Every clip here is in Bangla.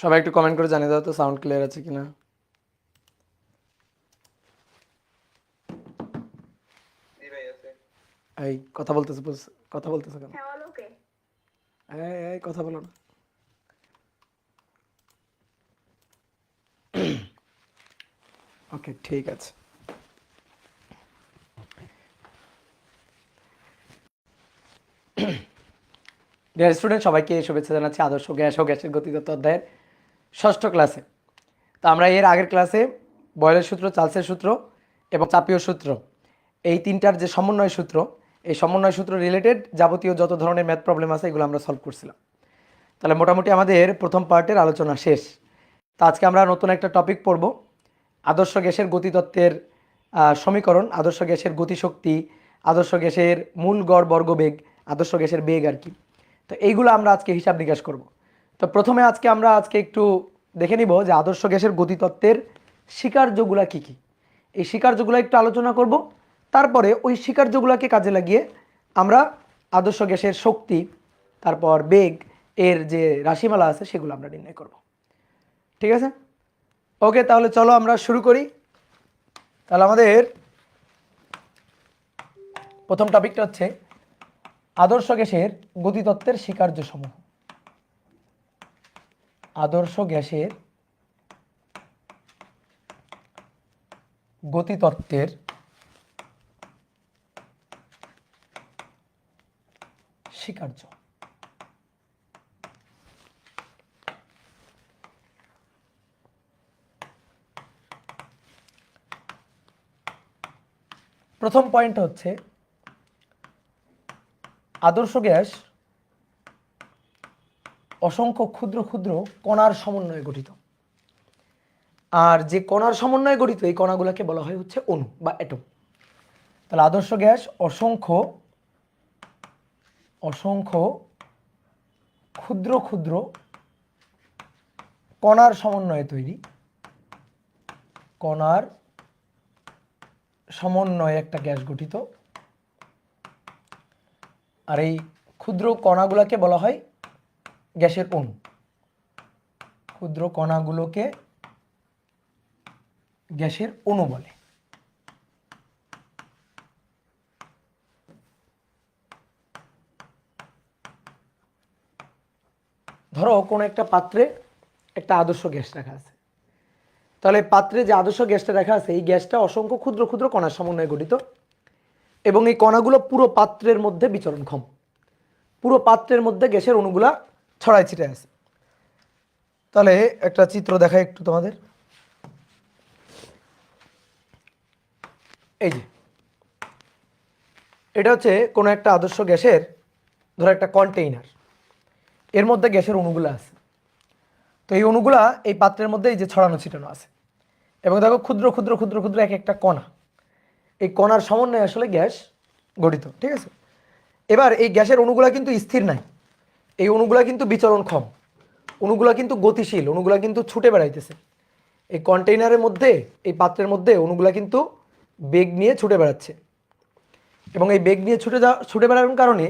সবাই একটু কমেন্ট করে জানিয়ে দাও তো সাউন্ড ক্লিয়ার আছে কিনা। এই কথা বলতেছে কথা বলতেছে কেন? এই কথা বলো না। ওকে ঠিক আছে। ডিয়ার স্টুডেন্ট, সবাইকে শুভেচ্ছা জানাচ্ছি আদর্শ গ্যাস ও গ্যাসের গতিতত্ত্ব অধ্যায়ের ষষ্ঠ ক্লাসে। তো আমরা এর আগের ক্লাসে বয়লের সূত্র, চার্লসের সূত্র এবং চাপীয় সূত্র, এই তিনটার যে সমন্বয় সূত্র, এই সমন্বয় সূত্র রিলেটেড যাবতীয় যত ধরনের ম্যাথ প্রবলেম আছে এগুলো আমরা সলভ করছিলাম। তাহলে মোটামুটি আমাদের প্রথম পার্টের আলোচনা শেষ। তো আজকে আমরা নতুন একটা টপিক পড়ব, আদর্শ গ্যাসের গতিতত্ত্বের সমীকরণ, আদর্শ গ্যাসের গতিশক্তি, আদর্শ গ্যাসের মূল গড় বর্গবেগ, আদর্শ গ্যাসের বেগ আর কি। তো এইগুলো আমরা আজকে হিসাব নিকাশ করব। তো প্রথমে আমরা আজকে একটু দেখে নিব যে আদর্শ গ্যাসের গতিতত্ত্বের স্বীকার্যগুলা কী কী। এই স্বীকার্যগুলো একটু আলোচনা করব, তারপরে ওই স্বীকার্যগুলোকে কাজে লাগিয়ে আমরা আদর্শ গ্যাসের শক্তি, তারপর বেগ, এর যে রাশিমালা আছে সেগুলো আমরা নির্ণয় করব। ঠিক আছে? ওকে, তাহলে চলো আমরা শুরু করি। তাহলে আমাদের প্রথম টপিকটা হচ্ছে আদর্শ গ্যাসের গতিতত্ত্বের স্বীকার্যসমূহ। আদর্শ গ্যাসের গতিতত্ত্বের স্বীকার্য। প্রথম পয়েন্ট হচ্ছে আদর্শ গ্যাস অসংখ্য ক্ষুদ্র ক্ষুদ্র কণার সমন্বয়ে গঠিত। আর যে কণার সমন্বয়ে গঠিত এই কণাগুলোকে বলা হয় হচ্ছে অণু বা অ্যাটম। তাহলে আদর্শ গ্যাস অসংখ্য অসংখ্য ক্ষুদ্র ক্ষুদ্র কণার সমন্বয়ে তৈরি, কণার সমন্বয়ে একটা গ্যাস গঠিত। আর এই ক্ষুদ্র কণাগুলোকে বলা হয় গ্যাসের অণু। ক্ষুদ্র কণাগুলোকে গ্যাসের অণু বলে। ধরো কোনো একটা পাত্রে একটা আদর্শ গ্যাস রাখা আছে, তাহলে পাত্রে যে আদর্শ গ্যাসটা রাখা আছে এই গ্যাসটা অসংখ্য ক্ষুদ্র ক্ষুদ্র কণার সমন্বয়ে গঠিত এবং এই কণাগুলো পুরো পাত্রের মধ্যে বিচরণক্ষম। পুরো পাত্রের মধ্যে গ্যাসের অণুগুলা ছড়ায় ছিটায় আছে। তাহলে একটা চিত্র দেখাই একটু তোমাদের। এই যে এটা হচ্ছে কোনো একটা আদর্শ গ্যাসের ধরো একটা কন্টেইনার, এর মধ্যে গ্যাসের অণুগুলো আছে। তো এই অণুগুলা এই পাত্রের মধ্যে এই যে ছড়ানো ছিটানো আছে এবং দেখো ক্ষুদ্র ক্ষুদ্র ক্ষুদ্র ক্ষুদ্র এক একটা কণা, এই কণার সমন্বয়ে আসলে গ্যাস গঠিত। ঠিক আছে? এবার এই গ্যাসের অণুগুলা কিন্তু স্থির নাই, এই অণুগুলা কিন্তু বিচরণক্ষম, অণুগুলা কিন্তু গতিশীল, অণুগুলা কিন্তু ছুটে বেড়াইতেছে। এই কন্টেইনারের মধ্যে, এই পাত্রের মধ্যে অণুগুলা কিন্তু বেগ নিয়ে ছুটে বেড়াচ্ছে এবং এই বেগ নিয়ে ছুটে বেড়ানোর কারণে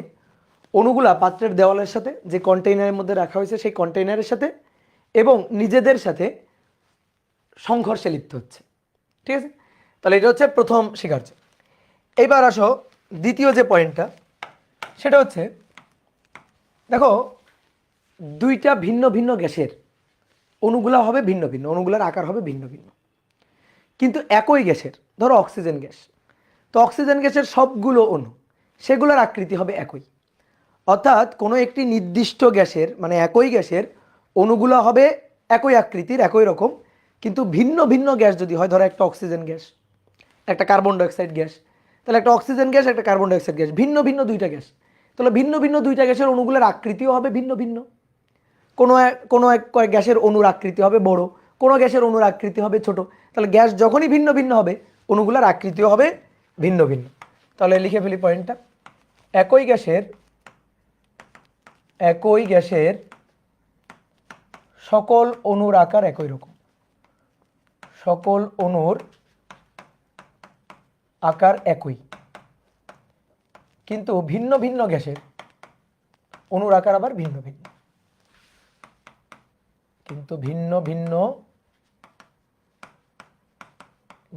অণুগুলা পাত্রের দেওয়ালের সাথে, যে কন্টেইনারের মধ্যে রাখা হয়েছে সেই কন্টেইনারের সাথে এবং নিজেদের সাথে সংঘর্ষে লিপ্ত হচ্ছে। ঠিক আছে? তাহলে এটা হচ্ছে প্রথম স্বীকার্য। এইবার আসো দ্বিতীয় যে পয়েন্টটা, সেটা হচ্ছে দেখো দুইটা ভিন্ন ভিন্ন গ্যাসের অণুগুলা হবে ভিন্ন ভিন্ন, অণুগুলার আকার হবে ভিন্ন ভিন্ন, কিন্তু একই গ্যাসের, ধরো অক্সিজেন গ্যাস, তো অক্সিজেন গ্যাসের সবগুলো অণু সেগুলোর আকৃতি হবে একই। অর্থাৎ কোনো একটি নির্দিষ্ট গ্যাসের মানে একই গ্যাসের অণুগুলো হবে একই আকৃতির, একই রকম, কিন্তু ভিন্ন ভিন্ন গ্যাস যদি হয়, ধরো একটা অক্সিজেন গ্যাস, একটা কার্বন ডাইঅক্সাইড গ্যাস, তাহলে একটা অক্সিজেন গ্যাস, একটা কার্বন ডাইঅক্সাইড গ্যাস, ভিন্ন ভিন্ন দুইটা গ্যাস, তাহলে ভিন্ন ভিন্ন দুইটা গ্যাসের অণুগুলোর আকৃতিও হবে ভিন্ন ভিন্ন। কোনো এক গ্যাসের অণুর আকৃতি হবে বড়, কোনো গ্যাসের অণুর আকৃতি হবে ছোট। তাহলে গ্যাস যখনই ভিন্ন ভিন্ন হবে অণুগুলোর আকৃতিও হবে ভিন্ন ভিন্ন। তাহলে লিখে ফেলি পয়েন্টটা, একই গ্যাসের সকল অণুর আকার একই রকম, সকল অণুর আকার একই, কিন্তু ভিন্ন ভিন্ন গ্যাসের অণুর আকার আবার ভিন্ন ভিন্ন, কিন্তু ভিন্ন ভিন্ন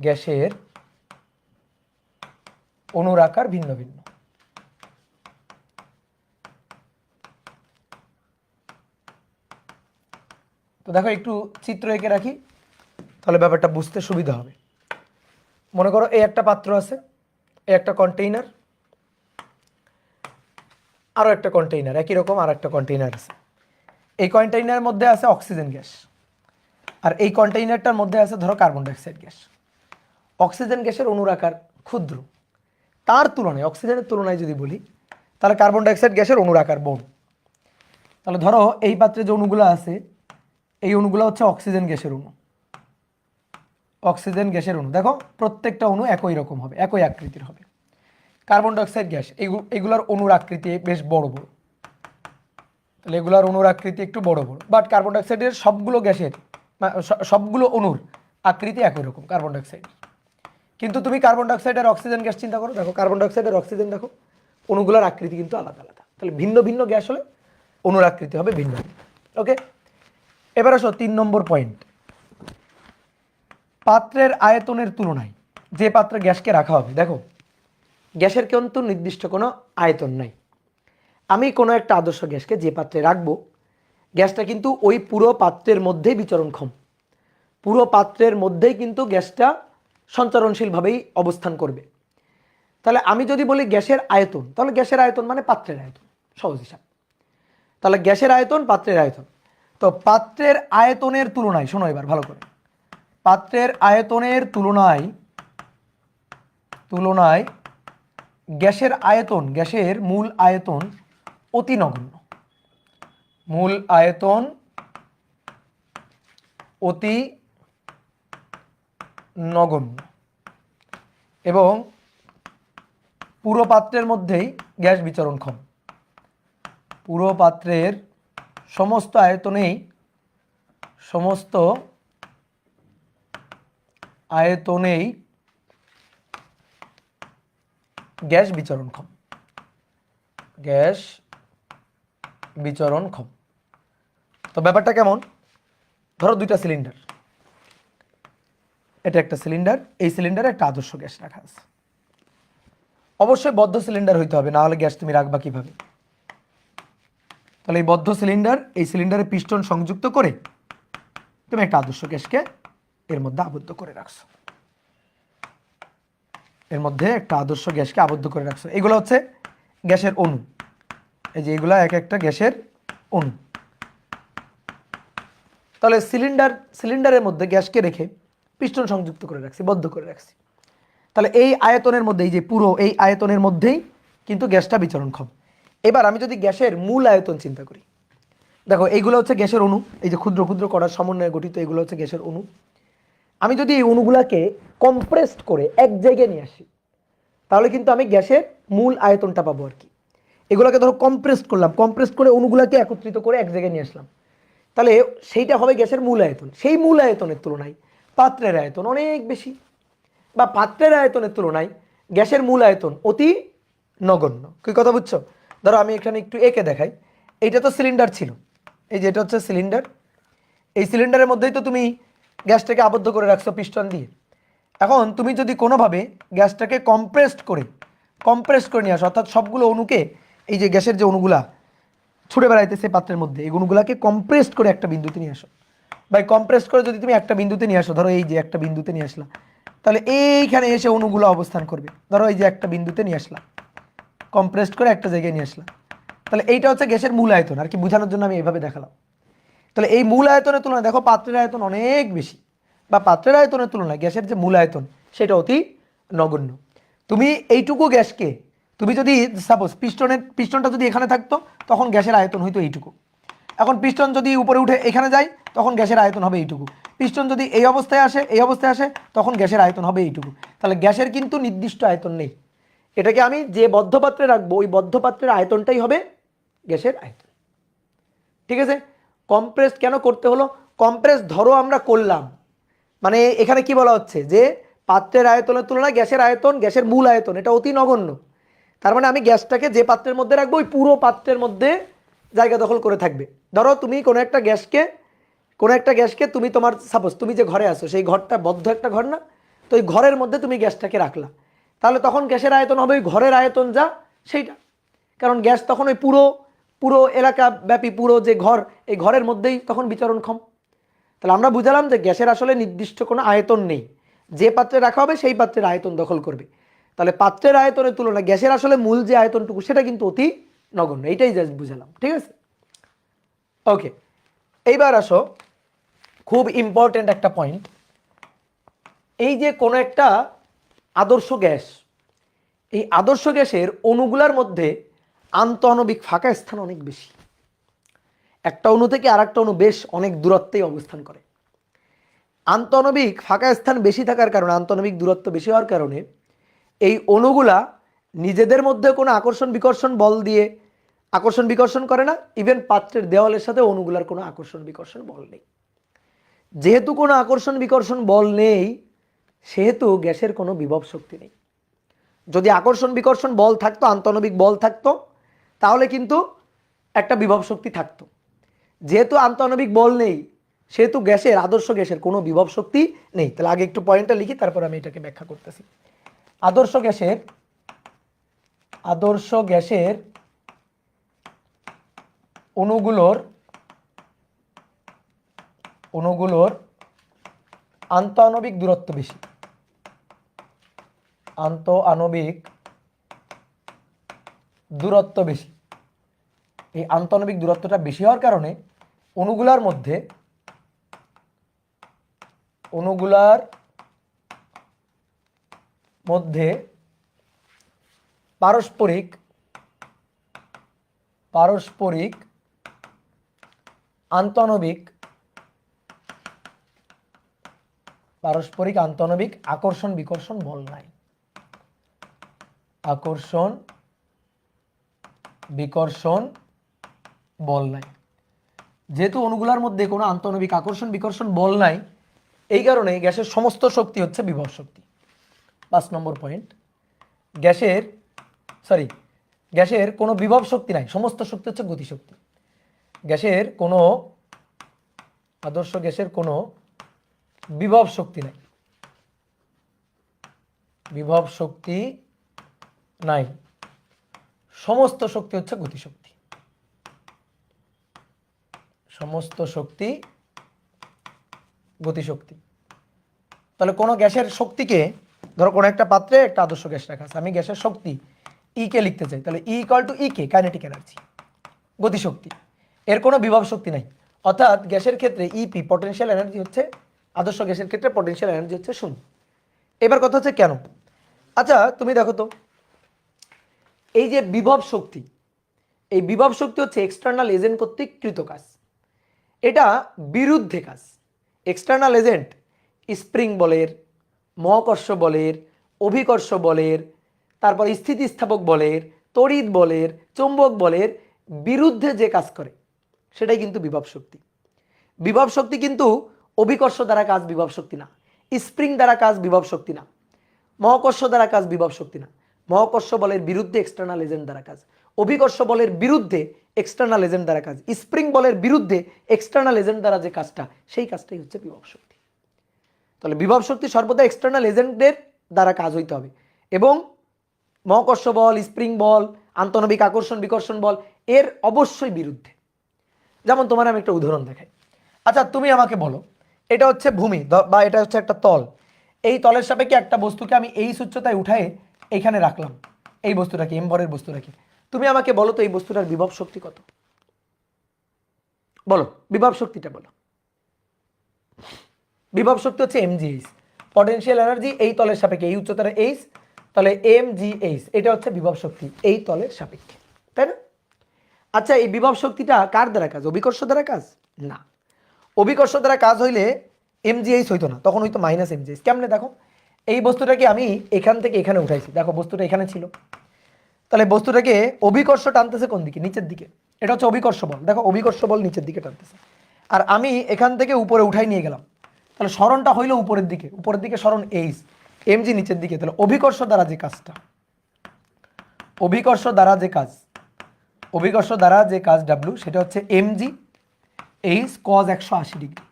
গ্যাসের অণুর আকার ভিন্ন ভিন্ন। তো দেখো একটু চিত্র এঁকে রাখি, তাহলে ব্যাপারটা বুঝতে সুবিধা হবে। মনে করো এই একটা পাত্র আছে, এই একটা কন্টেইনার, আরও একটা কন্টেইনার, একই রকম আর একটা কন্টেইনার আছে। এই কন্টেইনারের মধ্যে আছে অক্সিজেন গ্যাস, আর এই কন্টেইনারটার মধ্যে আছে ধরো কার্বন ডাইঅক্সাইড গ্যাস। অক্সিজেন গ্যাসের অণুর আকার ক্ষুদ্র, তার তুলনায় অক্সিজেনের তুলনায় যদি বলি তাহলে কার্বন ডাইঅক্সাইড গ্যাসের অণুর আকার বড়। তাহলে ধরো এই পাত্রে যে অণুগুলো আছে, এই অণুগুলো হচ্ছে অক্সিজেন গ্যাসের অণু। অক্সিজেন গ্যাসের অণু দেখো প্রত্যেকটা অণু একই রকম হবে, একই আকৃতির হবে। কার্বন ডাইঅক্সাইড গ্যাস এগুলার অণুর আকৃতি বেশ বড় বড়, তাহলে এগুলার অণুর আকৃতি একটু বড় বড়। বাট কার্বন ডাইঅক্সাইডের সবগুলো গ্যাসের সবগুলো অণুর আকৃতি একই রকম কার্বন ডাইঅক্সাইড। কিন্তু তুমি কার্বন ডাইঅক্সাইড আর অক্সিজেন গ্যাস চিন্তা করো, দেখো কার্বন ডাইঅক্সাইড আর অক্সিজেন দেখো অণুগুলোর আকৃতি কিন্তু আলাদা আলাদা। তাহলে ভিন্ন ভিন্ন গ্যাস হলে অণুর আকৃতি হবে ভিন্ন ভিন্ন। ওকে, এবার আসো 3 নম্বর পয়েন্ট। পাত্রের আয়তনের তুলনায় যে পাত্রে গ্যাসকে রাখা হবে, দেখো গ্যাসের কিন্তু নির্দিষ্ট কোনো আয়তন নাই। আমি কোনো একটা আদর্শ গ্যাসকে যে পাত্রে রাখবো, গ্যাসটা কিন্তু ওই পুরো পাত্রের মধ্যেই বিচরণক্ষম। পুরো পাত্রের মধ্যেই কিন্তু গ্যাসটা সঞ্চারণশীলভাবেই অবস্থান করবে। তাহলে আমি যদি বলি গ্যাসের আয়তন, তাহলে গ্যাসের আয়তন মানে পাত্রের আয়তন, সহজ হিসাব। তাহলে গ্যাসের আয়তন পাত্রের আয়তন। তো পাত্রের আয়তনের তুলনায়, শোনো এবার ভালো করে, পাত্রের আয়তনের তুলনায় গ্যাসের আয়তন, গ্যাসের মূল আয়তন অতি নগণ্য। মূল আয়তন অতি নগণ্য এবং পুরো পাত্রের মধ্যেই গ্যাস বিচরণক্ষম। পুরো পাত্রের সমস্ত আয়তনেই গ্যাস বিচরণক্ষম। গ্যাস বিচরণক্ষম। তো ব্যাপারটা কেমন? ধরো দুইটা সিলিন্ডার, এটা একটা সিলিন্ডার, এই সিলিন্ডারে একটা আদর্শ গ্যাস রাখা আছে। অবশ্যই বদ্ধ সিলিন্ডার হইতে হবে, না হলে গ্যাস তুমি রাখবা কিভাবে? তাহলে এই বদ্ধ সিলিন্ডার, এই সিলিন্ডারে পিস্টন সংযুক্ত করে তুমি একটা আদর্শ গ্যাসকে এর মধ্যে আবদ্ধ করে রাখছো। এর মধ্যে একটা আদর্শ গ্যাসকে আবদ্ধ করে রাখছো। এগুলো হচ্ছে গ্যাসের অণু, এই যে এগুলা এক একটা গ্যাসের অণু। তাহলে সিলিন্ডারের মধ্যে গ্যাসকে রেখে পিস্টন সংযুক্ত করে রাখছি, বদ্ধ করে রাখছি। তাহলে এই আয়তনের মধ্যে, এই যে পুরো এই আয়তনের মধ্যেই কিন্তু গ্যাসটা বিচরণক্ষম। এবার আমি যদি গ্যাসের মূল আয়তন চিন্তা করি, দেখো এইগুলো হচ্ছে গ্যাসের অণু, এই যে ক্ষুদ্র ক্ষুদ্র কণার সমন্বয়ে গঠিত এগুলো হচ্ছে গ্যাসের অণু। আমি যদি এই অণুগুলাকে কম্প্রেসড করে এক জায়গায় নিয়ে আসি, তাহলে কিন্তু আমি গ্যাসের মূল আয়তনটা পাবো আর কি। এগুলোকে ধরো কম্প্রেসড করলাম, কম্প্রেসড করে অণুগুলাকে একত্রিত করে এক জায়গায় নিয়ে আসলাম, তাহলে সেইটা হবে গ্যাসের মূল আয়তন। সেই মূল আয়তনের তুলনায় পাত্রের আয়তন অনেক বেশি, বা পাত্রের আয়তনের তুলনায় গ্যাসের মূল আয়তন অতি নগণ্য। কি কথা বুঝছো? ধরো আমি এখানে একটু এঁকে দেখাই। এইটা তো সিলিন্ডার ছিল, এই যে এটা হচ্ছে সিলিন্ডার। এই সিলিন্ডারের মধ্যেই তো তুমি গ্যাসটাকে আবদ্ধ করে রাখছো পিস্টন দিয়ে। এখন তুমি যদি কোনোভাবে গ্যাসটাকে কম্প্রেসড করে নিয়ে আসো, অর্থাৎ সবগুলো অণুকে, এই যে গ্যাসের যে অণুগুলা ছুটে বেড়াইতেছে পাত্রের মধ্যে, এই অণুগুলাকে কম্প্রেসড করে একটা বিন্দুতে নিয়ে আসো। বা কম্প্রেসড করে যদি তুমি একটা বিন্দুতে নিয়ে আসো, ধরো এই যে একটা বিন্দুতে নিয়ে আসলা, তাহলে এইখানে এসে অণুগুলো অবস্থান করবে। ধরো এই যে একটা বিন্দুতে নিয়ে আসলাম, কম্প্রেসড করে একটা জায়গায় নিয়ে আসলাম, তাহলে এইটা হচ্ছে গ্যাসের মূল আয়তন আর কি, বোঝানোর জন্য আমি এইভাবে দেখালাম। তাহলে এই মূল আয়তনের তুলনায় দেখো পাত্রের আয়তন অনেক বেশি, বা পাত্রের আয়তনের তুলনায় গ্যাসের যে মূল আয়তন সেটা অতি নগণ্য। তুমি এইটুকু গ্যাসকে, তুমি যদি সাপোজ পিস্টনটা যদি এখানে থাকতো, তখন গ্যাসের আয়তন হইতো এইটুকু। এখন পিস্টন যদি উপরে উঠে এখানে যায়, তখন গ্যাসের আয়তন হবে এইটুকু। পিস্টন যদি এই অবস্থায় আসে তখন গ্যাসের আয়তন হবে এইটুকু। তাহলে গ্যাসের কিন্তু নির্দিষ্ট আয়তন নেই। এটাকে আমি যে বদ্ধ পাত্রে রাখবো, ওই বদ্ধ পাত্রের আয়তনটাই হবে গ্যাসের আয়তন। ঠিক আছে? কম্প্রেস কেন করতে হলো? কম্প্রেস ধরো আমরা করলাম, মানে এখানে কি বলা হচ্ছে যে পাত্রের আয়তনের তুলনায় গ্যাসের আয়তন, গ্যাসের মূল আয়তন এটা অতি নগণ্য। তার মানে আমি গ্যাসটাকে যে পাত্রের মধ্যে রাখবো, ওই পুরো পাত্রের মধ্যে জায়গা দখল করে থাকবে। ধরো তুমি কোনো একটা গ্যাসকে কোনো একটা গ্যাসকে তুমি তোমার সাপোজ তুমি যে ঘরে আসো সেই ঘরটা বদ্ধ একটা ঘর না, তো ওই ঘরের মধ্যে তুমি গ্যাসটাকে রাখলা, তাহলে তখন গ্যাসের আয়তন হবে ওই ঘরের আয়তন যা সেইটা, কারণ গ্যাস তখন ওই পুরো পুরো এলাকা ব্যাপী পুরো যে ঘর, এই ঘরের মধ্যেই তখন বিচরণক্ষম। তাহলে আমরা বুঝালাম যে গ্যাসের আসলে নির্দিষ্ট কোনো আয়তন নেই, যে পাত্রে রাখা হবে সেই পাত্রের আয়তন দখল করবে। তাহলে পাত্রের আয়তনের তুলনায় গ্যাসের আসলে মূল যে আয়তনটুকু সেটা কিন্তু অতি নগণ্য, এইটাই জাস্ট বুঝালাম, ঠিক আছে। ওকে, এইবার আসো খুব ইম্পর্টেন্ট একটা পয়েন্ট, এই যে কোনো একটা আদর্শ গ্যাস, এই আদর্শ গ্যাসের অণুগুলার মধ্যে আন্তঃআণবিক ফাঁকা স্থান অনেক বেশি। একটা অণু থেকে আরেকটা অণু বেশ অনেক দূরত্বেই অবস্থান করে। আন্তঃআণবিক ফাঁকা স্থান বেশি থাকার কারণে, আন্তঃআণবিক দূরত্ব বেশি হওয়ার কারণে এই অণুগুলা নিজেদের মধ্যে কোনো আকর্ষণ বিকর্ষণ বল দিয়ে আকর্ষণ বিকর্ষণ করে না, ইভেন পাত্রের দেওয়ালের সাথে অণুগুলার কোনো আকর্ষণ বিকর্ষণ বল নেই। যেহেতু কোনো আকর্ষণ বিকর্ষণ বল নেই, সেহেতু গ্যাসের কোনো বিভব শক্তি নেই। যদি আকর্ষণ বিকর্ষণ বল থাকতো, আন্তঃআণবিক বল থাকতো, তাহলে কিন্তু একটা বিভব শক্তি থাকতো। যেহেতু আন্তঃআণবিক বল নেই, সেহেতু গ্যাসের, আদর্শ গ্যাসের কোনো বিভব শক্তি নেই। তাহলে আগে একটু পয়েন্টটা লিখি, তারপর আমি এটাকে ব্যাখ্যা করতেছি। আদর্শ গ্যাসের অণুগুলোর আন্তঃআণবিক দূরত্ব বেশি। আন্তঃআণবিক দূরত্ব বেশি। এই আন্তঃআণবিক দূরত্বটা বেশি হওয়ার কারণে অণুগুলার মধ্যে পারস্পরিক আন্তঃআণবিক আকর্ষণ বিকর্ষণ বল নাই। আকর্ষণ বিকর্ষণ বল নাই। যেহেতু অণুগুলার মধ্যে কোনো আন্তঃআণবিক আকর্ষণ বিকর্ষণ বল নাই, এই কারণে গ্যাসের সমস্ত শক্তি হচ্ছে বিভব শক্তি। 5 নম্বর পয়েন্ট, গ্যাসের কোনো বিভব শক্তি নাই, সমস্ত শক্তি হচ্ছে গতিশক্তি। আদর্শ গ্যাসের কোনো বিভব শক্তি নাই, সমস্ত শক্তি হচ্ছে গতিশক্তি। সমস্ত শক্তি গতিশক্তি। তাহলে কোনো গ্যাসের শক্তিকে, ধরো কোনো একটা পাত্রে একটা আদর্শ গ্যাস রাখা আছে, আমি গ্যাসের শক্তি ই কে লিখতে চাই, তাহলে E equal to E K, kinetic energy, গতিশক্তি। এর কোনো বিভব শক্তি নাই, অর্থাৎ গ্যাসের ক্ষেত্রে ইপি পটেনশিয়াল এনার্জি হচ্ছে, আদর্শ গ্যাসের ক্ষেত্রে পটেনশিয়াল এনার্জি হচ্ছে 0। এবার কথা হচ্ছে কেন। আচ্ছা তুমি দেখো তো, এই যে বিভব শক্তি, এই বিভব শক্তি হচ্ছে এক্সটার্নাল এজেন্ট কর্তৃক কৃত কাজ, এটা বিরুদ্ধে কাজ। এক্সটার্নাল এজেন্ট স্প্রিং বলের, মহাকর্ষ বলের, অভিকর্ষ বলের, তারপর স্থিতিস্থাপক বলের, তড়িৎ বলের, চৌম্বক বলের বিরুদ্ধে যে কাজ করে সেটাই কিন্তু বিভব শক্তি। বিভব শক্তি কিন্তু অভিকর্ষ দ্বারা কাজ বিভব শক্তি না, স্প্রিং দ্বারা কাজ বিভব শক্তি না, মহাকর্ষ দ্বারা কাজ বিভব শক্তি না। মহাকর্ষ বলের বিরুদ্ধে এক্সটার্নাল এজেন্ট দ্বারা কাজ, অভিকর্ষ বলের বিরুদ্ধে এক্সটার্নাল এজেন্ট দ্বারা কাজ, স্প্রিং বলের বিরুদ্ধে এক্সটার্নাল এজেন্ট দ্বারা যে কাজটা, সেই কাজটাই হচ্ছে বিভব শক্তি। তাহলে বিভব শক্তি সর্বদা এক্সটার্নাল এজেন্টের দ্বারা কাজ হইতে হবে, এবং মহাকর্ষ বল, স্প্রিং বল, আন্তঃআণবিক আকর্ষণ বিকর্ষণ বল এর অবশ্যই বিরুদ্ধে। যেমন তোমার আমি একটা উদাহরণ দেখাই। আচ্ছা তুমি আমাকে বলো, এটা হচ্ছে ভূমি বা এটা হচ্ছে একটা তল, এই তলের সাপেক্ষে একটা বস্তুকে আমি এই উচ্চতায় উঠায় এইখানে রাখলাম, এই বস্তুটাকে এম ভরের বস্তুটাকে, তুমি আমাকে বলো তো এই বস্তুটার বিভব শক্তি কত? বলো বিভব শক্তিটা বলো। বিভব শক্তি হচ্ছে mgh, পটেনশিয়াল এনার্জি এই তলের সাপেক্ষে, এই উচ্চতার h, তাহলে mgh এটা হচ্ছে বিভব শক্তি এই তলের সাপেক্ষে, তাই না? আচ্ছা এই বিভব শক্তিটা কার দ্বারা কাজ? অভিকর্ষ দ্বারা কাজ না। অভিকর্ষ দ্বারা কাজ হইলে mgh হইতো না, তখন হইতো -mgh। কেমনে দেখো, এই বস্তুটাকে আমি এখান থেকে এখানে উঠাইছি, দেখো বস্তুটা এখানে ছিল, তাহলে বস্তুটাকে অভিকর্ষ টানতেছে কোন দিকে? নিচের দিকে, এটা হচ্ছে অভিকর্ষ বল। দেখো অভিকর্ষ বল নিচের দিকে টানতেছে, আর আমি এখান থেকে উপরে উঠাই নিয়ে গেলাম, তাহলে সরণটা হইলো উপরের দিকে সরণ h, mg নিচের দিকে। তাহলে অভিকর্ষ দ্বারা যে কাজটা, অভিকর্ষ দ্বারা যে কাজ w, সেটা হচ্ছে mg, H cos 180 degree,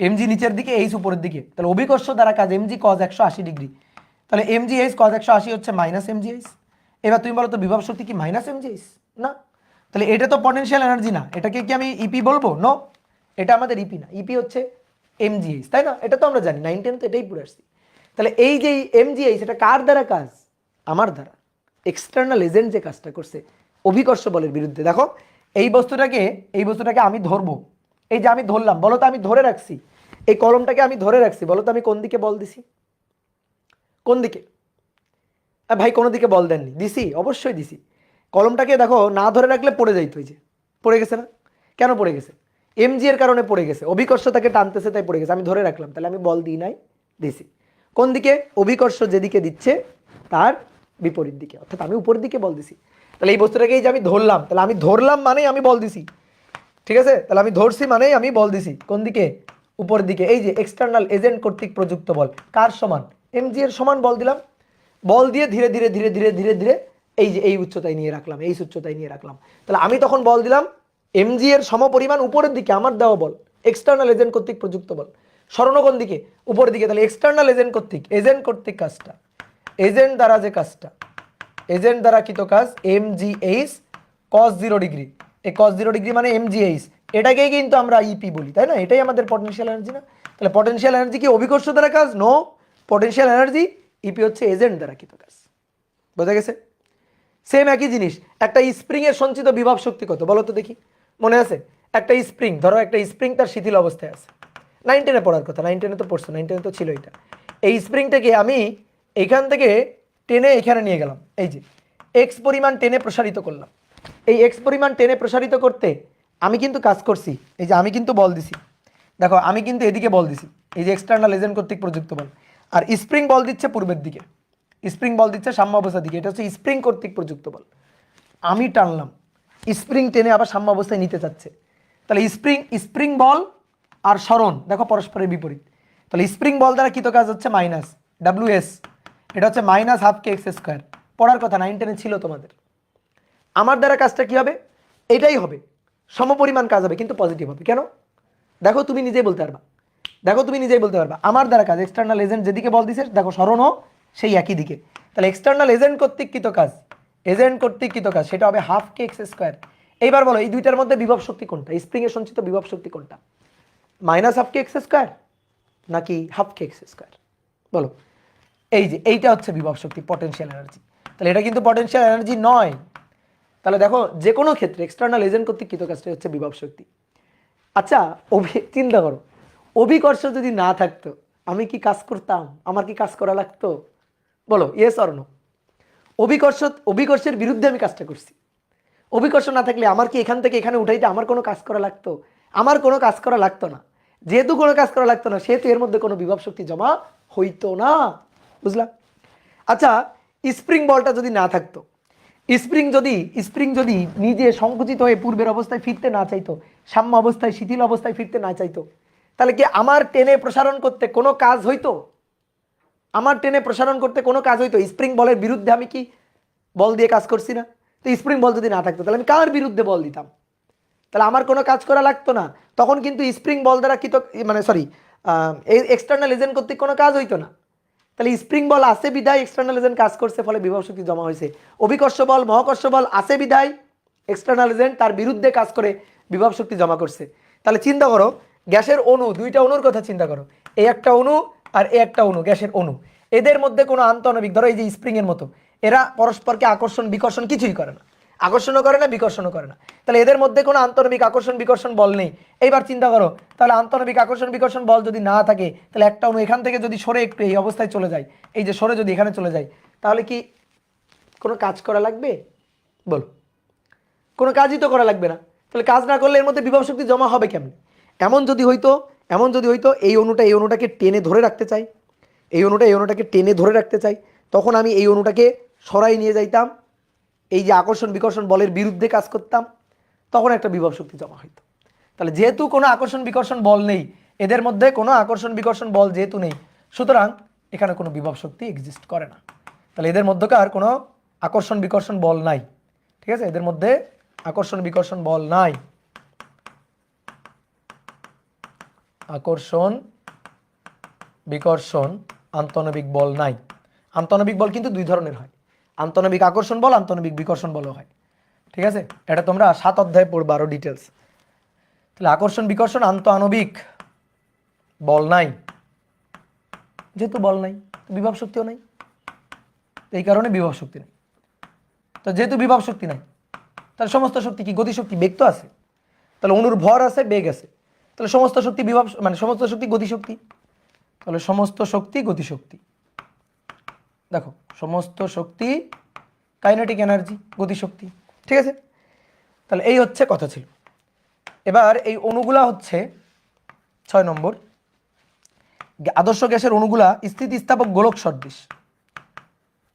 MG নিচের দিকে এইচ উপরের দিকে, তাহলে অভিকর্ষ দ্বারা কাজ এমজি কজ 180 ডিগ্রি, তাহলে এমজি এইচ কজ 180 হচ্ছে মাইনাস এমজি এইচ। এবার তুমি বলো তো বিভব শক্তি কি মাইনাস এমজি এইচ? না, তাহলে এটা তো পটেনশিয়াল এনার্জি না, এটাকে কি আমি ইপি বলবো? নো, এটা আমাদের ইপি না, ইপি হচ্ছে এমজিএইচ, তাই না? এটা তো আমরা জানি, 9 10 তো এটাই পড়ে আসছি। তাহলে এই যে এমজিএইচ এটা কার দ্বারা কাজ? আমার দ্বারা। এক্সটার্নাল এজেন্ট যে কাজটা করছে অভিকর্ষ বলের বিরুদ্ধে। দেখো এই বস্তুটাকে আমি ধরবো, এই যে আমি ধরলাম, বলো তো আমি ধরে রাখছি, এই কলমটাকে আমি ধরে রাখছি, বলো তো আমি কোন দিকে বল দিছি? কোন দিকে? ভাই কোনো দিকে বল দেননি, দিছি, অবশ্যই দিছি। কলমটাকে দেখো না ধরে রাখলে পড়ে যাইতো, এই যে পড়ে গেছে না? কেন পড়ে গেছে? এমজি এর কারণে পড়ে গেছে, অভিকর্ষ তাকে টানতেছে তাই পড়ে গেছে। আমি ধরে রাখলাম, তাহলে আমি বল দিই নাই, দিছি। কোন দিকে? অভিকর্ষ যেদিকে দিচ্ছে তার বিপরীত দিকে, অর্থাৎ আমি উপরের দিকে বল দিছি। তাহলে এই বস্তুটাকে এই যে আমি ধরলাম, তাহলে আমি ধরলাম মানেই আমি বল দিছি, ঠিক আছে? তাহলে আমি ধরছি মানেই আমি বল দিছি। কোন দিকে? উপরের দিকে। এই যে এক্সটার্নাল এজেন্ট কর্তৃক প্রযুক্ত বল কার সমান? এমজি এর সমান বল দিলাম। বল দিয়ে ধীরে ধীরে ধীরে ধীরে ধীরে ধীরে এই যে এই উচ্চতায় নিয়ে রাখলাম, এই উচ্চতায় নিয়ে রাখলাম। তাহলে আমি তখন বল দিলাম এমজি এর সমপরিমাণ উপরের দিকে, আমার দেওয়া বল, এক্সটার্নাল এজেন্ট কর্তৃক প্রযুক্ত বল। সরানো কোন দিকে? উপরের দিকে। তাহলে এক্সটার্নাল এজেন্ট কর্তৃক কাজটা, এজেন্ট দ্বারা যে কাজটা, এজেন্ট দ্বারা কৃত কাজ এমজিএইচ কস 0 ডিগ্রি। এই কস 0 ডিগ্রি মানে এমজিএইচ, এটাকেই কিন্তু আমরা ইপি বলি, তাই না? এটাই আমাদের পটেনশিয়াল এনার্জি না? তাহলে পটেনশিয়াল এনার্জি কি অভিকর্ষ দ্বারা কাজ? নো, পটেনশিয়াল এনার্জি ইপি হচ্ছে এজেন্ট দ্বারা কৃত কাজ। বোঝা গেছে? সেম একই জিনিস। একটা স্প্রিং এর সঞ্চিত বিভব শক্তি কত বলো তো দেখি, মনে আছে? একটা স্প্রিং, ধরো একটা স্প্রিং তার শিথিল অবস্থায় আছে, 9 10 পড়ার কথা, 9 10 তো পড়ছো, 9 10 তো ছিল এটা। এই স্প্রিংটাকে আমি এইখান থেকে টেনে এখানে নিয়ে গেলাম, এই যে এক্স পরিমাণ টেনে প্রসারিত করলাম। এই এক্স পরিমাণ টেনে প্রসারিত করতে আমি কিন্তু কাজ করছি, এই যে আমি কিন্তু বল দিছি, দেখো আমি কিন্তু এদিকে বল দিছি, এই যে এক্সটার্নাল এজেন্ট কর্তৃক প্রযুক্ত বল। আর স্প্রিং বল দিচ্ছে পূর্বের দিকে, স্প্রিং বল দিচ্ছে সাম্য অবস্থার দিকে, এটা হচ্ছে স্প্রিং কর্তৃক প্রযুক্ত বল। আমি টানলাম, স্প্রিং টেনে আবার সাম্য অবস্থায় নিতে চাচ্ছে। তাহলে স্প্রিং বল আর সরণ দেখো পরস্পরের বিপরীত। তাহলে স্প্রিং বল দ্বারা কৃত কাজ হচ্ছে মাইনাস ডাব্লিউএস, এটা হচ্ছে মাইনাস হাফ কে এক্স স্কোয়ার। পড়ার কথা, 9 10 ছিল তোমাদের। আমার দ্বারা কাজটা কি হবে? এটাই হবে, সমপরিমাণ কাজ হবে কিন্তু পজিটিভ হবে। কেন? দেখো তুমি নিজেই বলতে পারবা, দেখো তুমি নিজেই বলতে পারবা আমার দ্বারা কাজ এক্সটার্নাল এজেন্ট যেদিকে বল দিছে দেখো সরণও সেই একই দিকে। তাহলে এক্সটার্নাল এজেন্ট কর্তৃক কৃত কাজ, সেটা হবে হাফ কে এক্স স্কোয়ার। এইবার বলো এই দুইটার মধ্যে বিভব শক্তি কোনটা? স্প্রিং এর সঞ্চিত বিভব শক্তি কোনটা? মাইনাস হাফ কে এক্স স্কোয়ার নাকি হাফ কে এক্স স্কোয়ার? বলো। এই যে এইটা হচ্ছে বিভব শক্তি, পটেনশিয়াল এনার্জি। তাহলে এটা কিন্তু পটেনশিয়াল এনার্জি নয়। তাহলে দেখো যে কোনো ক্ষেত্রে এক্সটার্নাল এজেন্ট কর্তৃক কৃত কাজটা হচ্ছে বিভব শক্তি। আচ্ছা, চিন্তা করো, অভিকর্ষ যদি না থাকতো আমি কি কাজ করতাম? আমার কি কাজ করা লাগতো? বলো ইয়েস অর নো? অভিকর্ষের বিরুদ্ধে আমি কাজটা করছি। অভিকর্ষ না থাকলে আমার কি এখান থেকে এখানে উঠাইতে আমার কোনো কাজ করা লাগতো? আমার কোনো কাজ করা লাগতো না। যেহেতু কোনো কাজ করা লাগতো না সেহেতু এর মধ্যে কোনো বিভব শক্তি জমা হইতো না। বুঝলাম? আচ্ছা, স্প্রিং বলটা যদি না থাকতো, স্প্রিং যদি নিজে সংকুচিত হয়ে পূর্বের অবস্থায় ফিরতে না চাইতো, সাম্য অবস্থায় শিথিল অবস্থায় ফিরতে না চাইতো, তাহলে কি আমার টেনে প্রসারণ করতে কোনো কাজ হইতো? আমার টেনে প্রসারণ করতে কোনো কাজ হইতো? স্প্রিং বলের বিরুদ্ধে আমি কি বল দিয়ে কাজ করছি না? তো স্প্রিং বল যদি না থাকতো তাহলে আমি কার বিরুদ্ধে বল দিতাম? তাহলে আমার কোনো কাজ করা লাগতো না। তখন কিন্তু স্প্রিং বল দ্বারা এক্সটার্নাল এজেন্ট কর্তৃক কোনো কাজ হইতো না। তাহলে স্প্রিং বল আছে বিধায় এক্সটার্নাল এজেন্ট কাজ করছে, ফলে বিভব শক্তি জমা হয়েছে। অভিকর্ষ বল মহাকর্ষ বল আছে বিধায় এক্সটার্নাল এজেন্ট তার বিরুদ্ধে কাজ করে বিভব শক্তি জমা করছে। তাহলে চিন্তা করো, গ্যাসের অণু, দুইটা অণুর কথা চিন্তা করো, এই একটা অণু আর এই একটা অণু, গ্যাসের অণু, এদের মধ্যে কোনো আন্তঃআণবিক, ধরো এই যে স্প্রিং এর মতো, এরা পরস্পরকে আকর্ষণ বিকর্ষণ কিছুই করে না, আকর্ষণও করে না বিকর্ষণও করে না। তাহলে এদের মধ্যে কোনো আন্তঃআণবিক আকর্ষণ বিকর্ষণ বল নেই। এইবার চিন্তা করো, তাহলে আন্তঃআণবিক আকর্ষণ বিকর্ষণ বল যদি না থাকে, তাহলে একটা অণু এখান থেকে যদি সরে একটু এই অবস্থায় চলে যায়, এই যে সরে যদি এখানে চলে যায়, তাহলে কি কোনো কাজ করা লাগবে? বলো, কোনো কাজই তো করা লাগবে না। তাহলে কাজ না করলে এর মধ্যে বিভব শক্তি জমা হবে কেমন? এমন যদি হইতো এই অণুটাকে টেনে ধরে রাখতে চাই, এই অণুটাকে টেনে ধরে রাখতে চাই, তখন আমি এই অণুটাকে সরাই নিয়ে যাইতাম, এই যে আকর্ষণ বিকর্ষণ বলের বিরুদ্ধে কাজ করতাম, তখন একটা বিভব শক্তি জমা হইতো। তাহলে যেহেতু কোনো আকর্ষণ বিকর্ষণ বল নেই, এদের মধ্যে কোনো আকর্ষণ বিকর্ষণ বল যেহেতু নেই, সুতরাং এখানে কোনো বিভব শক্তি এক্সিস্ট করে না। তাহলে এদের মধ্যকার কোনো আকর্ষণ বিকর্ষণ বল নাই, ঠিক আছে? এদের মধ্যে আকর্ষণ বিকর্ষণ বল নাই। আকর্ষণ বিকর্ষণ আন্তঃনবিক বল নাই। আন্তঃনবিক বল কিন্তু দুই ধরনের হয়, আন্তঃনবিক আকর্ষণ বল, আন্তঃনবিক বিকর্ষণ বল হয়। ঠিক আছে, এটা তোমরা 7 অধ্যায়ে পড়বে আরো ডিটেলস। তাহলে আকর্ষণ বিকর্ষণ আন্তঃআণবিক বল নাই, যেহেতু বল নাই বিভব শক্তিও নাই, এই কারণে বিভব শক্তি নাই। তো যেহেতু বিভব শক্তি নাই তাহলে সমস্ত শক্তি কি? গতিশক্তি। বেগ তো আছে, তাহলে অণুর ভর আছে, বেগ আছে, তাহলে সমস্ত শক্তি বিভব, মানে সমস্ত শক্তি গতিশক্তি। তাহলে সমস্ত শক্তি গতিশক্তি। দেখো সমস্ত শক্তি কাইনেটিক এনার্জি, গতিশক্তি। ঠিক আছে, তাহলে এই হচ্ছে কথা ছিল। এবার এই অণুগুলা হচ্ছে 6 নম্বর, আদর্শ গ্যাসের অণুগুলা স্থিতিস্থাপক গোলক সদৃশ।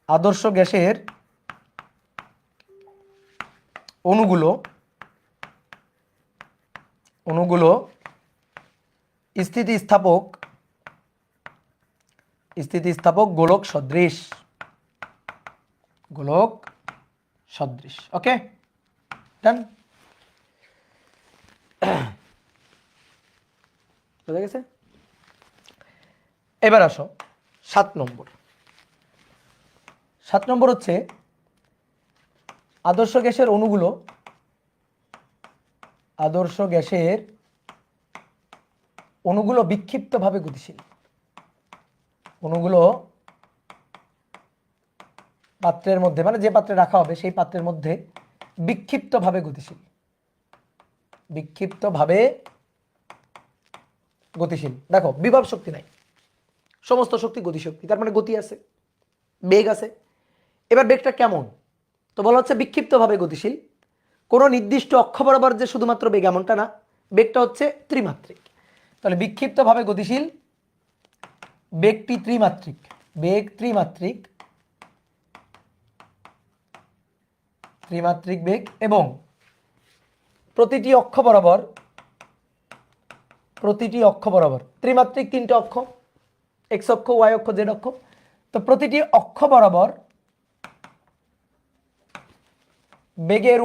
আদর্শ গ্যাসের অণুগুলো স্থিতিস্থাপক গোলক সদৃশ, গোলক সদৃশ। ওকে, ডান, বুঝা গেছে? এবার আসো 7 নম্বর। 7 নম্বর হচ্ছে আদর্শ গ্যাসের অণুগুলো বিক্ষিপ্তভাবে গতিশীল। অণুগুলো পাত্রের মধ্যে, মানে যে পাত্রে রাখা হবে সেই পাত্রের মধ্যে বিক্ষিপ্তভাবে গতিশীল, বিক্ষিপ্তভাবে গতিশীল। দেখো বিভব শক্তি নাই, সমস্ত শক্তি গতিশক্তি, তার মানে গতি আছে, বেগ আছে। এবার বেগটা কেমন? তো বলা হচ্ছে বিক্ষিপ্তভাবে গতিশীল, কোনো নির্দিষ্ট অক্ষ বরাবর যে শুধুমাত্র বেগ এমনটা না, বেগটা হচ্ছে ত্রিমাত্রিক। তাহলে বিক্ষিপ্তভাবে গতিশীল, বেগটি ত্রিমাত্রিক, বেগ ত্রিমাত্রিক, ত্রিমাত্রিক বেগ, এবং প্রতিটি অক্ষ বরাবর ত্রিমাত্রিক 3টে অক্ষ, এক্স অক্ষ, ওয়াই অক্ষ, জেড অক্ষ। তো প্রতিটি অক্ষ বরাবর বেগের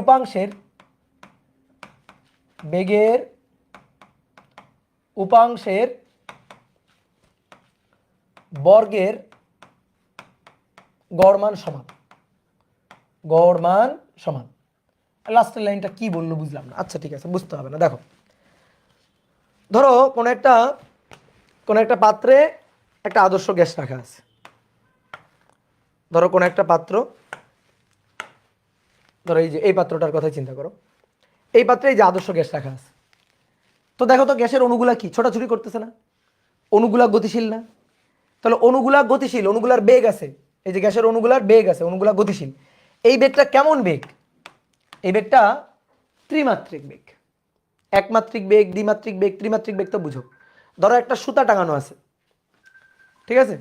উপাংশের বর্গের গড় মান সমান। লাস্টের লাইনটা কি বললো বুঝলাম না। আচ্ছা ঠিক আছে, বুঝতে হবে না। দেখো ধরো কোনো একটা পাত্রে একটা আদর্শ গ্যাস রাখা আছে। ধরো কোনো একটা পাত্র, ধরো এই পাত্রটার কথা চিন্তা করো, এই পাত্রে এই যে আদর্শ গ্যাস রাখা আছে। তো দেখো তো গ্যাসের অণুগুলা কি ছোটাছুটি করতেছে না? অণুগুলা গতিশীল না? তাহলে অণুগুলা গতিশীল, অণুগুলার বেগ আছে, এই যে গ্যাসের অণুগুলার বেগ আছে, অণুগুলা গতিশীল। এই বেগটা কেমন বেগ? এই বেগটা ত্রিমাত্রিক বেগ। একমাত্রিক বেগ, দ্বিমাত্রিক বেগ, ত্রিমাত্রিক বেগ তো বুঝো। ধরো একটা সুতা টাঙানো আছে, ঠিক আছে?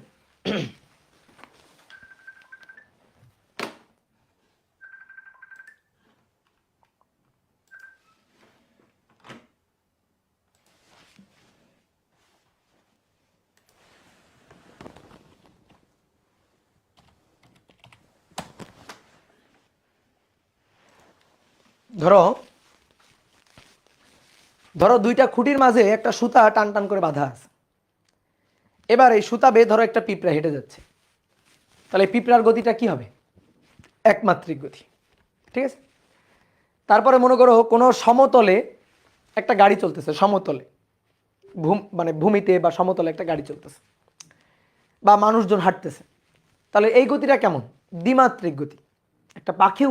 ধরো দুইটা খুঁটির মাঝে একটা সুতা টান টান করে বাঁধা আছে। এবার এই সুতা বেয়ে ধরো একটা পিঁপড়া হেঁটে যাচ্ছে, তাহলে এই পিঁপড়ার গতিটা কি হবে? একমাত্রিক গতি। ঠিক আছে, তারপরে মনে করো কোনো সমতলে একটা গাড়ি চলতেছে, সমতলে মানে ভূমিতে বা সমতলে একটা গাড়ি চলতেছে বা মানুষজন হাঁটতেছে, তাহলে এই গতিটা কেমন? দ্বিমাত্রিক গতি। একটা পাখি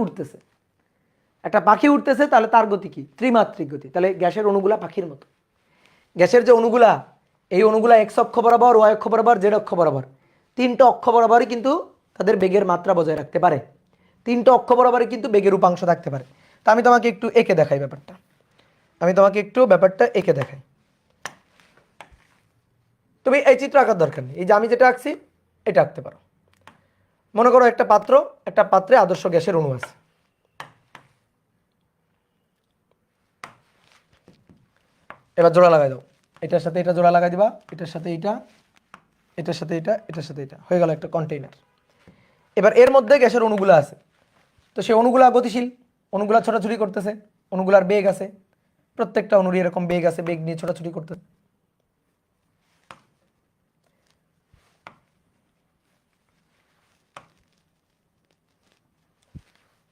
উঠতেছে, তাহলে তার গতি কি? ত্রিমাত্রিক গতি। তাহলে গ্যাসের অণুগুলা পাখির মতো। গ্যাসের যে অণুগুলা, এই অণুগুলা এক্স অক্ষ বরাবর, ওয়াই অক্ষ বরাবর, জেড অক্ষ বরাবর, 3টে অক্ষ বরাবরই কিন্তু তাদের বেগের মাত্রা বজায় রাখতে পারে। 3টে অক্ষ বরাবরই কিন্তু বেগের উপাংশ থাকতে পারে। তা আমি তোমাকে একটু এঁকে দেখাই ব্যাপারটা, দেখাই। তুমি এই চিত্র আঁকার দরকার নেই, এই যে আমি যেটা আঁকছি এটা আঁকতে পারো। মনে করো একটা পাত্রে আদর্শ গ্যাসের অণু আছে। এবার জোড়া লাগাই দাও, এটার সাথে এটা জোড়া লাগাই দিবা, এটার সাথে এটা, এটার সাথে এটা, এটার সাথে এটা, হয়ে গেল একটা কন্টেইনার। এবার এর মধ্যে গ্যাসের অণুগুলো আছে, তো সেই অণুগুলা গতিশীল, অণুগুলা ছোটাছুটি করতেছে, অণুগুলার বেগ আছে, প্রত্যেকটা অণুরই এরকম বেগ আছে, বেগ নিয়ে ছোটাছুটি করতেছে।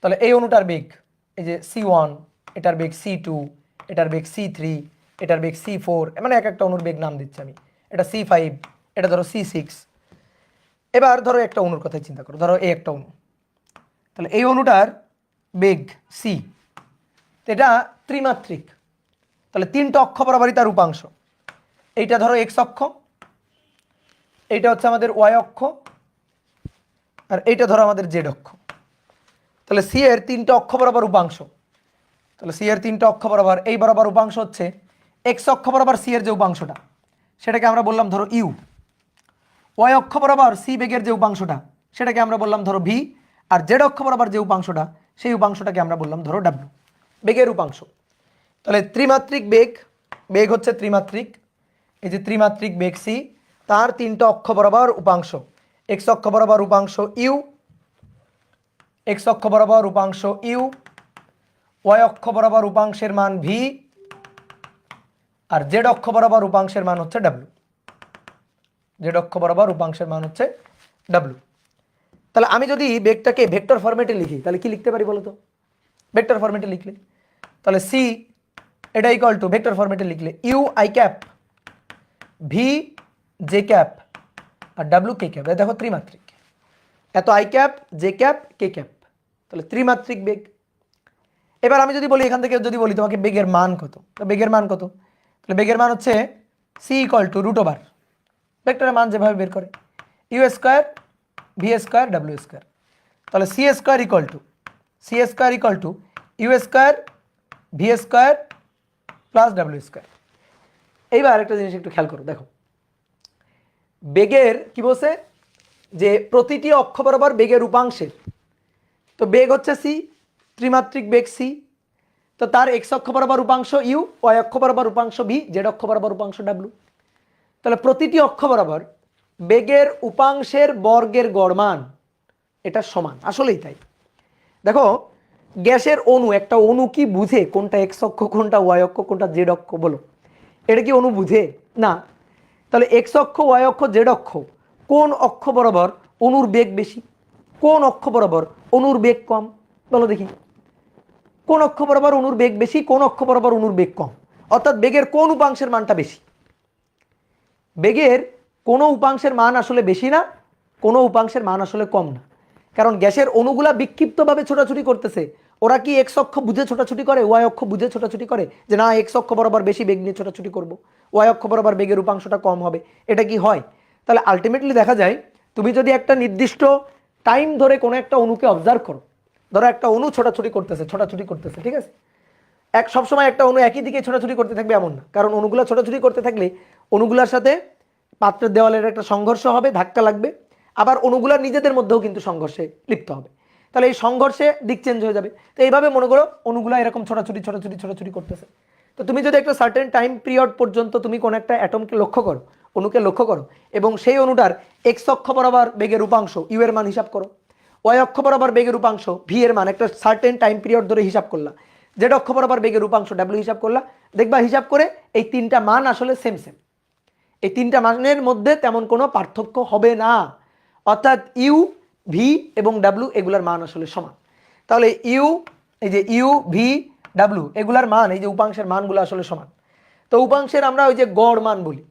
তাহলে এই অণুটার বেগ এই যে C1, এটার বেগ C2, এটার বেগ C3, এটার বেগ C4, মানে এক একটা অণুর বেগ নাম দিচ্ছি আমি। এটা C5, এটা ধরো C6। এবার ধরো একটা অণুর কথাই চিন্তা করো, ধরো এই একটা অণু, তাহলে এই অণুটার বেগ C, এটা ত্রিমাত্রিক, তাহলে তিনটা অক্ষ বরাবরই তার উপাংশ। এইটা ধরো x অক্ষ, এইটা হচ্ছে আমাদের y অক্ষ, আর এইটা ধরো আমাদের z অক্ষ। তাহলে সি এর তিনটা অক্ষ বরাবর উপাংশ, তাহলে সি এর তিনটা অক্ষ বরাবর এই বরাবর উপাংশ হচ্ছে এক্স অক্ষ বরাবর সি এর যে উপাংশটা সেটাকে আমরা বললাম ধরো ইউ, ওয়াই অক্ষ বরাবর সি বেগের যে উপাংশটা সেটাকে আমরা বললাম ধরো ভি, আর জেড অক্ষ বরাবর যে উপাংশটা সেই উপাংশটাকে আমরা বললাম ধরো ডাব্লিউ, বেগের উপাংশ। তাহলে ত্রিমাত্রিক বেগ, বেগ হচ্ছে ত্রিমাত্রিক, এই যে ত্রিমাত্রিক বেগ সি, তার তিনটা অক্ষ বরাবর উপাংশ, এক্স অক্ষ বরাবর উপাংশ ইউ, এক্স অক্ষ বরাবর উপাংশ ইউ, ওয়াই অক্ষ বরাবর উপাংশের মান ভি, আর জেড অক্ষ বরাবর উপাংশের মান হচ্ছে ডাব্লিউ, জেড অক্ষ বরাবর উপাংশের মান হচ্ছে ডাব্লিউ। তাহলে আমি যদি বেগটাকে ভেক্টর ফরম্যাটে লিখি তাহলে কি লিখতে পারি বলো তো? ভেক্টর ফরম্যাটে লিখলে তাহলে সি এটা ইকুয়াল টু ভেক্টর ফরম্যাটে লিখলে U I cap, V J cap, আর ডাব্লিউ কে ক্যাপ। দেখো ত্রিমাত্রিক, এত I cap J cap K cap, তাহলে ত্রিমাত্রিক বেগ। এবার আমি যদি বলি এখান থেকে যদি বলি তোমাকে বেগের মান কত, তো বেগের মান কত? তাহলে বেগের মান হচ্ছে C equal to root over ভেক্টরের মান যেভাবে বের করে U square V square W square. তাহলে C square equal to U square V square plus W square. এইবার আরেকটা জিনিস একটু খেয়াল করো, দেখো বেগের কি বলছে যে প্রতিটি অক্ষ বরাবর বেগের উপাংশের, তো বেগ হচ্ছে সি, ত্রিমাত্রিক বেগ সি, তো তার এক্স অক্ষ বরাবর উপাংশ ইউ, ওয়াই অক্ষ বরাবর উপাংশ ভি, জেড অক্ষ বরাবর উপাংশ ডাব্লিউ। তাহলে প্রতিটি অক্ষ বরাবর বেগের উপাংশের বর্গের গড় মান এটা সমান, আসলেই তাই। দেখো গ্যাসের অণু, একটা অণু কি বুঝে কোনটা এক্স অক্ষ কোনটা ওয়াই অক্ষ কোনটা জেড অক্ষ? বলো, এটা কি অণু বুঝে? না। তাহলে এক্স অক্ষ ওয়াই অক্ষ জেড অক্ষ, কোন অক্ষ বরাবর অণুর বেগ বেশি, কোন অক্ষ বরাবর অণুর বেগ কম? বলো দেখি, কোন অক্ষ বরাবর অণুর বেগ বেশি, কোন অক্ষ বরাবর অণুর বেগ কম? অর্থাৎ বেগের কোন উপাংশের মানটা বেশি? বেগের কোনো উপাংশের মান আসলে বেশি না, কোনো উপাংশের মান আসলে কম না। কারণ গ্যাসের অণুগুলা বিক্ষিপ্তভাবে ছোটাছুটি করতেছে, ওরা কি এক্স অক্ষ বুঝে ছোটাছুটি করে, ওয়াই অক্ষ বুঝে ছোটাছুটি করে যে না এক্স অক্ষ বরাবর বেশি বেগ নিয়ে ছোটাছুটি করব, ওয়াই অক্ষ বরাবর বেগের উপাংশটা কম হবে? এটা কি হয়? তাহলে আলটিমেটলি দেখা যায় তুমি যদি একটা নির্দিষ্ট টাইম ধরে কোনো একটা অণুকে অবজার্ভ করো, ধরো একটা অণু ছোটাছুটি করতেছে, ঠিক আছে, সবসময় একটা অণু একই দিকে ছোটাছুটি করতে থাকবে এমন না, কারণ অণুগুলো ছোটাছুটি করতে থাকলে অণুগুলোর সাথে পাত্রের দেওয়ালের একটা সংঘর্ষ হবে, ধাক্কা লাগবে, আবার অণুগুলোর নিজেদের মধ্যেও কিন্তু সংঘর্ষে লিপ্ত হবে। তাহলে এই সংঘর্ষে দিক চেঞ্জ হয়ে যাবে। তো এইভাবে মনে করো অণুগুলো এরকম ছোটাছুটি করতেছে। তো তুমি যদি একটা সার্টেন টাইম পিরিয়ড পর্যন্ত তুমি কোনো একটা অ্যাটমকে লক্ষ্য করো, অণুকে লক্ষ্য করো, এবং সেই অণুটার এক্স অক্ষ বরাবর বেগের উপাংশ ইউ এর মান হিসাব করো, ওয়াই অক্ষ বরাবর বেগের উপাংশ ভি এর মান একটা সার্টেন টাইম পিরিয়ড ধরে হিসাব করলা, জেড অক্ষ বরাবর বেগের উপাংশ ডাব্লিউ হিসাব করলা, দেখবা হিসাব করে এই তিনটা মান আসলে সেম, এই তিনটা মানের মধ্যে তেমন কোনো পার্থক্য হবে না। অর্থাৎ ইউ ভি এবং ডাব্লিউ এগুলার মান আসলে সমান। তাহলে এই যে ইউ ভি ডাব্লিউ এগুলার মান, এই যে উপাংশের মানগুলো আসলে সমান। তো উপাংশের আমরা ওই যে গড় মান বলি,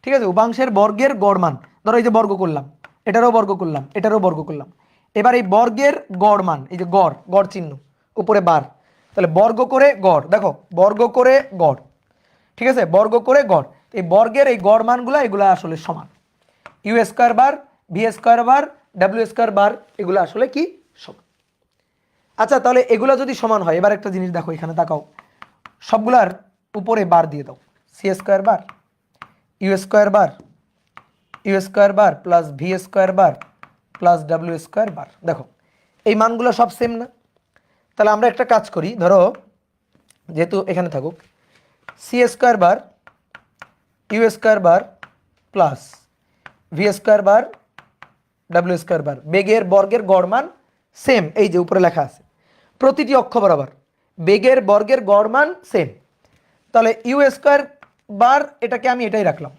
ঠিক আছে, উপাংশের বর্গের গড় মান, ধরো এই যে বর্গ করলাম, এটারও বর্গ করলাম, এটারও বর্গ করলাম, এবার এই বর্গের গড় মান, এই যে গড় চিহ্ন উপরে বার, তাহলে বর্গ করে গড়, দেখো বর্গ করে গড়, ঠিক আছে, বর্গ করে গড়, এই বর্গের এই গড় মানগুলো এগুলো আসলে সমান, U square bar V square bar W square bar এগুলো আসলে কি সমান। আচ্ছা তাহলে এগুলো যদি সমান হয়, এবার একটা জিনিস দেখো, এখানে তাকাও, সবগুলার উপরে বার দিয়ে দাও, C square bar U square bar plus V square bar plus W square bar. দেখো এই মানগুলো সব সেম না? তাহলে আমরা একটা কাজ করি, ধরো যেহেতু এখানে থাকুক C square bar U square bar plus V square bar W square bar, বেগের বর্গের গড় মান সেম, এই যে উপরে লেখা আছে প্রতিটি অক্ষ বরাবর বেগের বর্গের গড় মান সেম। তাহলে ইউ স্কোয়ার বার এটাকে আমি এটাই রাখলাম,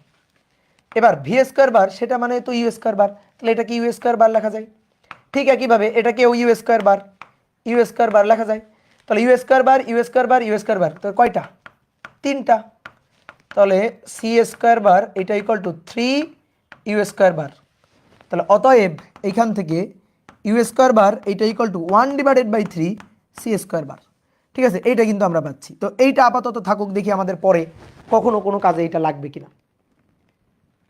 এবার ভি স্কোয়ার বার সেটা মানে তো ইউ স্কোয়ার বার, তাহলে এটাকে ইউ স্কোয়ার বার লেখা যায়। ঠিক একইভাবে এটাকে U square bar, U square bar লেখা যায়। তাহলে U square bar U square bar U square bar, তো কয়টা? 3টা। তাহলে সি স্কোয়ার বার এটা equal to 3 U square bar. তাহলে অতএব এইখান থেকে ইউ স্কোয়ার বার এইটা equal to 1/3 C square bar. ঠিক আছে, এইটা কিন্তু আমরা পাচ্ছি। তো এইটা আপাতত থাকুক, দেখি আমাদের পরে কখনো কোনো কাজে এটা লাগবে কিনা।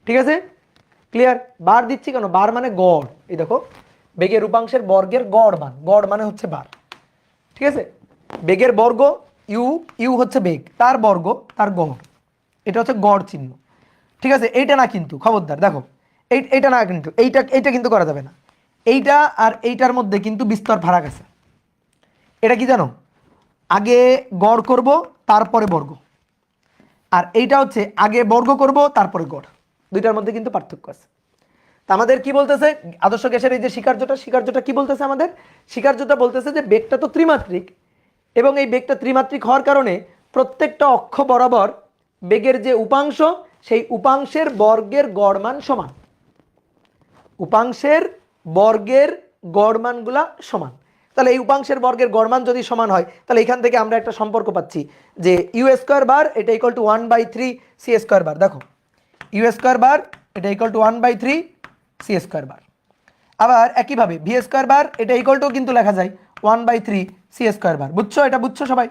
ঠিক আছে, ক্লিয়ার? বার দিচ্ছি কেন? বার মানে গড়। এই দেখো, বেগের উপাংশের বর্গের গড় মান, গড় মানে হচ্ছে বার। ঠিক আছে, বেগের বর্গ ইউ, ইউ হচ্ছে বেগ, তার বর্গ তার গড়, এটা হচ্ছে গড় চিহ্ন। ঠিক আছে, এইটা না কিন্তু, খবরদার, দেখো এইটা না কিন্তু, এইটা কিন্তু করা যাবে না। এইটা আর এইটার মধ্যে কিন্তু বিস্তর ফারাক আছে। এটা কি জানো? আগে গড় করব তারপরে বর্গ, আর এইটা হচ্ছে আগে বর্গ করব তারপরে গড়, দুইটার মধ্যে কিন্তু পার্থক্য আছে। তা আমাদের কি বলতেছে আদর্শ গ্যাসের এই যে স্বীকার্যটা কি বলতেছে? আমাদের স্বীকার্যটা বলতেছে যে বেগটা তো ত্রিমাত্রিক, এবং এই বেগটা ত্রিমাত্রিক হওয়ার কারণে প্রত্যেকটা অক্ষ বরাবর বেগের যে উপাংশ, সেই উপাংশের বর্গের গড় মান সমান। উপাংশের বর্গের গড় মানগুলা সমান। তাহলে এই উপাংশের বর্গের গড় মান যদি সমান হয়, তাহলে এখান থেকে আমরা একটা সম্পর্ক পাচ্ছি যে ইউ স্কোয়ার বার এটা equal to 1/3 C square bar. দেখো, ইউ স্কোয়ার বার এটা ইকুয়াল টু 1/3 সি স্কোয়ার বার। আবার একইভাবে ভি স্কোয়ার বার এটা ইকুয়াল টু কিন্তু লেখা যায় 1/3 সি স্কোয়ার বার। বুঝছো? এটা বুঝছো সবাই?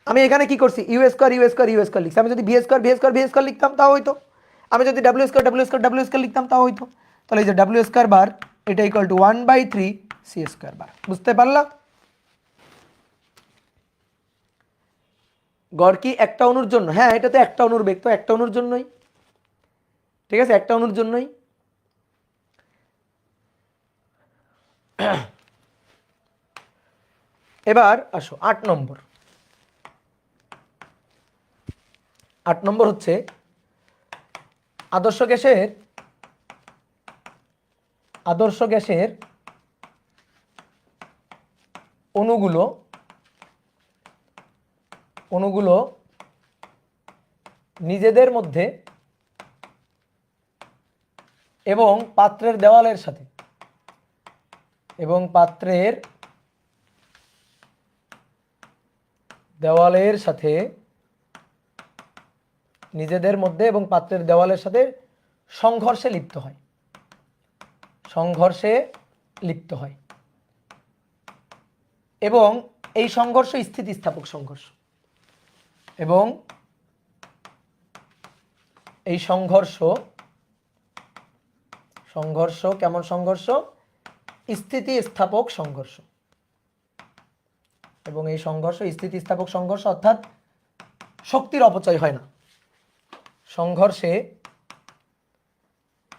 আমি এখানে কি করছি? U square U square U square লিখছি। আমি যদি V square V square V square লিখতাম তাও হইতো। আমি যদি W square W square W square লিখতাম তাও হইতো। তাহলে এই যে ডাব্লিউ স্কোয়ার বার এটা ইকুয়াল টু 1/3 সি স্কোয়ার বার। বুঝতে পারলাম? গড় কি একটা অণুর জন্য? হ্যাঁ, এটা তো একটা অণুর বেগ, তো একটা অণুর জন্যই। ঠিক আছে, একটা অণুর জন্যই। এবার আসো 8 নম্বর। 8 নম্বর হচ্ছে আদর্শ গ্যাসের অণুগুলো নিজেদের মধ্যে এবং পাত্রের দেওয়ালের সাথে নিজেদের মধ্যে এবং পাত্রের দেওয়ালের সাথে সংঘর্ষে লিপ্ত হয় এবং এই সংঘর্ষ স্থিতিস্থাপক সংঘর্ষ, এবং এই সংঘর্ষ কেমন সংঘর্ষ? স্থিতিস্থাপক সংঘর্ষ। এবং এই সংঘর্ষ স্থিতিস্থাপক সংঘর্ষ, অর্থাৎ শক্তির অপচয় হয় না।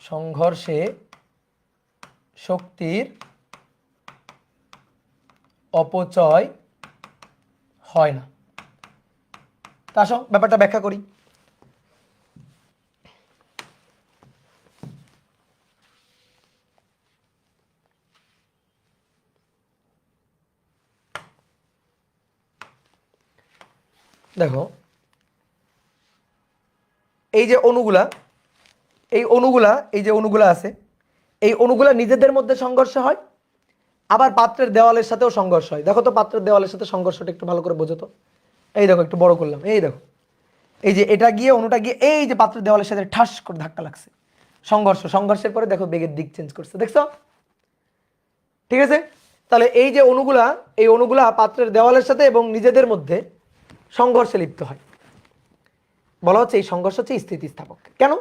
সংঘর্ষে শক্তির অপচয় হয় না। তা আসো ব্যাপারটা ব্যাখ্যা করি। দেখো, এই যে অণুগুলা আছে, এই অণুগুলা নিজেদের মধ্যে সংঘর্ষ হয়, আবার পাত্রের দেওয়ালের সাথেও সংঘর্ষ হয়। দেখো তো পাত্রের দেওয়ালের সাথে সংঘর্ষটা একটু ভালো করে বোঝো তো। এই দেখো, একটু বড় করলাম, এই দেখো, এই যে এটা গিয়ে অণুটা গিয়ে এই যে পাত্রের দেওয়ালের সাথে ঠাস করে ধাক্কা লাগছে, সংঘর্ষের পরে দেখো বেগের দিক চেঞ্জ করছে, দেখছো? ঠিক আছে, তাহলে এই যে অণুগুলা পাত্রের দেওয়ালের সাথে এবং নিজেদের মধ্যে সংঘর্ষে লিপ্ত হয়, বলা হচ্ছে এই সংঘর্ষ হচ্ছে স্থিতিস্থাপক। কেন?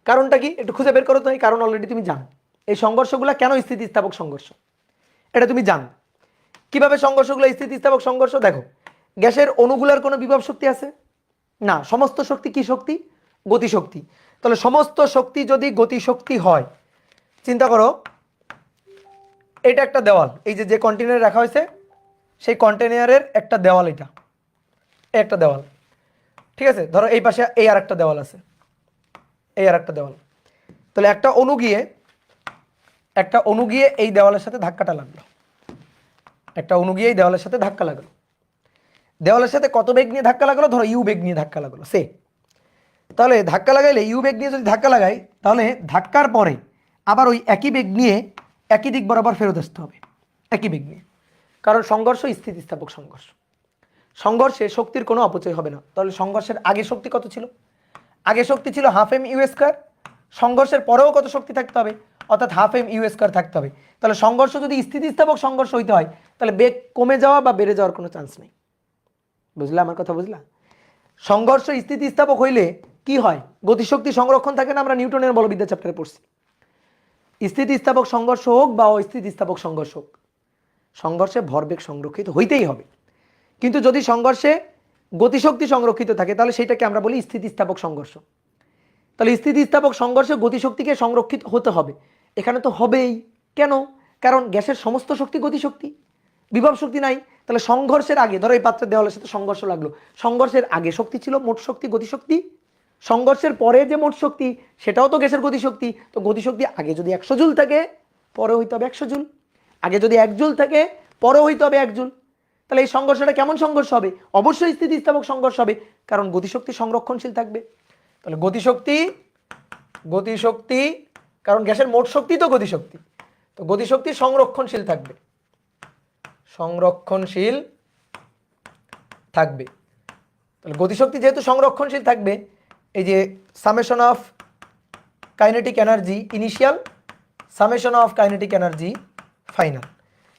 কারণটা কি একটু খুঁজে বের করো তো। এই কারণ অলরেডি তুমি জানো। এই সংঘর্ষগুলো কেন স্থিতিস্থাপক সংঘর্ষ এটা তুমি জানো। কিভাবে সংঘর্ষগুলো স্থিতিস্থাপক সংঘর্ষ? দেখো, গ্যাসের অণুগুলার কোনো বিভব শক্তি আছে না, সমস্ত শক্তি কি শক্তি? গতিশক্তি। তাহলে সমস্ত শক্তি যদি গতিশক্তি হয়, চিন্তা করো এটা একটা দেওয়াল, এই যে কন্টেনারে রাখা হয়েছে সেই কন্টেনারের একটা দেওয়াল, এটা একটা দেওয়াল। ঠিক আছে, ধরো এই পাশে এই আর একটা দেওয়াল আছে, এই আর একটা দেওয়াল। তাহলে একটা অণু গিয়ে এই দেওয়ালের সাথে ধাক্কাটা লাগলো, দেওয়ালের সাথে কত বেগ নিয়ে ধাক্কা লাগলো? ধরো ইউ বেগ নিয়ে ধাক্কা লাগলো সে। তাহলে ধাক্কা লাগাইলে ইউ বেগ নিয়ে যদি ধাক্কা লাগাই, তাহলে ধাক্কার পরে আবার ওই একই বেগ নিয়ে একই দিক বরাবর ফেরত আসতে হবে, একই বেগ নিয়ে। কারণ সংঘর্ষ স্থিতিস্থাপক সংঘর্ষ, সংঘর্ষে শক্তির কোনো অপচয় হবে না। তাহলে সংঘর্ষের আগে শক্তি কত ছিল? আগে শক্তি ছিল হাফ এম ইউ স্কোয়ার, সংঘর্ষের পরেও কত শক্তি থাকতে হবে? অর্থাৎ হাফ এম ইউ স্কোয়ার থাকতে হবে। তাহলে সংঘর্ষ যদি স্থিতিস্থাপক সংঘর্ষ হইতে হয় তাহলে বেগ কমে যাওয়া বা বেড়ে যাওয়ার কোনো চান্স নেই। বুঝলা আমার কথা? বুঝলা? সংঘর্ষ স্থিতিস্থাপক হইলে কি হয়? গতিশক্তি সংরক্ষণ থাকে না, আমরা নিউটনের বলবিদ্যা চ্যাপ্টারে পড়ছি। স্থিতিস্থাপক সংঘর্ষ হোক বা অস্থিতিস্থাপক সংঘর্ষ হোক, সংঘর্ষে ভরবেগ সংরক্ষিত হইতেই হবে। কিন্তু যদি সংঘর্ষে গতিশক্তি সংরক্ষিত থাকে তাহলে সেটাকে আমরা বলি স্থিতিস্থাপক সংঘর্ষ। তাহলে স্থিতিস্থাপক সংঘর্ষে গতিশক্তিকে সংরক্ষিত হতে হবে, এখানে তো হবেই। কেন? কারণ গ্যাসের সমস্ত শক্তি গতিশক্তি, বিভব শক্তি নাই। তাহলে সংঘর্ষের আগে, ধরো এই পাত্রের দেওয়ালের সাথে সংঘর্ষ লাগলো, সংঘর্ষের আগে শক্তি ছিল মোট শক্তি গতিশক্তি, সংঘর্ষের পরে যে মোট শক্তি সেটাও তো গ্যাসের গতিশক্তি। তো গতিশক্তি আগে যদি 100 জুল থাকে পরে হইতে হবে 100 জুল, আগে যদি 1 জুল থাকে পরে হইতে হবে 1 জুল। তাহলে এই সংঘর্ষটা কেমন সংঘর্ষ হবে? অবশ্যই স্থিতিস্থাপক সংঘর্ষ হবে, কারণ গতিশক্তি সংরক্ষণশীল থাকবে। তাহলে গতিশক্তি কারণ গ্যাসের মোট শক্তি তো গতিশক্তি, তো গতিশক্তি সংরক্ষণশীল থাকবে, সংরক্ষণশীল থাকবে। তাহলে গতিশক্তি যেহেতু সংরক্ষণশীল থাকবে, এই যে summation of kinetic energy initial, summation of kinetic energy final.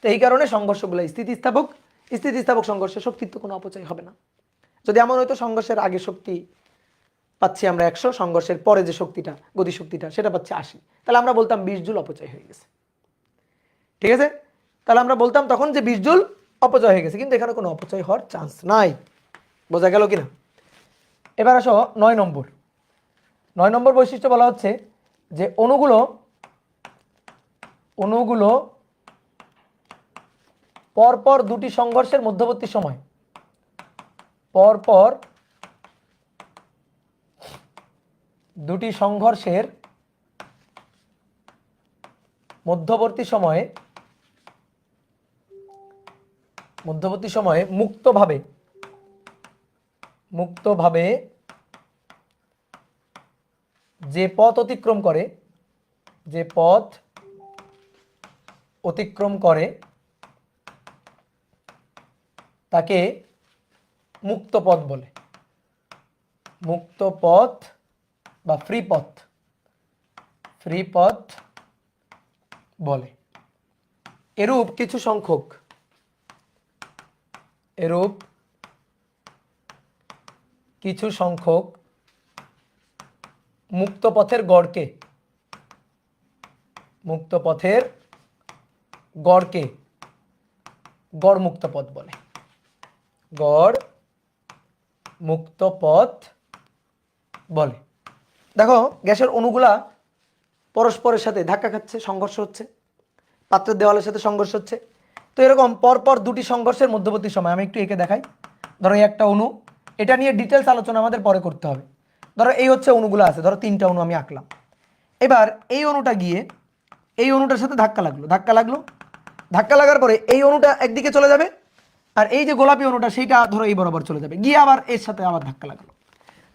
তো এই কারণে সংঘর্ষগুলো স্থিতিস্থাপক সংঘর্ষে শক্তির তো কোনো অপচয় হবে না। যদি এমন হয়তো সংঘর্ষের আগে শক্তি পাচ্ছি আমরা 100, সংঘর্ষের পরে যে শক্তিটা গতিশক্তিটা সেটা পাচ্ছি 80, তাহলে আমরা বলতাম 20 জুল অপচয় হয়ে গেছে। ঠিক আছে? তাহলে আমরা বলতাম তখন যে 20 জুল অপচয় হয়ে গেছে, কিন্তু এখানে কোনো অপচয় হওয়ার চান্স নাই। বোঝা গেল কিনা? এবার আসো 9 নম্বর বৈশিষ্ট্য বলা হচ্ছে যে অণুগুলো পরপর দুটি সংঘর্ষের মধ্যবর্তী সময়, পরপর দুটি সংঘর্ষের মধ্যবর্তী সময়ে মুক্তভাবে যে পথ অতিক্রম করে তাকে মুক্ত পথ বলে, মুক্ত পথ বা ফ্রি পথ বলে। এরূপ কিছু সংখ্যক মুক্ত পথের গড়কে গড় মুক্ত পথ বলে, গড় মুক্ত পথ বলে। দেখো গ্যাসের অণুগুলা পরস্পরের সাথে ধাক্কা খাচ্ছে, সংঘর্ষ হচ্ছে, পাত্রের দেওয়ালের সাথে সংঘর্ষ হচ্ছে। তো এরকম পরপর দুটি সংঘর্ষের মধ্যবর্তী সময়, আমি একটু এঁকে দেখাই। ধরো এই একটা অণু, এটা নিয়ে ডিটেলস আলোচনা আমাদের পরে করতে হবে। ধরো এই হচ্ছে অণুগুলো আছে, ধরো 3টা অণু আমি আঁকলাম। এবার এই অণুটা গিয়ে এই অণুটার সাথে ধাক্কা লাগার পরে এই অণুটা একদিকে চলে যাবে, আর এই যে গোলাপি অণুটা সেইটা ধরো এই বরাবর চলে যাবে, গিয়ে আবার এর সাথে আবার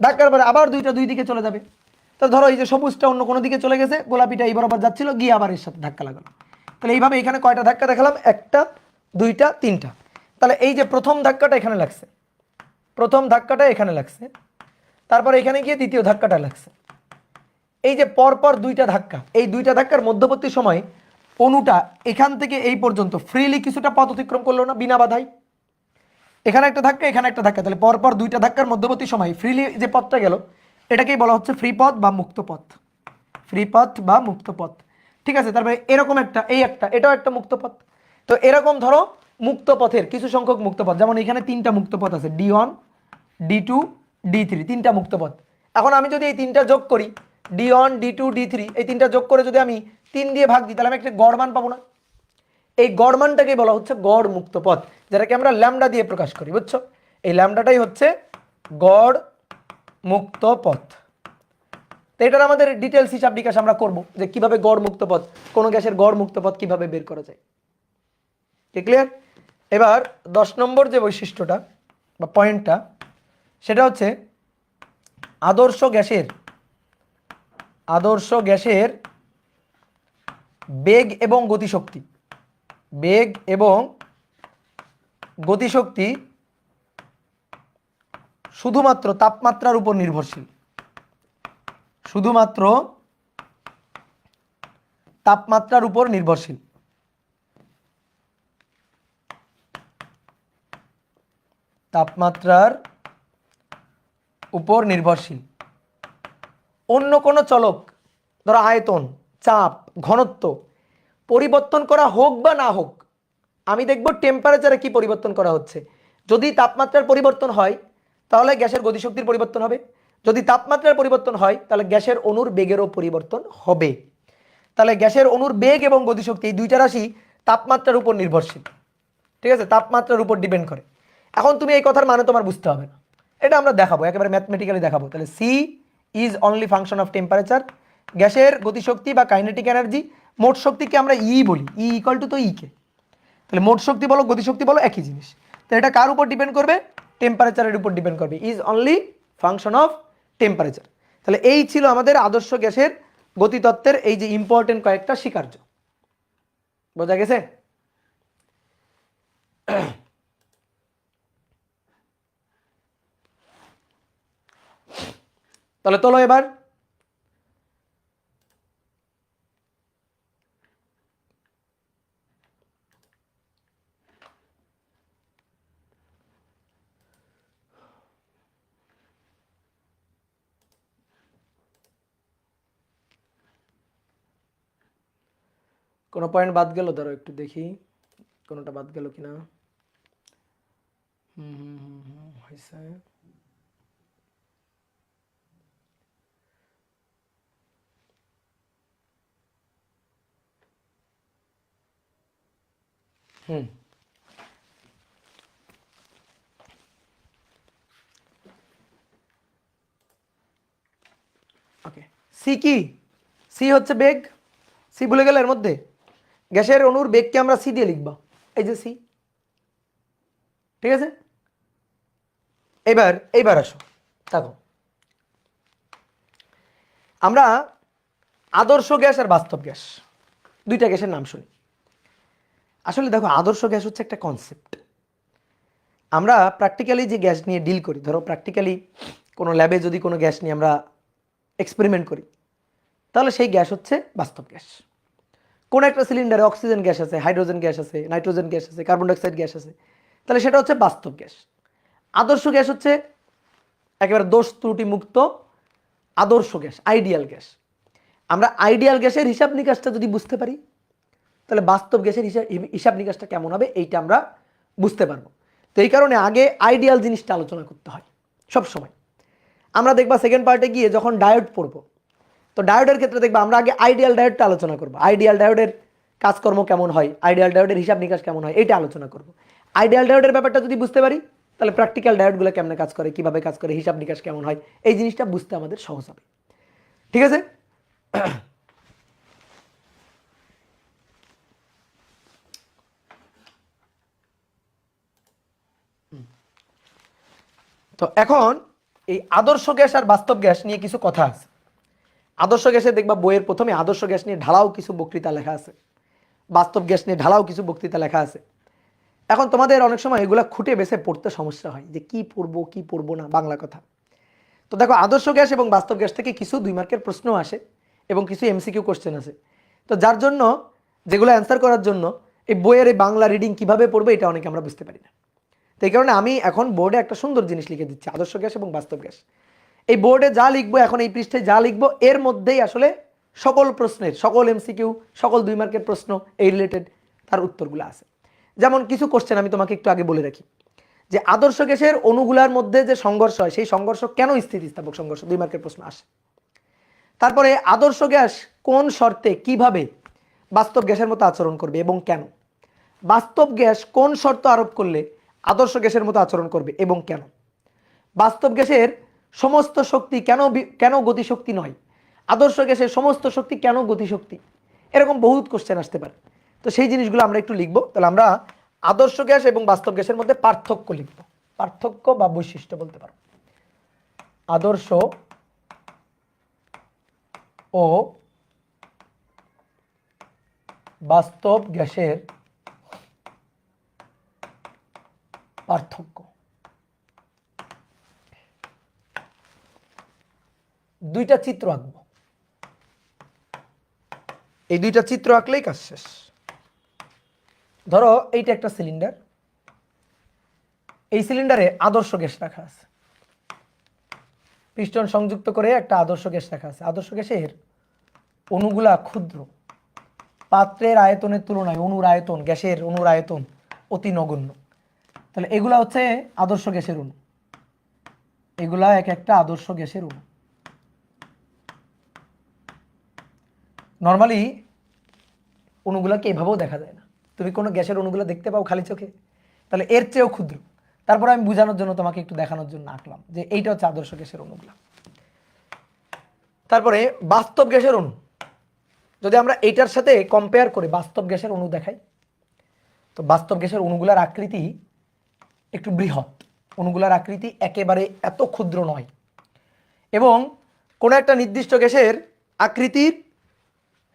ধাক্কার পরে আবার দুইটা দুই দিকে চলে যাবে। তো ধরো এই যে সবুজটা অন্য কোনো দিকে চলে গেছে, গোলাপিটা এই বরাবর যাচ্ছিল, গিয়ে আবার এর সাথে ধাক্কা লাগালো। তাহলে এইভাবে এখানে কয়টা ধাক্কা দেখালাম? 1টা 2টা 3টা। তাহলে এই যে প্রথম ধাক্কাটা এখানে লাগছে, তারপরে এখানে গিয়ে দ্বিতীয় ধাক্কাটা লাগছে। এই যে পরপর দুইটা ধাক্কা, এই দুইটা ধাক্কার মধ্যবর্তী সময় অণুটা এখান থেকে এই পর্যন্ত ফ্রিলি কিছুটা পথ অতিক্রম করলো না বিনা বাধাই। এখানে একটা ধাক্কা, এখানে একটা ধাক্কা, তাহলে পরপর দুইটা ধাক্কার মধ্যবর্তী সময় ফ্রিলি যে পথটা গেল এটাকেই বলা হচ্ছে ফ্রি পথ বা মুক্ত পথ। ঠিক আছে? তারপরে এরকম এটাও একটা মুক্ত পথ। তো এরকম ধরো মুক্ত পথের কিছু সংখ্যক মুক্ত পথ, যেমন এখানে 3টা মুক্ত পথ আছে, D1 D2 D3, 3টা মুক্ত পথ। এখন আমি যদি এই 3টা যোগ করি, D1 D2 D3, এই 3টা যোগ করে যদি আমি 3 দিয়ে ভাগ দিই, তাহলে আমি একটা গড় মান পাবো না? এই গড় মানটাকে বলা হচ্ছে গড় মুক্ত পথ, যেটাকে আমরা ল্যামডা দিয়ে প্রকাশ করি। বুঝছো? এই ল্যামডাটাই হচ্ছে গড় মুক্ত পথ। তো এটার আমাদের ডিটেলস হিসাব বিকাশ আমরা করব যে কিভাবে গড় মুক্ত পথ, কোন গ্যাসের গড় মুক্ত পথ কিভাবে বের করা যায়। ক্লিয়ার? এবার 10 নম্বর যে বৈশিষ্ট্যটা বা পয়েন্টটা, সেটা হচ্ছে আদর্শ গ্যাসের বেগ এবং গতিশক্তি শুধুমাত্র তাপমাত্রার উপর নির্ভরশীল, শুধুমাত্র তাপমাত্রার উপর নির্ভরশীল। তাপমাত্রার উপর নির্ভরশীল। অন্য কোনো চলক, ধরো আয়তন, চাপ, ঘনত্ব পরিবর্তন করা হোক বা না হোক, আমি দেখব টেম্পারেচারে কি পরিবর্তন করা হচ্ছে। যদি তাপমাত্রার পরিবর্তন হয় তাহলে গ্যাসের গতিশক্তির পরিবর্তন হবে, যদি তাপমাত্রার পরিবর্তন হয় তাহলে গ্যাসের অণুর বেগেরও পরিবর্তন হবে। তাহলে গ্যাসের অণুর বেগ এবং গতিশক্তি এই দুইটা রাশি তাপমাত্রার উপর নির্ভরশীল, ঠিক আছে, তাপমাত্রার উপর ডিপেন্ড করে। এখন তুমি এই কথার মানে তোমার বুঝতে হবে না, এটা আমরা দেখাবো, একেবারে ম্যাথমেটিক্যালি দেখাবো। তাহলে C is only function of temperature. গ্যাসের গতিশক্তি বা কাইনেটিক এনার্জি, মোট শক্তিকে আমরা ই বলি, ই ইকুয়াল টু তো ই কে। তাহলে মোট শক্তি বলো গতিশক্তি বলো একই জিনিস। তো এটা কার উপর ডিপেন্ড করবে? টেম্পারেচারের উপর ডিপেন্ড করবে। Is only function of temperature. তাহলে এই ছিল আমাদের আদর্শ গ্যাসের গতিতত্ত্বের এই যে ইম্পর্টেন্ট কয়েকটা স্বীকার্য। বোঝা গেছে? তাহলে চলো এবার কোনো পয়েন্ট বাদ গেল, ধরো একটু দেখি কোনোটা বাদ গেল কিনা। হয়েছে। ওকে, সি কি? সি হচ্ছে বেগ। সি ভুলে গেলে এর মধ্যে গ্যাসের অণুর বেগকে আমরা সি দিয়ে লিখব, এই যে সি, ঠিক আছে। এইবার আসো, দেখো আমরা আদর্শ গ্যাস আর বাস্তব গ্যাস দুইটা গ্যাসের নাম শুনি। আসলে দেখো আদর্শ গ্যাস হচ্ছে একটা কনসেপ্ট। আমরা প্র্যাকটিক্যালি যে গ্যাস নিয়ে ডিল করি, ধরো প্র্যাকটিক্যালি কোনো ল্যাবে যদি কোনো গ্যাস নিয়ে আমরা এক্সপেরিমেন্ট করি তাহলে সেই গ্যাস হচ্ছে বাস্তব গ্যাস। কোন একটা সিলিন্ডারে অক্সিজেন গ্যাস আছে, হাইড্রোজেন গ্যাস আছে, নাইট্রোজেন গ্যাস আছে, কার্বন ডাইঅক্সাইড গ্যাস আছে, তাহলে সেটা হচ্ছে বাস্তব গ্যাস। আদর্শ গ্যাস হচ্ছে একেবারে দোষ ত্রুটি মুক্ত আদর্শ গ্যাস, আইডিয়াল গ্যাস। আমরা আইডিয়াল গ্যাসের হিসাব নিকাশটা যদি বুঝতে পারি তাহলে বাস্তব গ্যাসের হিসাব নিকাশটা কেমন হবে এইটা আমরা বুঝতে পারবো। তো এই কারণে আগে আইডিয়াল জিনিসটা আলোচনা করতে হয় সব সময়। আমরা দেখবা সেকেন্ড পার্টে গিয়ে যখন ডায়োড পড়বো, তো ডায়োডের ক্ষেত্রে দেখবা আমরা আগে আইডিয়াল ডায়োডটা আলোচনা করবো, আইডিয়াল ডায়োডের কাজকর্ম কেমন হয়, আইডিয়াল ডায়োডের হিসাব নিকাশ কেমন হয় এইটা আলোচনা করবো। আইডিয়াল ডায়োডের ব্যাপারটা যদি বুঝতে পারি তাহলে প্র্যাকটিক্যাল ডায়োডগুলো কেমনে কাজ করে, কিভাবে কাজ করে, হিসাব নিকাশ কেমন হয়, এই জিনিসটা বুঝতে আমাদের সহজ হবে। ঠিক আছে? তো এখন এই আদর্শ গ্যাস আর বাস্তব গ্যাস নিয়ে কিছু কথা আছে। আদর্শ গ্যাসে দেখবা বইয়ের প্রথমে আদর্শ গ্যাস নিয়ে ঢালাও কিছু বক্তৃতা লেখা আছে, বাস্তব গ্যাস নিয়ে ঢালাও কিছু বক্তৃতা লেখা আছে। এখন তোমাদের অনেক সময় এগুলা খুঁটে বেছে পড়তে সমস্যা হয় যে কি পড়বো কি পড়বো না, বাংলা কথা। তো দেখো আদর্শ গ্যাস এবং বাস্তব গ্যাস থেকে কিছু 2 মার্কের প্রশ্ন আসে এবং কিছু এমসিকিউ কোশ্চেন আছে। তো যার জন্য যেগুলো অ্যান্সার করার জন্য এই বইয়ের এই বাংলা রিডিং কিভাবে পড়বো এটা অনেকে আমরা বুঝতে পারি না। তো এই কারণে আমি এখন বোর্ডে একটা সুন্দর জিনিস লিখে দিচ্ছি, আদর্শ গ্যাস এবং বাস্তব গ্যাস। এই বোর্ডে যা লিখবো, এখন এই পৃষ্ঠায় যা লিখবো এর মধ্যেই আসলে সকল প্রশ্নের, সকল এমসিকিউ, সকল 2 মার্কের প্রশ্ন এই রিলেটেড তার উত্তরগুলো আছে। যেমন কিছু কোশ্চেন আমি তোমাকে একটু আগে বলে রাখি যে আদর্শ গ্যাসের অণুগুলার মধ্যে যে সংঘর্ষ হয় সেই সংঘর্ষ কেন স্থিতিস্থাপক সংঘর্ষ, 2 মার্কের প্রশ্ন আসে। তারপরে আদর্শ গ্যাস কোন শর্তে কিভাবে বাস্তব গ্যাসের মতো আচরণ করবে এবং কেন, বাস্তব গ্যাস কোন শর্ত আরোপ করলে আদর্শ গ্যাসের মতো আচরণ করবে এবং কেন, বাস্তব গ্যাসের সমস্ত শক্তি কেন গতিশক্তি নয়, আদর্শ গ্যাসের সমস্ত শক্তি কেন গতিশক্তি, এরকম বহুত কোশ্চেন আসতে পারে। তো সেই জিনিসগুলো আমরা একটু লিখবো। তাহলে আমরা আদর্শ গ্যাস এবং বাস্তব গ্যাসের মধ্যে পার্থক্য লিখব, পার্থক্য বা বৈশিষ্ট্য বলতে পারো। আদর্শ ও বাস্তব গ্যাসের পার্থক্য। দুইটা চিত্র আঁকবো, এই দুইটা চিত্র আঁকলেই কাজ শেষ। ধরো এইটা একটা সিলিন্ডার, এই সিলিন্ডারে আদর্শ গ্যাস রাখা আছে, পিস্টন সংযুক্ত করে একটা আদর্শ গ্যাস রাখা আছে। আদর্শ গ্যাসের অণুগুলা ক্ষুদ্র, পাত্রের আয়তনের তুলনায় অণুর আয়তন, গ্যাসের অণুর আয়তন অতি নগণ্য। তাহলে এগুলা হচ্ছে আদর্শ গ্যাসের অণু, এগুলা এক একটা আদর্শ গ্যাসের অণু। নর্মালি অণুগুলাকে এভাবেও দেখা যায় না, তুমি কোনো গ্যাসের অণুগুলো দেখতে পাও খালি চোখে, তাহলে এর চেয়েও ক্ষুদ্র। তারপরে আমি বোঝানোর জন্য তোমাকে একটু দেখানোর জন্য আঁকলাম যে এইটা হচ্ছে আদর্শ গ্যাসের অণুগুলা। তারপরে বাস্তব গ্যাসের অণু, যদি আমরা এইটার সাথে কম্পেয়ার করে বাস্তব গ্যাসের অণু দেখাই, তো বাস্তব গ্যাসের অণুগুলার আকৃতি একটু বৃহৎ, অণুগুলার আকৃতি একেবারে এত ক্ষুদ্র নয়, এবং কোনো একটা নির্দিষ্ট গ্যাসের আকৃতির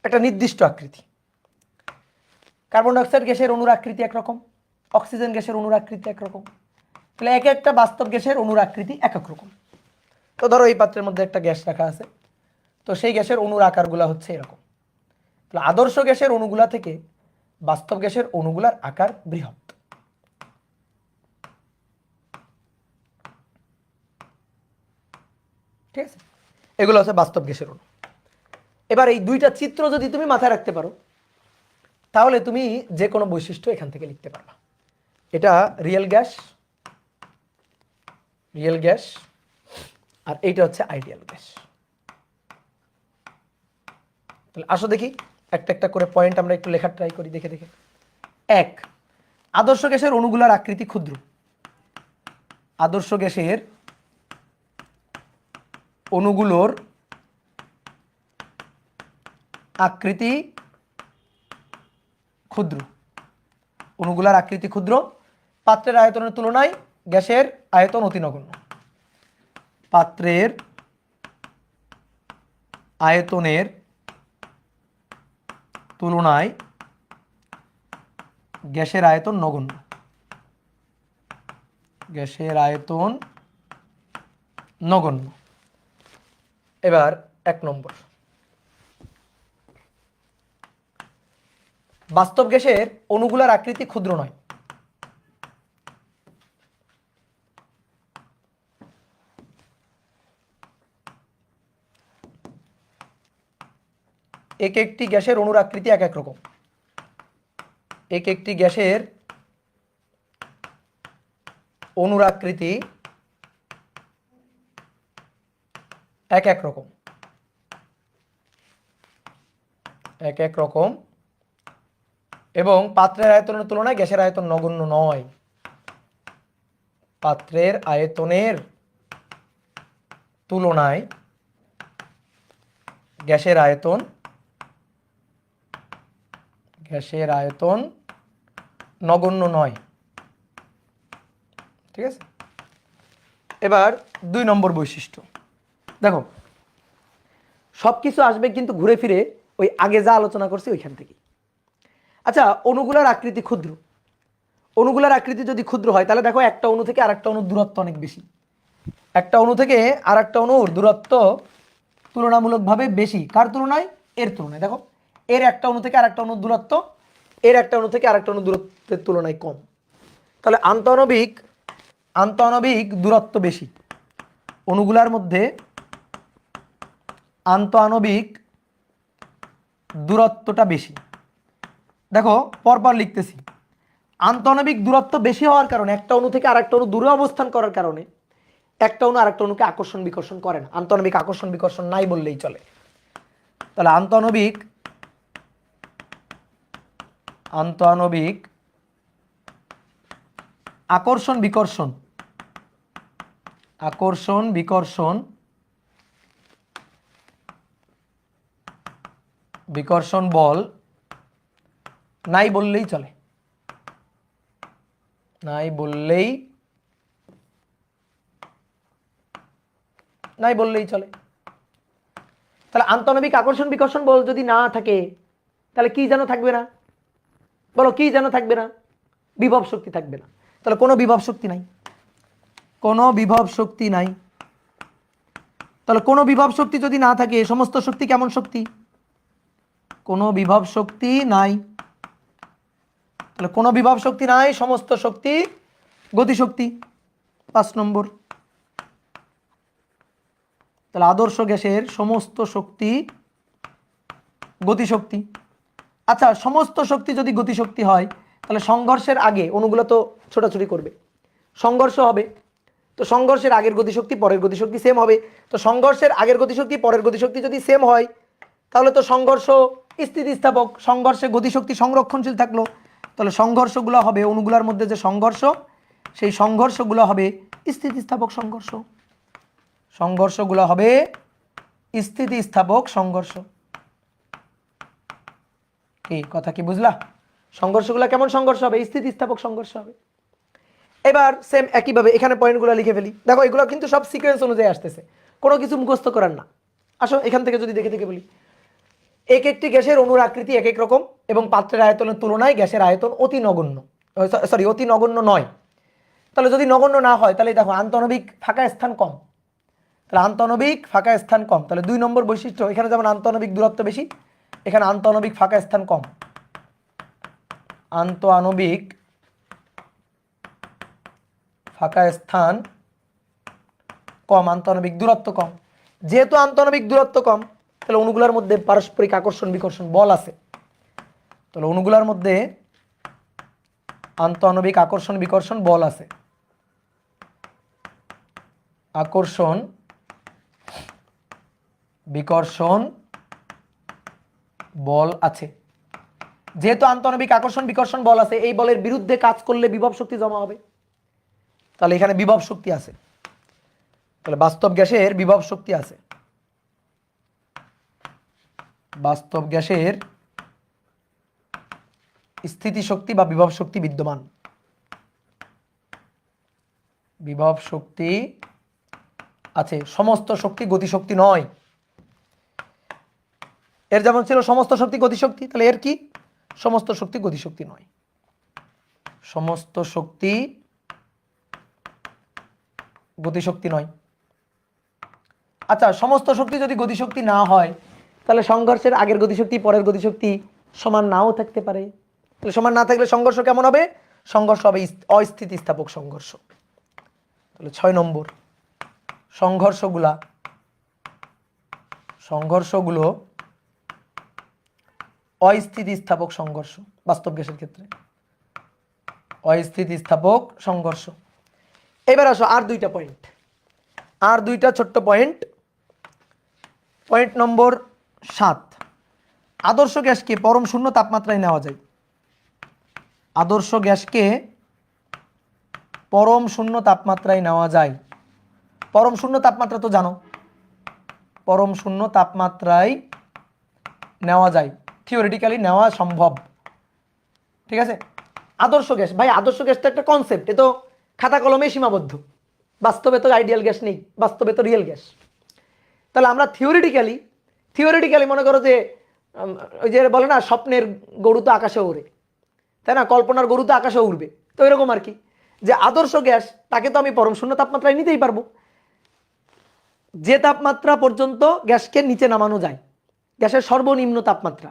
একটা নির্দিষ্ট আকৃতি। কার্বন ডাইঅক্সাইড গ্যাসের অণুর আকৃতি একরকম, অক্সিজেন গ্যাসের অণুর আকৃতি একরকম, তাহলে এক একটা বাস্তব গ্যাসের অণুর আকৃতি এক এক রকম। তো ধরো এই পাত্রের মধ্যে একটা গ্যাস রাখা আছে, তো সেই গ্যাসের অণুর আকারগুলা হচ্ছে এরকম। তাহলে আদর্শ গ্যাসের অণুগুলা থেকে বাস্তব গ্যাসের অণুগুলার আকার বৃহৎ। ঠিক আছে, এগুলো হচ্ছে বাস্তব গ্যাসের অণু। এবার এই দুইটা চিত্র যদি তুমি মাথায় রাখতে পারো, তাহলে তুমি যে কোনো বৈশিষ্ট্য এখান থেকে লিখতে পারবা। এটা রিয়েল গ্যাস, রিয়েল গ্যাস, আর এইটা হচ্ছে আইডিয়াল গ্যাস। তাহলে আসো দেখি একটা একটা করে পয়েন্ট আমরা একটু লেখার ট্রাই করি দেখে দেখে। এক, আদর্শ গ্যাসের অণুগুলার আকৃতি ক্ষুদ্র। আদর্শ গ্যাসের অণুগুলোর আকৃতি ক্ষুদ্র, অণুগুলার আকৃতি ক্ষুদ্র, পাত্রের আয়তনের তুলনায় গ্যাসের আয়তন অতি নগণ্য। পাত্রের আয়তনের তুলনায় গ্যাসের আয়তন নগণ্য, গ্যাসের আয়তন নগণ্য। এবার এক নম্বর, বাস্তব গ্যাসের অণুগুলার আকৃতি ক্ষুদ্র নয়। এক একটি গ্যাসের অণুর আকৃতি এক এক রকম, এক একটি গ্যাসের অণুর আকৃতি এক এক রকম, এক এক রকম, এবং পাত্রের আয়তনের তুলনায় গ্যাসের আয়তন নগণ্য নয়। পাত্রের আয়তনের তুলনায় গ্যাসের আয়তন নগণ্য নয়। ঠিক আছে, এবার দুই নম্বর বৈশিষ্ট্য দেখো, সবকিছু আসবে কিন্তু ঘুরে ফিরে ওই আগে যা আলোচনা করছি ওইখান থেকে। আচ্ছা, অণুগুলার আকৃতি ক্ষুদ্র, অণুগুলার আকৃতি যদি ক্ষুদ্র হয় তাহলে দেখো একটা অণু থেকে আরেকটা অণুর দূরত্ব অনেক বেশি, একটা অণু থেকে আরেকটা অণুর দূরত্ব তুলনামূলকভাবে বেশি। কার তুলনায়? এর তুলনায়। দেখো এর একটা অণু থেকে আরেকটা অণুর দূরত্ব এর একটা অণু থেকে আরেকটা অণুর দূরত্বের তুলনায় কম, তাহলে আন্তঃআণবিক দূরত্ব বেশি, অণুগুলার মধ্যে আন্তঃআণবিক দূরত্বটা বেশি। দেখো পরপর লিখতেছি, আন্তঃআণবিক দূরত্ব বেশি হওয়ার কারণে একটা অণু থেকে আরেকটা অণু দূরে অবস্থান করার কারণে একটা অণু আরেকটা অণুকে আকর্ষণ বিকর্ষণ করে না, আন্তঃআণবিক আকর্ষণ বিকর্ষণ নাই বললেই চলে। তাহলে আন্তঃআণবিক আকর্ষণ বিকর্ষণ বল নাই বললেই চলে, নাই বললেই চলে। তাহলে আন্তঃআণবিক আকর্ষণ বিকর্ষণ বল যদি না থাকে তাহলে কি যেন থাকবে না? বলো কি যেন থাকবে না? বিভব শক্তি থাকবে না। তাহলে কোনো বিভব শক্তি নাই, কোনো বিভব শক্তি নাই। তাহলে কোনো বিভব শক্তি যদি না থাকে সমস্ত শক্তি কেমন শক্তি? কোনো বিভব শক্তি নাই। তাহলে কোনো বিভব শক্তি নাই, সমস্ত শক্তি গতিশক্তি। 5 নম্বর। তাহলে আদর্শ গ্যাসের সমস্ত শক্তি গতিশক্তি। আচ্ছা, সমস্ত শক্তি যদি গতিশক্তি হয় তাহলে সংঘর্ষের আগে অণুগুলো তো ছোটাছুটি করবে, সংঘর্ষ হবে, তো সংঘর্ষের আগের গতিশক্তি পরের গতিশক্তি সেম হবে। তো সংঘর্ষের আগের গতিশক্তি পরের গতিশক্তি যদি সেম হয় তাহলে তো সংঘর্ষ স্থিতিস্থাপক, সংঘর্ষে গতিশক্তি সংরক্ষণশীল থাকলো। তাহলে সংঘর্ষগুলো হবে, অণুগুলোর মধ্যে যে সংঘর্ষ সেই সংঘর্ষগুলো হবে স্থিতিস্থাপক সংঘর্ষ, সংঘর্ষগুলো হবে স্থিতিস্থাপক সংঘর্ষ। কি কথা কি বুঝলা? সংঘর্ষগুলো কেমন সংঘর্ষ হবে? স্থিতিস্থাপক সংঘর্ষ হবে। এবার সেম একইভাবে এখানে পয়েন্টগুলো লিখে ফেলি। দেখো এগুলো কিন্তু সব সিকোয়েন্স অনুযায়ী আসতেছে, কোনো কিছু মুখস্থ করার না। আসো এখান থেকে যদি দেখে বলি, এক একটি গ্যাসের অণুর আকৃতি এক এক রকম এবং পাত্রের আয়তনের তুলনায় গ্যাসের আয়তন অতি নগণ্য, অতি নগণ্য নয়। তাহলে যদি নগণ্য না হয় তাহলে দেখো আন্তঃনবিক ফাঁকা স্থান কম, তাহলে আন্তঃনবিক ফাঁকা স্থান কম। তাহলে 2 নম্বর বৈশিষ্ট্য, এখানে যেমন আন্তঃনবিক দূরত্ব বেশি, এখানে আন্তঃনবিক ফাঁকা স্থান কম। আন্তঃনবিক ফাঁকা স্থান কম, আন্তঃনবিক দূরত্ব কম। যেহেতু আন্তঃনবিক দূরত্ব কম তাহলে অণুগুলোর মধ্যে পারস্পরিক আকর্ষণ বিকর্ষণ বল আছে। তাহলে অণুগুলোর মধ্যে আন্তঃনবিক আকর্ষণ বিকর্ষণ বল আছে, আকর্ষণ বিকর্ষণ বল আছে। যেহেতু আন্তঃনবিক আকর্ষণ বিকর্ষণ বল আছে, এই বলের বিরুদ্ধে কাজ করলে বিভব শক্তি জমা হবে। তাহলে এখানে বিভব শক্তি আছে, তাহলে বাস্তব গ্যাসের বিভব শক্তি আছে, বাস্তব গ্যাসের স্থিতি শক্তি বা বিভব শক্তি বিদ্যমান, বিভব শক্তি আছে। সমস্ত শক্তি গতিশক্তি নয়। এর যেমন ছিল সমস্ত শক্তি গতিশক্তি, তাহলে এর কি? সমস্ত শক্তি গতিশক্তি নয়, সমস্ত শক্তি গতিশক্তি নয়। আচ্ছা, সমস্ত শক্তি যদি গতিশক্তি না হয় তাহলে সংঘর্ষের আগের গতিশক্তি পরের গতিশক্তি সমান নাও থাকতে পারে। তাহলে সমান না থাকলে সংঘর্ষ কেমন হবে? সংঘর্ষ হবে অস্থিতিস্থাপক সংঘর্ষ। তাহলে 6 নম্বর, সংঘর্ষগুলো অস্থিতিস্থাপক সংঘর্ষ বাস্তব গ্যাসের ক্ষেত্রে, অস্থিতিস্থাপক সংঘর্ষ। এবার আসো আর 2টা পয়েন্ট, আর 2টা ছোট্ট পয়েন্ট। পয়েন্ট নম্বর 7, আদর্শ গ্যাসকে পরম শূন্য তাপমাত্রায় নেওয়া যায়। আদর্শ গ্যাসকে পরম শূন্য তাপমাত্রায় নেওয়া যায়। পরম শূন্য তাপমাত্রা তো জানো, পরম শূন্য তাপমাত্রায় নেওয়া যায়, থিওরিটিক্যালি নেওয়া সম্ভব। ঠিক আছে? আদর্শ গ্যাস, ভাই আদর্শ গ্যাস তো একটা কনসেপ্ট, এ তো খাতা কলমে সীমাবদ্ধ, বাস্তবে তো আইডিয়াল গ্যাস নেই, বাস্তবে তো রিয়েল গ্যাস। তাহলে আমরা থিওরিটিক্যালি মনে করো যে ওই যে বলে না স্বপ্নের গরু তো আকাশে ওড়ে, তাই না? কল্পনার গরু তো আকাশে উড়বে, তো এরকম আর কি, যে আদর্শ গ্যাস তাকে তো আমি পরম শূন্য তাপমাত্রায় নিতেই পারবো। যে তাপমাত্রা পর্যন্ত গ্যাসকে নিচে নামানো যায়, গ্যাসের সর্বনিম্ন তাপমাত্রা,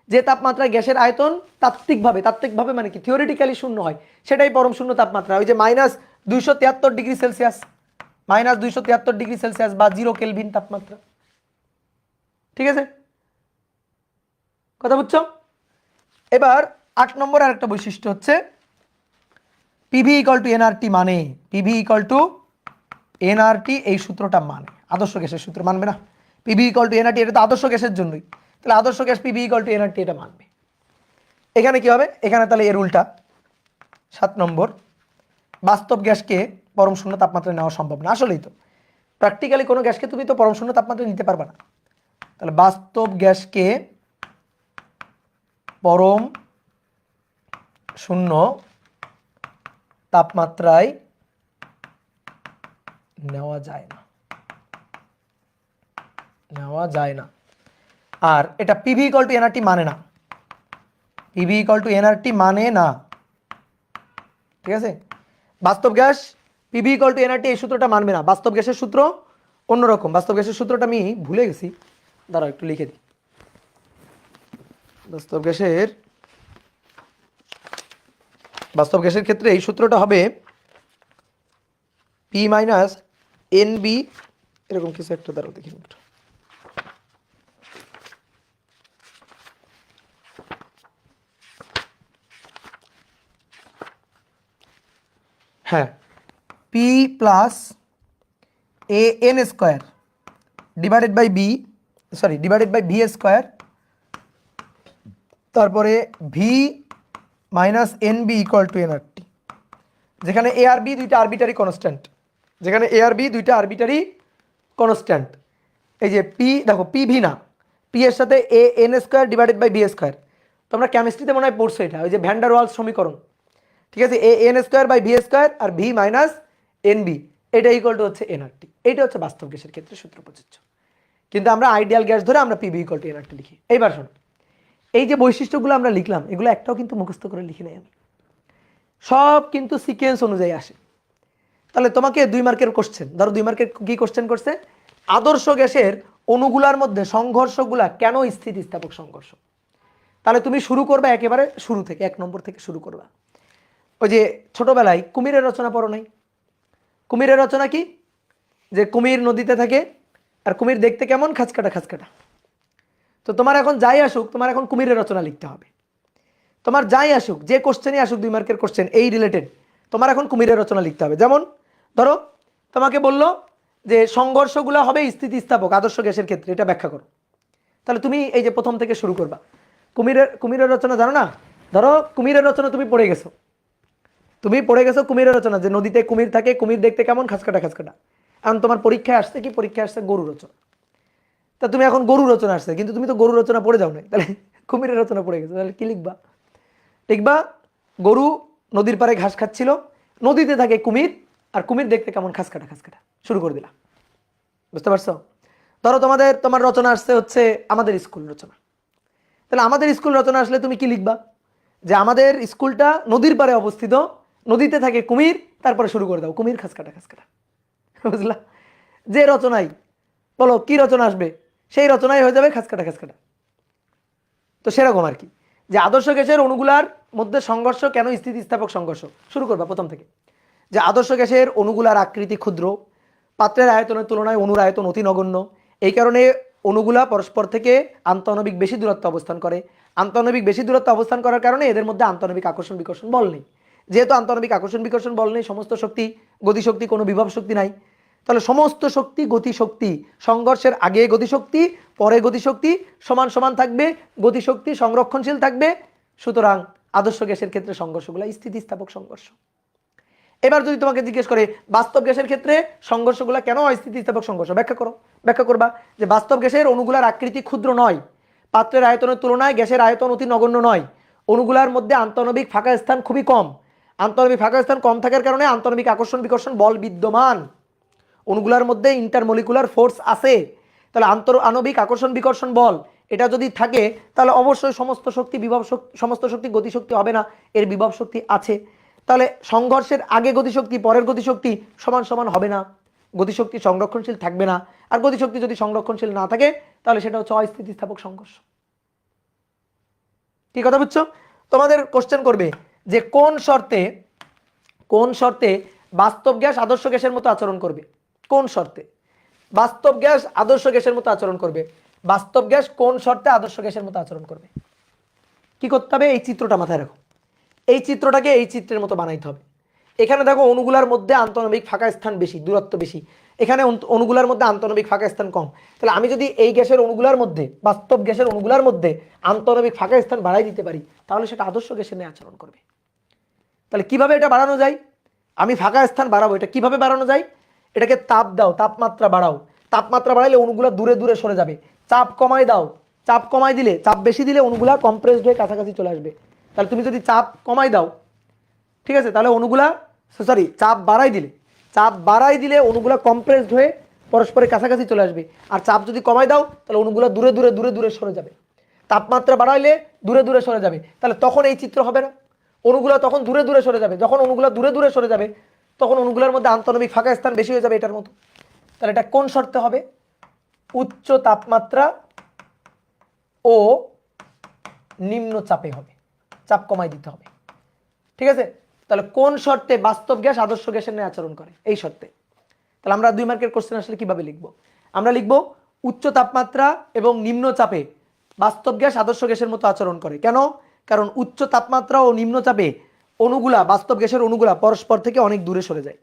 যে তাপমাত্রায় গ্যাসের আয়তন তাত্ত্বিকভাবে মানে কি থিওরিটিক্যালি শূন্য হয়, সেটাই পরম শূন্য তাপমাত্রা। ওই যে -273 ডিগ্রি সেলসিয়াস, -273 ডিগ্রি সেলসিয়াস বা 0 কেলভিন তাপমাত্রা। ঠিক আছে, কথা বুঝছো? এবার 8 নম্বর আর একটা বৈশিষ্ট্য হচ্ছে পিভি ইকুয়াল টু এনআরটি, মানে পিভি ইকুয়াল টু এনআরটি এই সূত্রটা মানে আদর্শ গ্যাসের সূত্র মানবে না? পিভি ইকুয়াল টু এনআরটি, এটা তো আদর্শ গ্যাসের জন্যই, তাহলে আদর্শ gas PV equal to nRT এটা মানবে। এখানে কি হবে? এখানে তাহলে এর উল্টা 7 নম্বর, বাস্তব গ্যাসকে পরম শূন্য তাপমাত্রায় নেওয়া সম্ভব না। আসলেই তো প্র্যাকটিক্যালি কোনো গ্যাসকে তুমি তো পরম শূন্য তাপমাত্রায় নিতে পারবে না। তাহলে বাস্তব গ্যাসকে পরম শূন্য তাপমাত্রায় নেওয়া যায় না, আর এটা পিভি ইকুয়াল টু এনআরটি মানে না, পিভি ইকুয়াল টু এনআরটি মানে না। ঠিক আছে, বাস্তব gas PV equal to nRT, এই সূত্রটা মানবে না। বাস্তব গ্যাসের সূত্র অন্যরকম। বাস্তব গ্যাসের সূত্রটা আমি ভুলে গেছি, দাঁড়াও একটু লিখে দিই। বাস্তব গ্যাসের ক্ষেত্রে এই সূত্রটা হবে পি মাইনাস এন বি, এরকম কিছু একটা, দাঁড়াও দেখি একটু। হ্যাঁ, P plus A N square divided by V square, তারপরে V minus N B equal to NRT, যেখানে এ আর বি দুইটা আরবিটারি কনস্ট্যান্ট। এই যে পি দেখো, পি ভি না, পি এর সাথে A N square divided by B square. তোমরা কেমিস্ট্রিতে মনে হয় পড়ছো এটা, ওই যে ভ্যান্ডার ওয়ালস সমীকরণ, ঠিক আছে। A N square by V square আর ভি মাইনাস এন বি, এটা ইকুয়াল টু হচ্ছে এনআরটি। এইটা হচ্ছে বাস্তব গ্যাসের ক্ষেত্রে সূত্র প্রযোজ্য। কিন্তু আমরা আইডিয়াল গ্যাস ধরে আমরা পিভি ইকুয়াল টু এনআরটি লিখি। এইবার শোনো, এই যে বৈশিষ্ট্যগুলো আমরা লিখলাম, এগুলো একটাও কিন্তু মুখস্থ করে লিখি নাই আমি, সব কিন্তু সিকোয়েন্স অনুযায়ী আসে। তাহলে তোমাকে 2 মার্কের কোশ্চেন, ধরো 2 মার্কের কি কোশ্চেন করছে, আদর্শ গ্যাসের অণুগুলার মধ্যে সংঘর্ষগুলা কেন স্থিতিস্থাপক সংঘর্ষ। তাহলে তুমি শুরু করবে একেবারে শুরু থেকে, 1 নম্বর থেকে শুরু করবা। ওই যে ছোটবেলায় কুমিরের রচনা পড়ো নাই? কুমিরের রচনা কি, যে কুমির নদীতে থাকে আর কুমির দেখতে কেমন, খাঁচকাটা। তো তোমার এখন যাই আসুক, তোমার এখন কুমিরের রচনা লিখতে হবে। তোমার যাই আসুক, যে কোশ্চেনই আসুক, 2 মার্কের কোশ্চেন এই রিলেটেড, তোমার এখন কুমিরের রচনা লিখতে হবে। যেমন ধরো তোমাকে বললো যে সংঘর্ষগুলো হবে স্থিতিস্থাপক আদর্শ গ্যাসের ক্ষেত্রে, এটা ব্যাখ্যা করো। তাহলে তুমি এই যে প্রথম থেকে শুরু করবা। কুমিরের রচনা জানো না? ধরো কুমিরের রচনা তুমি পড়ে গেছো কুমিরের রচনা, যে নদীতে কুমির থাকে, কুমির দেখতে কেমন, খাঁচকাটা। এখন তোমার পরীক্ষায় আসছে কি, পরীক্ষায় আসছে গরু রচনা। তা তুমি এখন গরু রচনা আসছে, কিন্তু তুমি তো গরু রচনা পড়ে যাও নাই, তাহলে কুমিরের রচনা পড়ে গেছো, তাহলে কি লিখবা? লিখবা গরু নদীর পাড়ে ঘাস খাচ্ছিল, নদীতে থাকে কুমির, আর কুমির দেখতে কেমন, খাঁচকাটা। শুরু করে দিলা। বুঝতে পারছো? ধরো তোমার রচনা আসছে হচ্ছে আমাদের স্কুল রচনা, তাহলে আমাদের স্কুল রচনা আসলে তুমি কি লিখবা? যে আমাদের স্কুলটা নদীর পাড়ে অবস্থিত, নদীতে থাকে কুমির, তারপরে শুরু করে দাও কুমির খাঁচকাটা। বুঝলা? যে রচনাই বলো কি রচনা আসবে, সেই রচনাই হয়ে যাবে খাঁচকাটা। তো সেরকম আর কি, যে আদর্শ গ্যাসের অণুগুলার মধ্যে সংঘর্ষ কেন স্থিতিস্থাপক সংঘর্ষ, শুরু করবা প্রথম থেকে। যে আদর্শ গ্যাসের অণুগুলার আকৃতি ক্ষুদ্র, পাত্রের আয়তনের তুলনায় অণুর আয়তন অতি নগণ্য, এই কারণে অণুগুলা পরস্পর থেকে আন্তঃআণবিক বেশি দূরত্ব অবস্থান করে। আন্তঃআণবিক বেশি দূরত্ব অবস্থান করার কারণে এদের মধ্যে আন্তঃআণবিক আকর্ষণ বিকর্ষণ বল নেই। যেহেতু আন্তঃআণবিক আকর্ষণ বিকর্ষণ বল নেই, সমস্ত শক্তি গতিশক্তি, কোনো বিভব শক্তি নাই, তাহলে সমস্ত শক্তি গতিশক্তি, সংঘর্ষের আগে গতিশক্তি, পরে গতিশক্তি সমান সমান থাকবে, গতিশক্তি সংরক্ষণশীল থাকবে। সুতরাং আদর্শ গ্যাসের ক্ষেত্রে সংঘর্ষগুলো স্থিতিস্থাপক সংঘর্ষ। এবার যদি তোমাকে জিজ্ঞেস করে বাস্তব গ্যাসের ক্ষেত্রে সংঘর্ষগুলো কেন অস্থিতিস্থাপক সংঘর্ষ, ব্যাখ্যা করবা যে বাস্তব গ্যাসের অণুগুলার আকৃতি ক্ষুদ্র নয়, পাত্রের আয়তনের তুলনায় গ্যাসের আয়তন অতি নগণ্য নয়, অণুগুলার মধ্যে আন্তঃআণবিক ফাঁকা স্থান খুবই কম, আন্তঃআণবিক ফাঁকা স্থান কম থাকার কারণে আন্তঃআণবিক আকর্ষণ বিকর্ষণ বল বিদ্যমান, অণুগুলার মধ্যে ইন্টারমলিকুলার ফোর্স আছে। তাহলে আন্তঃআণবিক আকর্ষণ বিকর্ষণ বল এটা যদি থাকে, তাহলে অবশ্যই সমস্ত শক্তি বিভব শক্তি, সমস্ত শক্তি গতিশক্তি হবে না, এর বিভব শক্তি আছে। তাহলে সংঘর্ষের আগে গতিশক্তি পরের গতিশক্তি সমান সমান হবে না, গতিশক্তি সংরক্ষণশীল থাকবে না, আর গতিশক্তি যদি সংরক্ষণশীল না থাকে তাহলে সেটা হচ্ছে অস্থিতিস্থাপক সংঘর্ষ। কি কথা বুঝছো? তোমাদের কোশ্চেন করবে যে কোন শর্তে বাস্তব গ্যাস আদর্শ গ্যাসের মতো আচরণ করবে, কোন শর্তে বাস্তব গ্যাস আদর্শ গ্যাসের মতো আচরণ করবে, বাস্তব গ্যাস কোন শর্তে আদর্শ গ্যাসের মতো আচরণ করবে। কি করতে হবে? এই চিত্রটা মাথায় রাখো, এই চিত্রটাকে এই চিত্রের মতো বানাইতে হবে। এখানে দেখো অণুগুলার মধ্যে আন্তঃআণবিক ফাঁকা স্থান বেশি, দূরত্ব বেশি, এখানে অণুগুলার মধ্যে আন্তঃআণবিক ফাঁকা স্থান কম। তাহলে আমি যদি এই গ্যাসের অণুগুলার মধ্যে, বাস্তব গ্যাসের অণুগুলার মধ্যে আন্তঃআণবিক ফাঁকা স্থান বাড়াই দিতে পারি, তাহলে সেটা আদর্শ গ্যাসের নিয়ে আচরণ করবে। তাহলে কিভাবে এটা বাড়ানো যায়? আমি ফাঁকা স্থান বাড়াবো, এটা কিভাবে বাড়ানো যায়? এটাকে তাপ দাও, তাপমাত্রা বাড়াও, তাপমাত্রা বাড়াইলে অণুগুলা দূরে দূরে সরে যাবে। চাপ কমাই দাও, চাপ কমাই দিলে, চাপ বেশি দিলে অণুগুলা কম্প্রেসড হয়ে কাছাকাছি চলে আসবে। তাহলে তুমি যদি চাপ কমাই দাও, ঠিক আছে, তাহলে অণুগুলা চাপ বাড়াই দিলে অণুগুলা কম্প্রেসড হয়ে পরস্পরের কাছাকাছি চলে আসবে। আর চাপ যদি কমাই দাও তাহলে অণুগুলা দূরে দূরে সরে যাবে। তাপমাত্রা বাড়াইলে দূরে দূরে সরে যাবে, তাহলে তখন এই চিত্র হবে না, অণুগুলা তখন দূরে দূরে সরে যাবে। যখন অণুগুলা দূরে দূরে সরে যাবে তখন অণুগুলোর মধ্যে আন্তঃনবিক ফাঁকা স্থান বেশি হয়ে যাবে এটার মতো। তাহলে এটা কোন শর্তে হবে? উচ্চ তাপমাত্রা ও নিম্ন চাপে হবে, চাপ কমাই দিতে হবে। ঠিক আছে, তাহলে কোন শর্তে বাস্তব গ্যাস আদর্শ গ্যাসের ন্যায় আচরণ করে? এই শর্তে। তাহলে আমরা 2 মার্কের কোশ্চেন আসলে কিভাবে লিখবো? আমরা লিখবো উচ্চ তাপমাত্রা এবং নিম্ন চাপে বাস্তব গ্যাস আদর্শ গ্যাসের মতো আচরণ করে। কেন? কারণ উচ্চ তাপমাত্রা ও নিম্ন চাপে অণুগুলা, বাস্তব গ্যাসের অণুগুলা পরস্পর থেকে অনেক দূরে সরে যায়।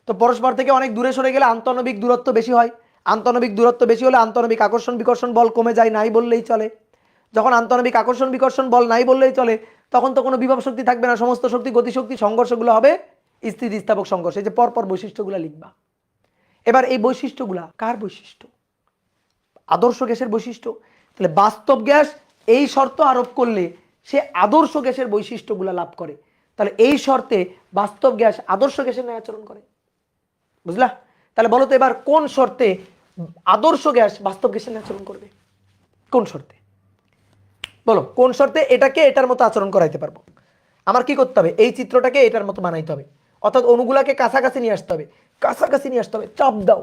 তো পরস্পর থেকে অনেক দূরে সরে গেলে আন্তঃনবিক দূরত্ব বেশি হয়। আন্তঃনবিক দূরত্ব বেশি হলে আন্তঃনবিক আকর্ষণ বিকর্ষণ বল কমে যায়, নাই বললেই চলে। যখন আন্তঃনবিক আকর্ষণ বিকর্ষণ বল নাই বললেই চলে, তখন তো কোনো বিভব শক্তি থাকবে না, সমস্ত শক্তি গতিশক্তি সংঘর্ষগুলো হবে স্থিতিস্থাপক সংঘর্ষ। এই যে পরপর বৈশিষ্ট্যগুলো লিখবা। এবার এই বৈশিষ্ট্যগুলা কার বৈশিষ্ট্য? আদর্শ গ্যাসের বৈশিষ্ট্য। তাহলে বাস্তব গ্যাস এই শর্ত আরোপ করলে সে আদর্শ গ্যাসের বৈশিষ্ট্যগুলো লাভ করে। তাহলে এই শর্তে বাস্তব গ্যাস আদর্শ গ্যাসের ন্যায় আচরণ করে। বুঝলা? তাহলে বলো তো এবার কোন শর্তে আদর্শ গ্যাস বাস্তব গ্যাসের ন্যায় আচরণ করবে? কোন শর্তে? বলো কোন শর্তে এটাকে এটার মতো আচরণ করাইতে পারবো? আমার কি করতে হবে? এই চিত্রটাকে এটার মতো বানাইতে হবে, অর্থাৎ অণুগুলাকে কাছাকাছি নিয়ে আসতে হবে। কাছাকাছি নিয়ে আসতে হবে, চাপ দাও,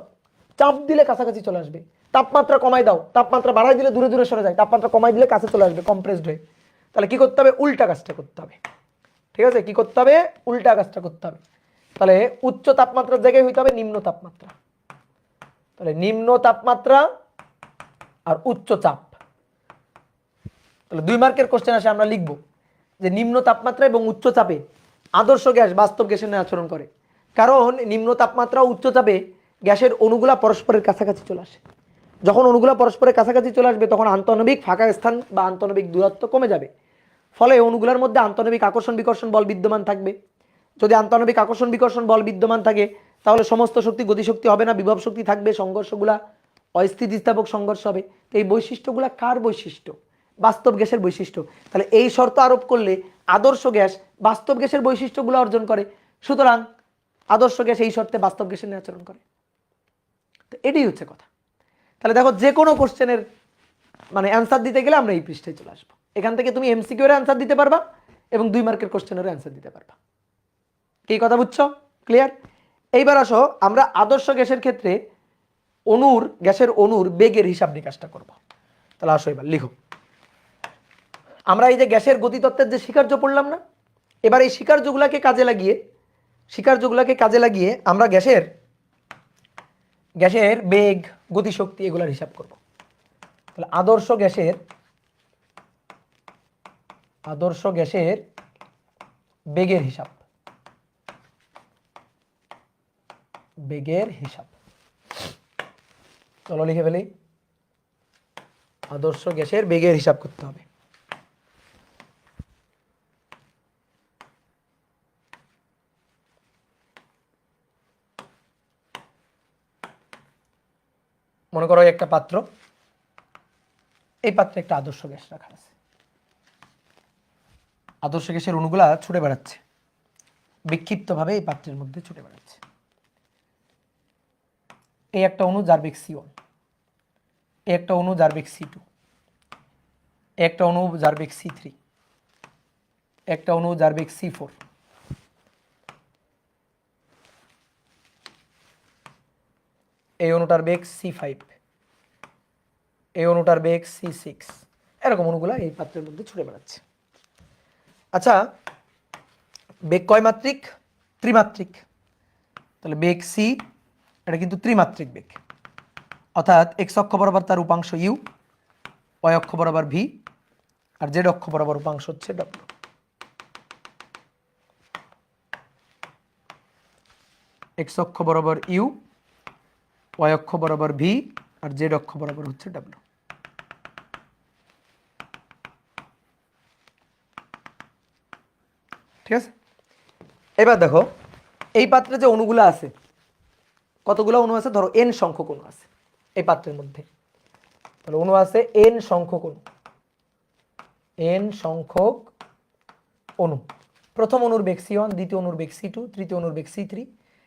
চাপ দিলে কাছাকাছি চলে আসবে। তাপমাত্রা কমাই দাও, তাপমাত্রা বাড়াই দিলে দূরে দূরে সরে যায়, তাপমাত্রা কমাই দিলে কাছে চলে আসবে কম্প্রেসড হয়ে। তাহলে কি করতে হবে? উল্টা কাজটা করতে হবে। ঠিক আছে, কি করতে হবে? উল্টা কাজটা করতে হবে। তাহলে উচ্চ তাপমাত্রার জায়গায় হইতে হবে নিম্ন তাপমাত্রা। তাহলে নিম্ন তাপমাত্রা আর উচ্চ চাপ। তাহলে 2 মার্কের কোশ্চেন আসে, আমরা লিখব যে নিম্ন তাপমাত্রা এবং উচ্চ চাপে আদর্শ গ্যাস বাস্তব গ্যাসের ন্যায় আচরণ করে। কারণ নিম্ন তাপমাত্রা ও উচ্চ চাপে গ্যাসের অণুগুলা পরস্পরের কাছাকাছি চলে আসে। যখন অণুগুলা পরস্পরের কাছাকাছি চলে আসবে তখন আন্তঃনবিক ফাঁকা স্থান বা আন্তঃনবিক দূরত্ব কমে যাবে। ফলে অণুগুলোর মধ্যে আন্তঃনবিক আকর্ষণ বিকর্ষণ বল বিদ্যমান থাকবে। যদি আন্তঃনবিক আকর্ষণ বিকর্ষণ বল বিদ্যমান থাকে তাহলে সমস্ত শক্তি গতিশক্তি হবে না, বিভব শক্তি থাকবে, সংঘর্ষগুলা অস্থিতিস্থাপক সংঘর্ষ হবে। তো এই বৈশিষ্ট্যগুলা কার বৈশিষ্ট্য? বাস্তব গ্যাসের বৈশিষ্ট্য। তাহলে এই শর্ত আরোপ করলে আদর্শ গ্যাস বাস্তব গ্যাসের বৈশিষ্ট্যগুলো অর্জন করে। সুতরাং আদর্শ গ্যাস এই শর্তে বাস্তব গ্যাসের ন্যায় আচরণ করে। তো এটাই হচ্ছে কথা। তাহলে দেখো যে কোনো কোশ্চেনের মানে অ্যান্সার দিতে গেলে আমরা এই পৃষ্ঠায় চলে আসবো। এখান থেকে তুমি এমসিকিউ এর অ্যান্সার দিতে পারবা এবং 2 মার্কের কোশ্চেনের অ্যান্সার দিতে পারবা। কি কথা বুঝছো? ক্লিয়ার? এইবার আসো আমরা আদর্শ গ্যাসের ক্ষেত্রে গ্যাসের অণুর বেগের হিসাব নিকাশটা করব। তাহলে আসো এবার লিখো। আমরা এই যে গ্যাসের গতিতত্ত্বের যে স্বীকার্য পড়লাম না, এবার এই স্বীকার্যগুলোকে কাজে লাগিয়ে আমরা গ্যাসের বেগ গতিশক্তি এগুলার হিসাব করব। তাহলে আদর্শ গ্যাসের বেগের হিসাব চলো লিখে ফেলি। আদর্শ গ্যাসের বেগের হিসাব করতে হবে। মনে করো একটা পাত্র, এই পাত্রে একটা আদর্শ গ্যাস রাখা আছে। আদর্শ গ্যাসের অণুগুলা ছুটে বেড়াচ্ছে, বিক্ষিপ্তভাবে এই পাত্রের মধ্যে ছুটে বেড়াচ্ছে। এই একটা অণু যার বেগ C1, এই একটা অণু যার বেগ C2, একটা অণু যার বেগ C3, একটা অণু যার বেগ C4, এই অণুটার বেগ C5, এই অণুটার বেগ C6। এরকম অণুগুলা এই পাত্রের মধ্যে ছুটে বেড়াচ্ছে। আচ্ছা, বেগ কয় মাত্রিক? ত্রিমাত্রিক। তাহলে বেগ C এটা কিন্তু ত্রিমাত্রিক বেগ, অর্থাৎ এক্স অক্ষ বরাবর তার উপাংশ ইউ, ওয়াই অক্ষ বরাবর ভি, আর জেড অক্ষ বরাবর উপাংশ হচ্ছে ডব্লিউ। এক্স অক্ষ বরাবর ইউ, ওয়াই অক্ষ বরাবর ভি, আর জেড অক্ষ বরাবর হচ্ছে ডব্লিউ। ঠিক আছে, এবার দেখো এই পাত্রে যে অণুগুলো আছে, কতগুলো অণু আছে? ধরো এন সংখ্যক অণু আছে এই পাত্রের মধ্যে। তাহলে অণু আছে এন সংখ্যক অণু। প্রথম অণুর বেগ C1, দ্বিতীয় অণুর বেগ C2, তৃতীয় অণুর বেগ C3,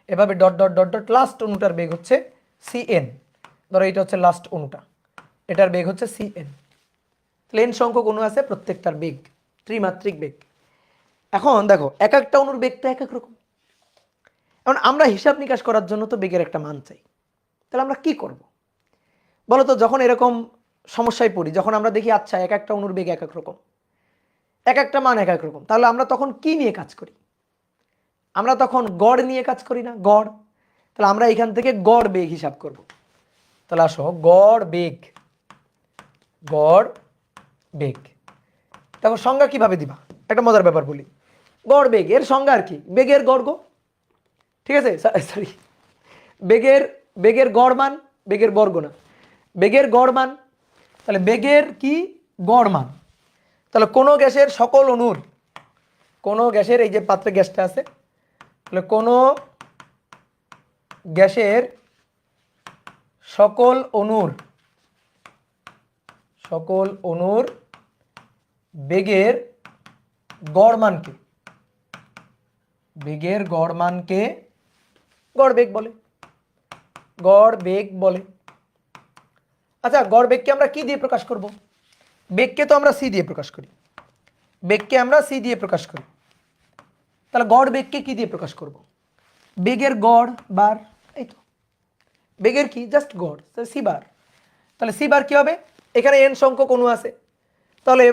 এভাবে dot dot dot dot last অণুটার বেগ হচ্ছে Cn। ধরো এটা হচ্ছে লাস্ট অণুটা, এটার বেগ হচ্ছে Cn। তাহলে এন সংখ্যক অণু আছে, প্রত্যেকটার বেগ ত্রিমাত্রিক বেগ। এখন দেখো এক একটা অণুর বেগ তো এক এক রকম। এখন আমরা হিসাব নিকাশ করার জন্য তো বেগের একটা মান চাই, তাহলে আমরা কি করব বলো তো? যখন এরকম সমস্যায় পড়ি, যখন আমরা দেখি আচ্ছা এক একটা অণুর বেগ এক এক রকম, এক একটা মান এক এক রকম, তাহলে আমরা তখন কি নিয়ে কাজ করি? আমরা তখন গড় নিয়ে কাজ করি না, গড়। তাহলে আমরা এখান থেকে গড় বেগ হিসাব করব। তাহলে আসো গড় বেগ, গড় বেগ। দেখো সংজ্ঞা কিভাবে দিবা, একটা মজার ব্যাপার বলি। গড় বেগ এর সংজ্ঞা আর কি? বেগের গড় গো, ঠিক আছে? সরি, বেগের বেগের গড় মান, বেগের বর্গ না, বেগের গড় মান। তাহলে বেগের কি? গড় মান। তাহলে কোনো গ্যাসের সকল অণুর, কোনো গ্যাসের, এই যে পাত্রে গ্যাসটা আছে, তাহলে কোনো গ্যাসের সকল অণুর, সকল অণুর বেগের গড় মানকে, বেগের গড় মানকে গড় বেগ বলে, গড় বেগ বলে। আচ্ছা গড় বেগকে আমরা কি দিয়ে প্রকাশ করব? বেগকে তো আমরা সি দিয়ে প্রকাশ করি, বেগকে আমরা সি দিয়ে প্রকাশ করি। তাহলে গড় বেগকে কি দিয়ে প্রকাশ করব? বেগের গড় বার, এই তো বেগের কি? জাস্ট গড়, সি বার। তাহলে সি বার কি হবে? এখানে এন সংখ্যক অণু আছে, তাহলে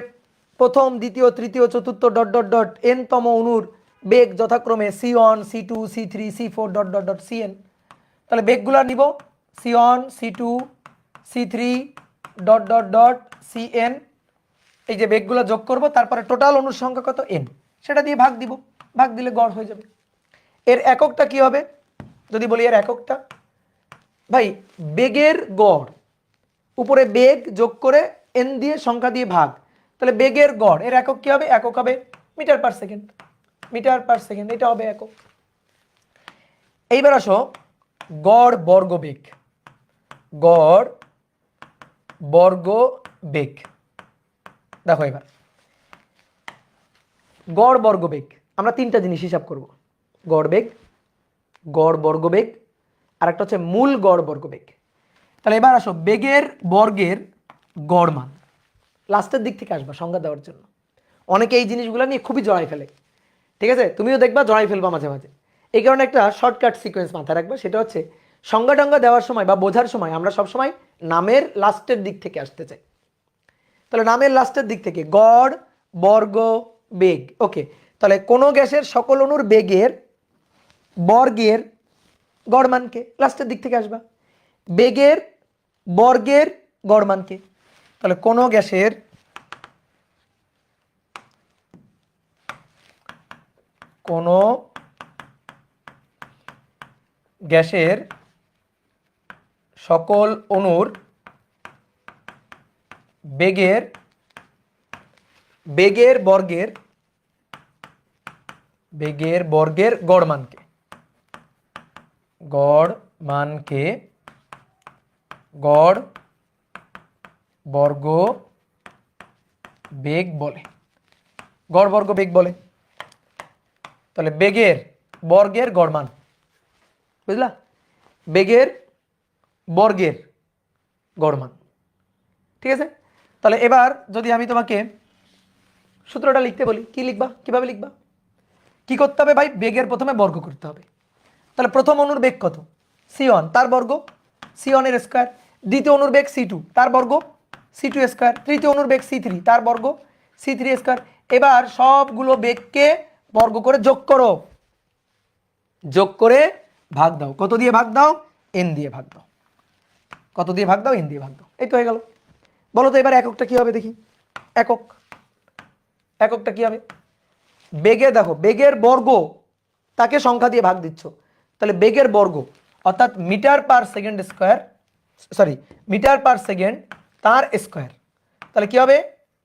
প্রথম, দ্বিতীয়, তৃতীয়, চতুর্থ ডট ডট ডট এন তম অণুর বেগ যথাক্রমে C1, C2, C3, C4 dot dot dot Cn। তাহলে বেগগুলো নিব C1, C2, C3 dot dot dot Cn। এই যে বেগগুলো যোগ করব, তারপরে টোটাল অণুর সংখ্যা কত? n, সেটা দিয়ে ভাগ দিব, ভাগ দিলে গড় হয়ে যাবে। এর এককটা কি হবে যদি বলি? এর এককটা ভাই বেগের গড়, উপরে বেগ যোগ করে n দিয়ে সংখ্যা দিয়ে ভাগ, তাহলে বেগের গড় এর একক কি হবে? একক হবে metre per second, metre per second, এটা হবে একক। এইবার আসো গড় বর্গ বেগ, গড় বর্গ বেগ। দেখো এবার গড় বর্গ বেগ আমরা তিনটা জিনিস হিসাব করব, গড় বেগ, গড় বর্গ বেগ, আর একটা হচ্ছে মূল গড় বর্গ বেগ। তাহলে এবার আসো বেগের বর্গের গড় মান, লাস্টের দিক থেকে আসবা সংজ্ঞা দেওয়ার জন্য। অনেকে এই জিনিসগুলো নিয়ে খুবই জড়াই ফেলে, ঠিক আছে? তুমিও দেখবা জড়াই ফেলবা মাঝে মাঝে। এই কারণে একটা শর্টকাট সিকোয়েন্স মাথায় রাখবা, সেটা হচ্ছে সংজ্ঞা টঙ্গা দেওয়ার সময় বা বোঝার সময় আমরা সবসময় নামের লাস্টের দিক থেকে আসতে চাই। তাহলে নামের লাস্টের দিক থেকে গড় বর্গ বেগ, ওকে। তাহলে কোনো গ্যাসের সকল অণুর বেগের বর্গের গড় মানকে, লাস্টের দিক থেকে আসবা, বেগের বর্গের গড় মানকে। তাহলে কোনো গ্যাসের, কোনো গ্যাসের সকল অণুর বেগের, বেগের বর্গের, বেগের বর্গের গড় মানকে, গড় মানকে গড় বর্গ বেগ বলে, গড় বর্গ বেগ বলে। তাহলে বেগের বর্গের গড় মান, বুঝলা? বেগের বর্গের গড় মান, ঠিক আছে? তাহলে এবার যদি আমি তোমাকে সূত্রটা লিখতে বলি, কি লিখবা? কিভাবে লিখবা? কি করতে হবে ভাই? বেগের প্রথমে বর্গ করতে হবে। তাহলে প্রথম অণুর বেগ কত? C1, তার বর্গ C1 এর স্কয়ার। দ্বিতীয় অণুর বেগ C2, তার বর্গ C2 স্কয়ার। তৃতীয় অণুর বেগ C3, তার বর্গ C3 স্কয়ার। এবার সবগুলো বেগকে বর্গ করে যোগ করো, যোগ করে ভাগ দাও। কত দিয়ে ভাগ দাও? n দিয়ে ভাগ দাও। কত দিয়ে ভাগ দাও? n দিয়ে ভাগ দাও। এই তো হয়ে গেল। বলো তো এবার এককটা কি হবে দেখি? একক, এককটা কি হবে? বেগে দেখো বেগের বর্গ, তাকে সংখ্যা দিয়ে ভাগ দিচ্ছ, তাহলে বেগের বর্গ অর্থাৎ metre per second square, sorry metre per second তার স্কয়ার। তাহলে কি হবে?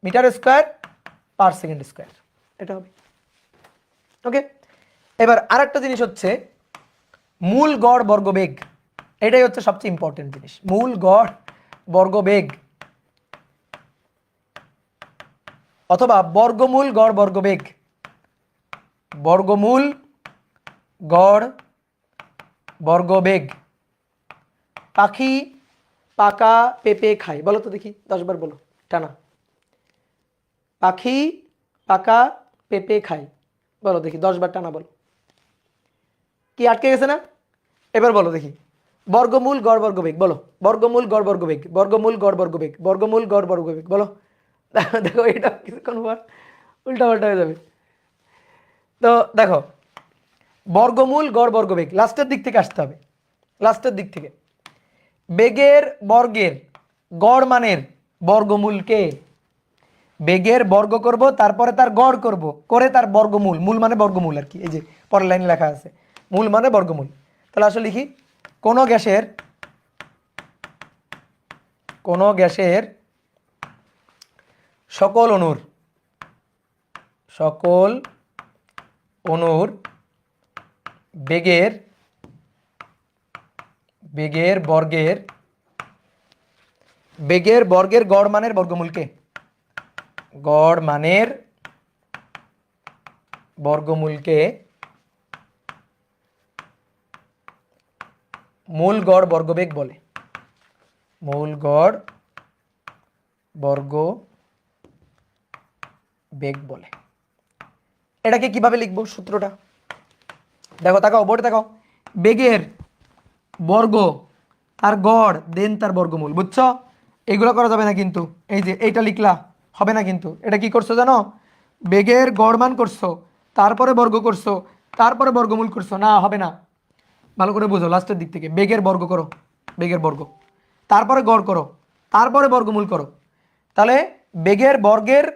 Metre square per second square, এটা হবে। ওকে, এবার আরেকটা জিনিস হচ্ছে মূল গড় বর্গ বেগ। এটাই হচ্ছে সবচেয়ে ইম্পর্টেন্ট জিনিস, মূল গড় বর্গ বেগ অথবা বর্গমূল গড় বর্গ বেগ, বর্গমূল গড় বর্গ বেগ। পাখি পাকা পেঁপে খায়, বলো তো দেখি 10 বার বলো টানা। পাখি পাকা পেঁপে খায়, বলো দেখি 10 বার টানা বলো। কি আটকে গেছে না? এবার বলো দেখি, বর্গমূল গড় বর্গবেগ, বলো বর্গমূল গড় বর্গবেগ, বর্গমূল গড় বর্গবেগ, বর্গমূল গড় বর্গবেগ, বলো। দেখো এটা কিছুক্ষণ পর উল্টা পাল্টা হয়ে যাবে। তো দেখো, বর্গমূল গড় বর্গবেগ লাস্টের দিক থেকে আসতে হবে, লাস্টের দিক থেকে। বেগের বর্গের গড় মানের বর্গমূলকে, বেগের বর্গ করব, তারপরে তার গড় করব, করে তার বর্গমূল, মূল মানে বর্গমূল আর কি, এই যে পরের লাইনে লেখা আছে মূল মানে বর্গমূল। তাহলে আসলে লিখি, কোন গ্যাসের সকল অণুর বেগের বর্গের গড় মানের বর্গমূলকে, মূল গড় বর্গবেগ বলে, মূল গড় বর্গবেগ বলে। এটাকে কিভাবে লিখবো সূত্রটা দেখো, তাকাও বোর্ডে তাকাও। বেগের বর্গ তার গড় দেন তার বর্গমূল, বুঝছো? এইগুলো করা যাবে না কিন্তু, এই যে এইটা লিখলা হবে না কিন্তু। এটা কি করছো জানো? বেগের গড় মান করছো, তারপরে বর্গ করছো, তারপরে বর্গমূল করছো, না হবে না। ভালো করে বুঝো, লাস্টের দিক থেকে বেগের বর্গ করো, বেগের বর্গ, তারপরে গড় করো, তারপরে বর্গমূল করো। তাহলে বেগের বর্গের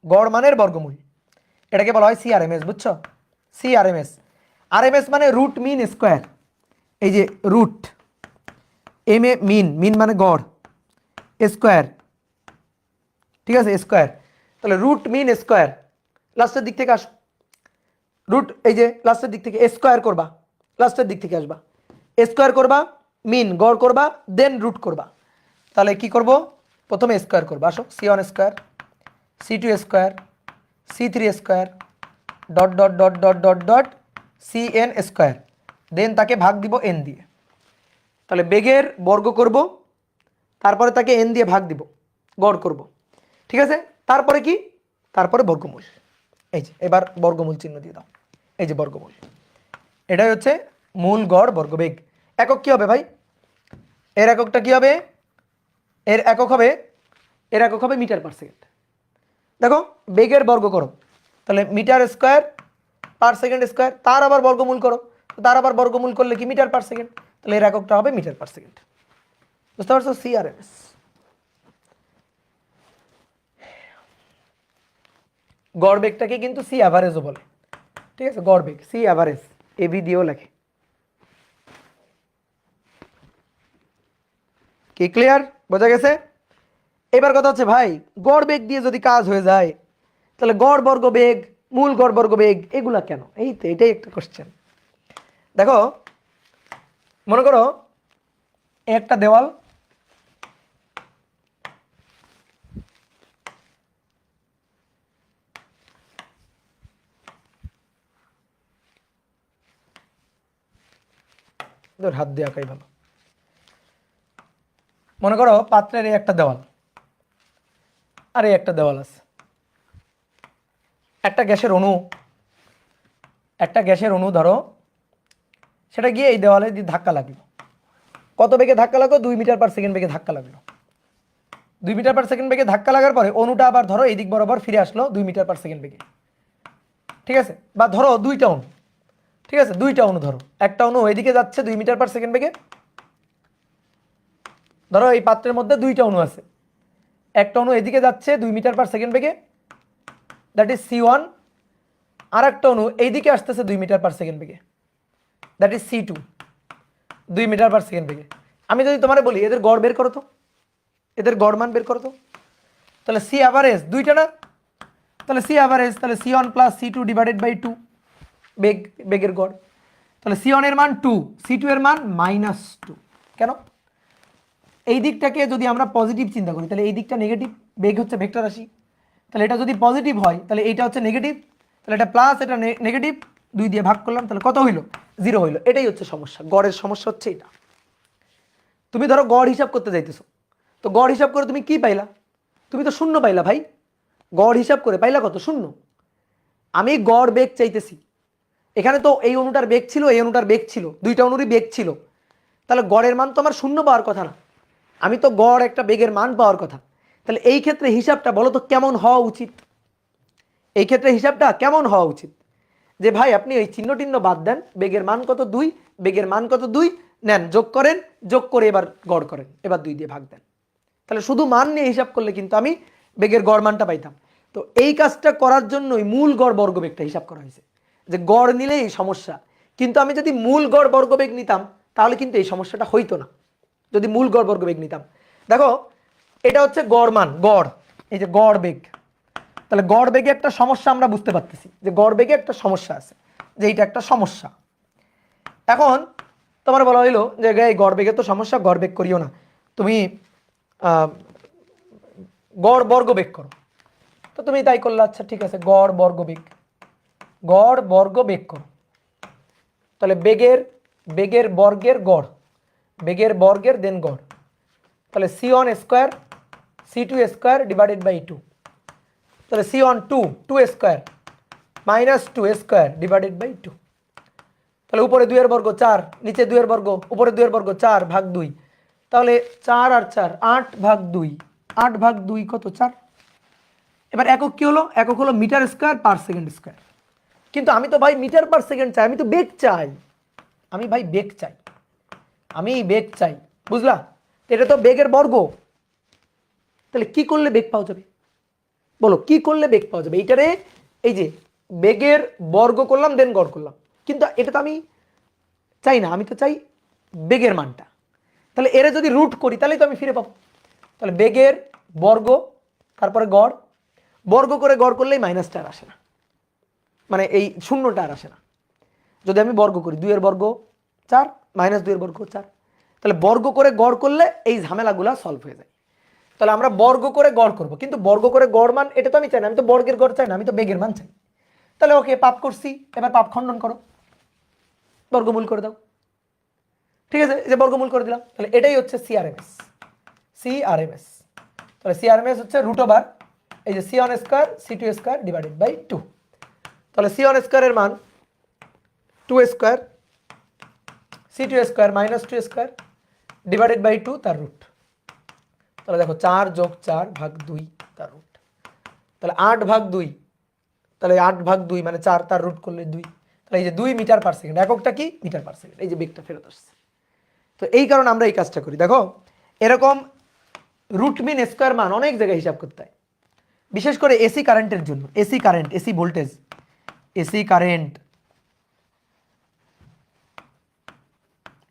গড় মানের বর্গমূল, এটাকে বলা হয় সিআরএমএস, বুঝছো? সিআরএমএস, আরএমএস মানে রুট মিন স্কোয়ার, এই যে রুট, এম এ মিন মানে গড়, স্কোয়ার, ঠিক আছে, স্কোয়ার। তাহলে রুট মিন স্কোয়ার, লাস্টের দিক থেকে আসো, রুট এই যে লাস্টের দিক থেকে স্কোয়ার করবা, লাস্টের দিক থেকে আসবা, স্কোয়ার করবা, মিন গড় করবা, দেন রুট করবা। তাহলে কি করব? প্রথমে স্কোয়ার করবা, আসো, C1 square, C2 square, C3 square, dot dot dot dot dot dot CN square, then তাকে ভাগ দিব n দিয়ে। তাহলে বেগের বর্গ করব, তারপরে তাকে n দিয়ে ভাগ দিব, গড় করব, ঠিক আছে। তারপরে কি? তারপরে বর্গমূল। এই যে এবার বর্গমূল চিহ্ন দিয়ে দাও, এই যে বর্গমূল, এটাই হচ্ছে মূল গড় বর্গবেগ। একক কি হবে ভাই? এর এককটা কি হবে? এর একক হবে মিটার পার সেকেন্ড। দেখো বেগের বর্গ করো, তাহলে metre square per second square, তার আবার বর্গমূল করো, তার আবার বর্গমূল করলে কি মিটার পার সেকেন্ড, তাহলে এর এককটা হবে মিটার পার সেকেন্ড। বুঝতে পারছো? সিআরএমএস। গড় বেগটাকে কিন্তু সি অ্যাভারেজও বলে, ঠিক আছে, গড় বেগ সি অ্যাভারেজ, এবি দিয়েও লেখে। কি ক্লিয়ার? বোঝা গেছে? এবার কথা হচ্ছে ভাই, গড় বেগ দিয়ে যদি কাজ হয়ে যায়, তাহলে গড় বর্গ বেগ, মূল গড় বর্গ বেগ এগুলা কেন? এই তো এটাই একটা কোশ্চেন। দেখো মনে করো একটা দেওয়াল, হাত দিয়ে আঁকাই ভালো। মনে করো পাত্রের এই একটা দেওয়াল, আর এই একটা দেওয়াল আছে, একটা গ্যাসের অণু ধরো, সেটা গিয়ে এই দেওয়ালে দিয়ে ধাক্কা লাগলো। কত বেগে ধাক্কা লাগলো? 2 মিটার পার সেকেন্ড বেগে ধাক্কা লাগলো। 2 মিটার পার সেকেন্ড বেগে ধাক্কা লাগার পরে অণুটা আবার ধরো এই দিক বরাবর ফিরে আসলো 2 মিটার পার সেকেন্ড বেগে, ঠিক আছে। বা ধরো দুইটা অণু, ঠিক আছে, দুইটা অণু ধরো, একটা অণু ওইদিকে যাচ্ছে 2 মিটার পার সেকেন্ড বেগে, ধরো এই পাত্রের মধ্যে দুইটা অণু আছে, একটা অণু এদিকে যাচ্ছে 2 মিটার পার সেকেন্ড বেগে, দ্যাট ইজ C1, আর একটা অণু এইদিকে আসতেছে 2 মিটার পার সেকেন্ড বেগে, that is C2, 2 metre per second বেগে। আমি যদি তোমারে বলি এদের গড় বের করো তো, এদের গড় মান বের করো তো, তাহলে সি অ্যাভারেজ দুইটা না, তাহলে সি অ্যাভারেজ, তাহলে C1 plus C2 divided by 2 বেগের গড়। তাহলে C1 এর মান 2, C2 এর মান -2। কেন? এই দিকটাকে যদি আমরা পজিটিভ চিন্তা করি, তাহলে এই দিকটা নেগেটিভ, বেগ হচ্ছে ভেক্টর রাশি, তাহলে এটা যদি পজিটিভ হয় তাহলে এইটা হচ্ছে নেগেটিভ, তাহলে এটা প্লাস, এটা নেগেটিভ, 2 দিয়ে ভাগ করলাম, তাহলে কত হইলো? 0 হইলো। এটাই হচ্ছে সমস্যা, গড়ের সমস্যা হচ্ছে এটা। তুমি ধরো গড় হিসাব করতে যাইতেছো, তো গড় হিসাব করে তুমি কি পাইলা? তুমি তো শূন্য পাইলা ভাই। গড় হিসাব করে পাইলা কত? শূন্য। আমি গড় বেগ চাইতেছি, এখানে তো এই অণুটার বেগ ছিল, এই অণুটার বেগ ছিল, দুইটা অণুরই বেগ ছিল, তাহলে গড়ের মান তো আমার শূন্য পাওয়ার কথা না, আমি তো গড় একটা বেগের মান পাওয়ার কথা। তাহলে এই ক্ষেত্রে হিসাবটা বলো তো কেমন হওয়া উচিত? এই ক্ষেত্রে হিসাবটা কেমন হওয়া উচিত? যে ভাই আপনি ওই চিহ্ন টিহ্ন বাদ দেন, বেগের মান কত 2, বেগের মান কত 2 নেন, যোগ করেন, যোগ করে এবার গড় করেন, এবার 2 দিয়ে ভাগ দেন। তাহলে শুধু মান নিয়ে হিসাব করলে কিন্তু আমি বেগের গড় মানটা পাইতাম। তো এই কাজটা করার জন্যই মূল গড় বর্গবেগটা হিসাব করা হয়েছে, যে গড় নিলেই সমস্যা। কিন্তু আমি যদি মূল গড় বর্গবেগ নিতাম তাহলে কিন্তু এই সমস্যাটা হইতো না, যদি মূল গড় বর্গবেগ নিতাম। দেখো এটা হচ্ছে গড় মান, গড়, এই যে গড় বেগ, তাহলে গড় বেগে একটা সমস্যা আমরা বুঝতে পারতেছি, যে গড় বেগে একটা সমস্যা আছে, যে এইটা একটা সমস্যা। এখন তোমার বলা হইলো যে এই গড় বেগে তো সমস্যা, গড় বেগ করিও না, তুমি গড় বর্গবেগ করো। তো তুমি তাই করলে, আচ্ছা ঠিক আছে, গড় বর্গবেগ, গড় বর্গবেগ করো। তাহলে বেগের বেগের বর্গের গড়, বেগের বর্গের দেন গড়, তাহলে c1 square c2 square divided by 2, তাহলে c1 2 square minus 2 square divided by 2, তাহলে উপরে 2 এর বর্গ 4, নিচে 2 এর বর্গ, উপরে 2 এর বর্গ 4 ভাগ 2, তাহলে 4 আর 4 8 ভাগ 2, 8 ভাগ 2 কত 4। এবার একক কি হলো? একক হলো metre square per second square. কিন্তু আমি তো ভাই মিটার পার সেকেন্ড চাই, আমি তো বেগ চাই, আমি ভাই বেগ চাই, আমি বেগ চাই, বুঝলা? এটা তো বেগের বর্গ, তাহলে কি করলে বেগ পাওয়া যাবে বলো, কি করলে বেগ পাওয়া যাবে? এইটারে এই যে বেগের বর্গ করলাম দেন গড় করলাম, কিন্তু এটা তো আমি চাই না, আমি তো চাই বেগের মানটা। তাহলে এরা যদি রুট করি তাহলেই তো আমি ফিরে পাবো। তাহলে বেগের বর্গ তারপরে গড়, বর্গ করে গড় করলেই মাইনাসটা আর আসে না, মানে এই শূন্যটা আর আসে না। যদি আমি বর্গ করি 2 এর বর্গ 4 মাইনাস 2 এর বর্গ 4, তাহলে বর্গ করে গড় করলে এই ঝামেলাগুলা সলভ হয়ে যায়। তাহলে আমরা বর্গ করে গড় করব, কিন্তু বর্গ করে গড় মান এটা তো আমি চাই না, আমি তো বর্গের গড় চাই না, আমি তো বেগের মান চাই। তাহলে ওকে পাপ করছি, এবার পাপ খণ্ডন করো, বর্গমূল করে দাও, ঠিক আছে, এই যে বর্গমূল করে দিলাম। তাহলে এটাই হচ্ছে সিআরএমএস, সিআরএমএস। তাহলে সিআরএমএস হচ্ছে রুট ওভার এই যে c1 square c2 square divided by 2। তাহলে c1 স্কয়ারের মান 2 square c2 square minus 2 square divided by 2 তার রুট। তাহলে দেখো 4 যোগ 4 ভাগ 2 তার রুট, তাহলে 8 ভাগ 2, তাহলে 8 ভাগ 2 মানে 4 তার রুট করলে 2, তাহলে এই যে 2 মিটার পার সেকেন্ড, এককটা কি মিটার পার সেকেন্ড, এই যে বেগটা ফেরত আসছে। তো এই কারণে আমরা এই কাজটা করি। দেখো এরকম রুট মিন স্কয়ার মান অনেক জায়গায় হিসাব করতে হয়, বিশেষ করে এসি কারেন্টের জন্য, AC current, AC voltage, AC current,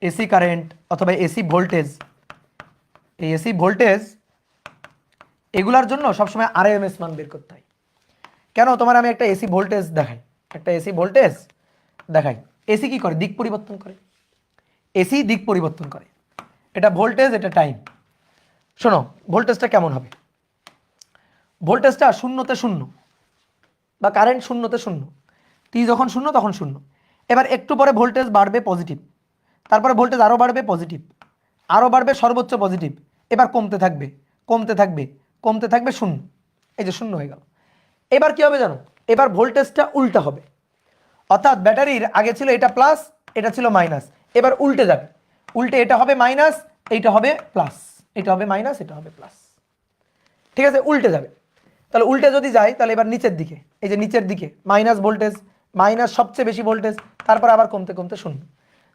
AC current অথবা এসি ভোল্টেজ, এই এসি ভোল্টেজ এগুলার জন্য সবসময় আরএমএস মান বের করতে হয়। কেন? তোমার আমি একটা এসি ভোল্টেজ দেখাই, একটা এসি ভোল্টেজ দেখাই। এসি কি করে? দিক পরিবর্তন করে, এসি দিক পরিবর্তন করে, এটা ভোল্টেজ, এটা টাইম। শোনো ভোল্টেজটা কেমন হবে, ভোল্টেজটা শূন্যতে শূন্য বা কারেন্ট শূন্যতে শূন্য, টি যখন শূন্য তখন শূন্য। এবার একটু পরে ভোল্টেজ বাড়বে পজিটিভ, তারপরে ভোল্টেজ আরও বাড়বে পজিটিভ, আরও বাড়বে সর্বোচ্চ পজিটিভ, এবার কমতে থাকবে কমতে থাকবে কমতে থাকবে শূন্য, এই যে শূন্য হয়ে গেল। এবার কি হবে জানো? এবার ভোল্টেজটা উল্টা হবে, অর্থাৎ ব্যাটারির আগে ছিল এটা প্লাস এটা ছিল মাইনাস, এবার উল্টে যাবে, উল্টে এটা হবে মাইনাস এইটা হবে প্লাস, এটা হবে মাইনাস এটা হবে প্লাস, ঠিক আছে, উল্টে যাবে। তাহলে উল্টে যদি যায় তাহলে এবার নিচের দিকে, এই যে নিচের দিকে মাইনাস ভোল্টেজ, মাইনাস সবচেয়ে বেশি ভোল্টেজ, তারপর আবার কমতে কমতে শূন্য।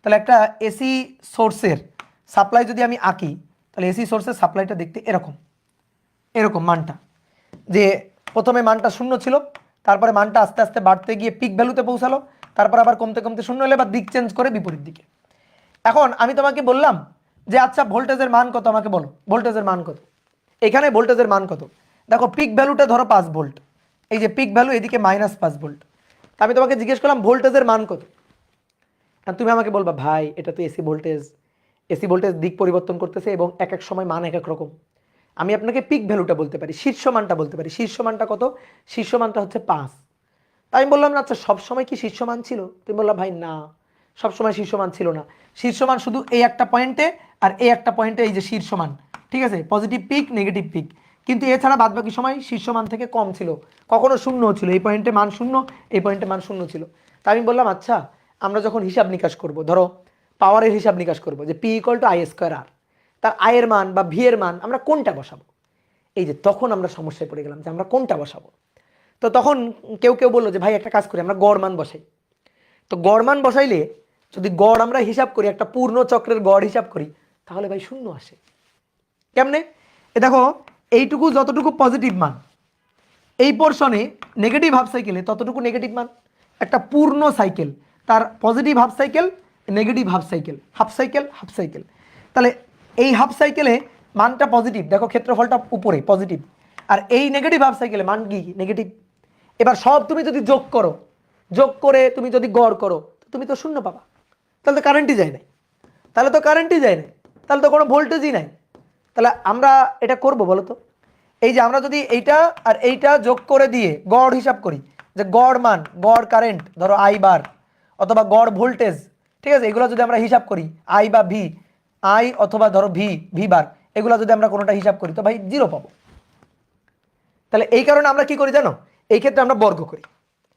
তাহলে একটা এসি সোর্সের সাপ্লাই যদি আমি আঁকি, তাহলে এসি সোর্সের সাপ্লাইটা দেখতে এরকম, এরকম মানটা, যে প্রথমে মানটা শূন্য ছিল, তারপরে মানটা আস্তে আস্তে বাড়তে গিয়ে পিক ভ্যালুতে পৌঁছালো, তারপর আবার কমতে কমতে শূন্য হলে এবার দিক চেঞ্জ করে বিপরীত দিকে। এখন আমি তোমাকে বললাম যে আচ্ছা ভোল্টেজের মান কত, আমাকে বলো ভোল্টেজের মান কত। এখানে ভোল্টেজের মান কত? দেখো পিক ভ্যালুটা ধরো 5 ভোল্ট, এই যে পিক ভ্যালু এদিকে -5 ভোল্ট। আমি তোমাকে জিজ্ঞেস করলাম ভোল্টেজের মান কত, আর তুমি আমাকে বলবা ভাই এটা তো এসি ভোল্টেজ, এসি ভোল্টেজ দিক পরিবর্তন করতেছে এবং এক এক সময় মান এক এক রকম। আমি আপনাকে পিক ভ্যালুটা বলতে পারি, শীর্ষ মানটা বলতে পারি। শীর্ষ মানটা কত? শীর্ষ মানটা হচ্ছে 5। তাই আমি বললাম না আচ্ছা সবসময় কি শীর্ষ মান ছিল? তুমি বললাম ভাই না, সবসময় শীর্ষ মান ছিল না, শীর্ষ মান শুধু এই একটা পয়েন্টে আর এই একটা পয়েন্টে, এই যে শীর্ষ মান, ঠিক আছে, পজিটিভ পিক নেগেটিভ পিক, কিন্তু এছাড়া বাদবাকি সময় শীর্ষ মান থেকে কম ছিল, কখনো শূন্য ছিল, এই পয়েন্টে মান শূন্য, এই পয়েন্টে মান শূন্য ছিল। তা আমি বললাম আচ্ছা আমরা যখন হিসাব নিকাশ করব, ধরো পাওয়ারের হিসাব নিকাশ করব যে P equal to I square R, তার আয়ের মান বা ভি এর মান আমরা কোনটা বসাবো। এই যে তখন আমরা সমস্যায় পড়ে গেলাম যে আমরা কোনটা বসাবো। তো তখন কেউ কেউ বললো যে ভাই একটা কাজ করি আমরা গড় মান বসাই। তো গড় মান বসাইলে যদি গড় আমরা হিসাব করি, একটা পূর্ণ চক্রের গড় হিসাব করি, তাহলে ভাই শূন্য আসে। কেমনে? এ দেখো এইটুকু যতটুকু পজিটিভ মান, এই পোর্শনে নেগেটিভ হাফ সাইকেলে ততটুকু নেগেটিভ মান। একটা পূর্ণ সাইকেল, তার positive half cycle, negative half cycle, half cycle, half cycle. তাহলে এই হাফ সাইকেলে মানটা পজিটিভ, দেখো ক্ষেত্রফলটা উপরে পজিটিভ, আর এই নেগেটিভ হাফ সাইকেলে মান কি নেগেটিভ। এবার সব তুমি যদি যোগ করো, যোগ করে তুমি যদি গড় করো, তুমি তো শূন্য পাবা। তাহলে তো কারেন্টই যায় নাই, তাহলে তো কারেন্টই যায় নাই, তাহলে তো কোনো ভোল্টেজই নাই। তাহলে আমরা এটা করব বলো তো? এই যে আমরা যদি এইটা আর এইটা যোগ করে দিয়ে গড় হিসাব করি, যে গড় মান, গড় কারেন্ট ধরো আই বার, অথবা গড় ভোল্টেজ, ঠিক আছে, এগুলো যদি আমরা হিসাব করি আই বা ভি, আই অথবা ধরো ভি, ভি বার, এগুলো যদি আমরা কোনোটা হিসাব করি তো ভাই জিরো পাবো। তাহলে এই কারণে আমরা কি করি জানো, এই ক্ষেত্রে আমরা বর্গ করি।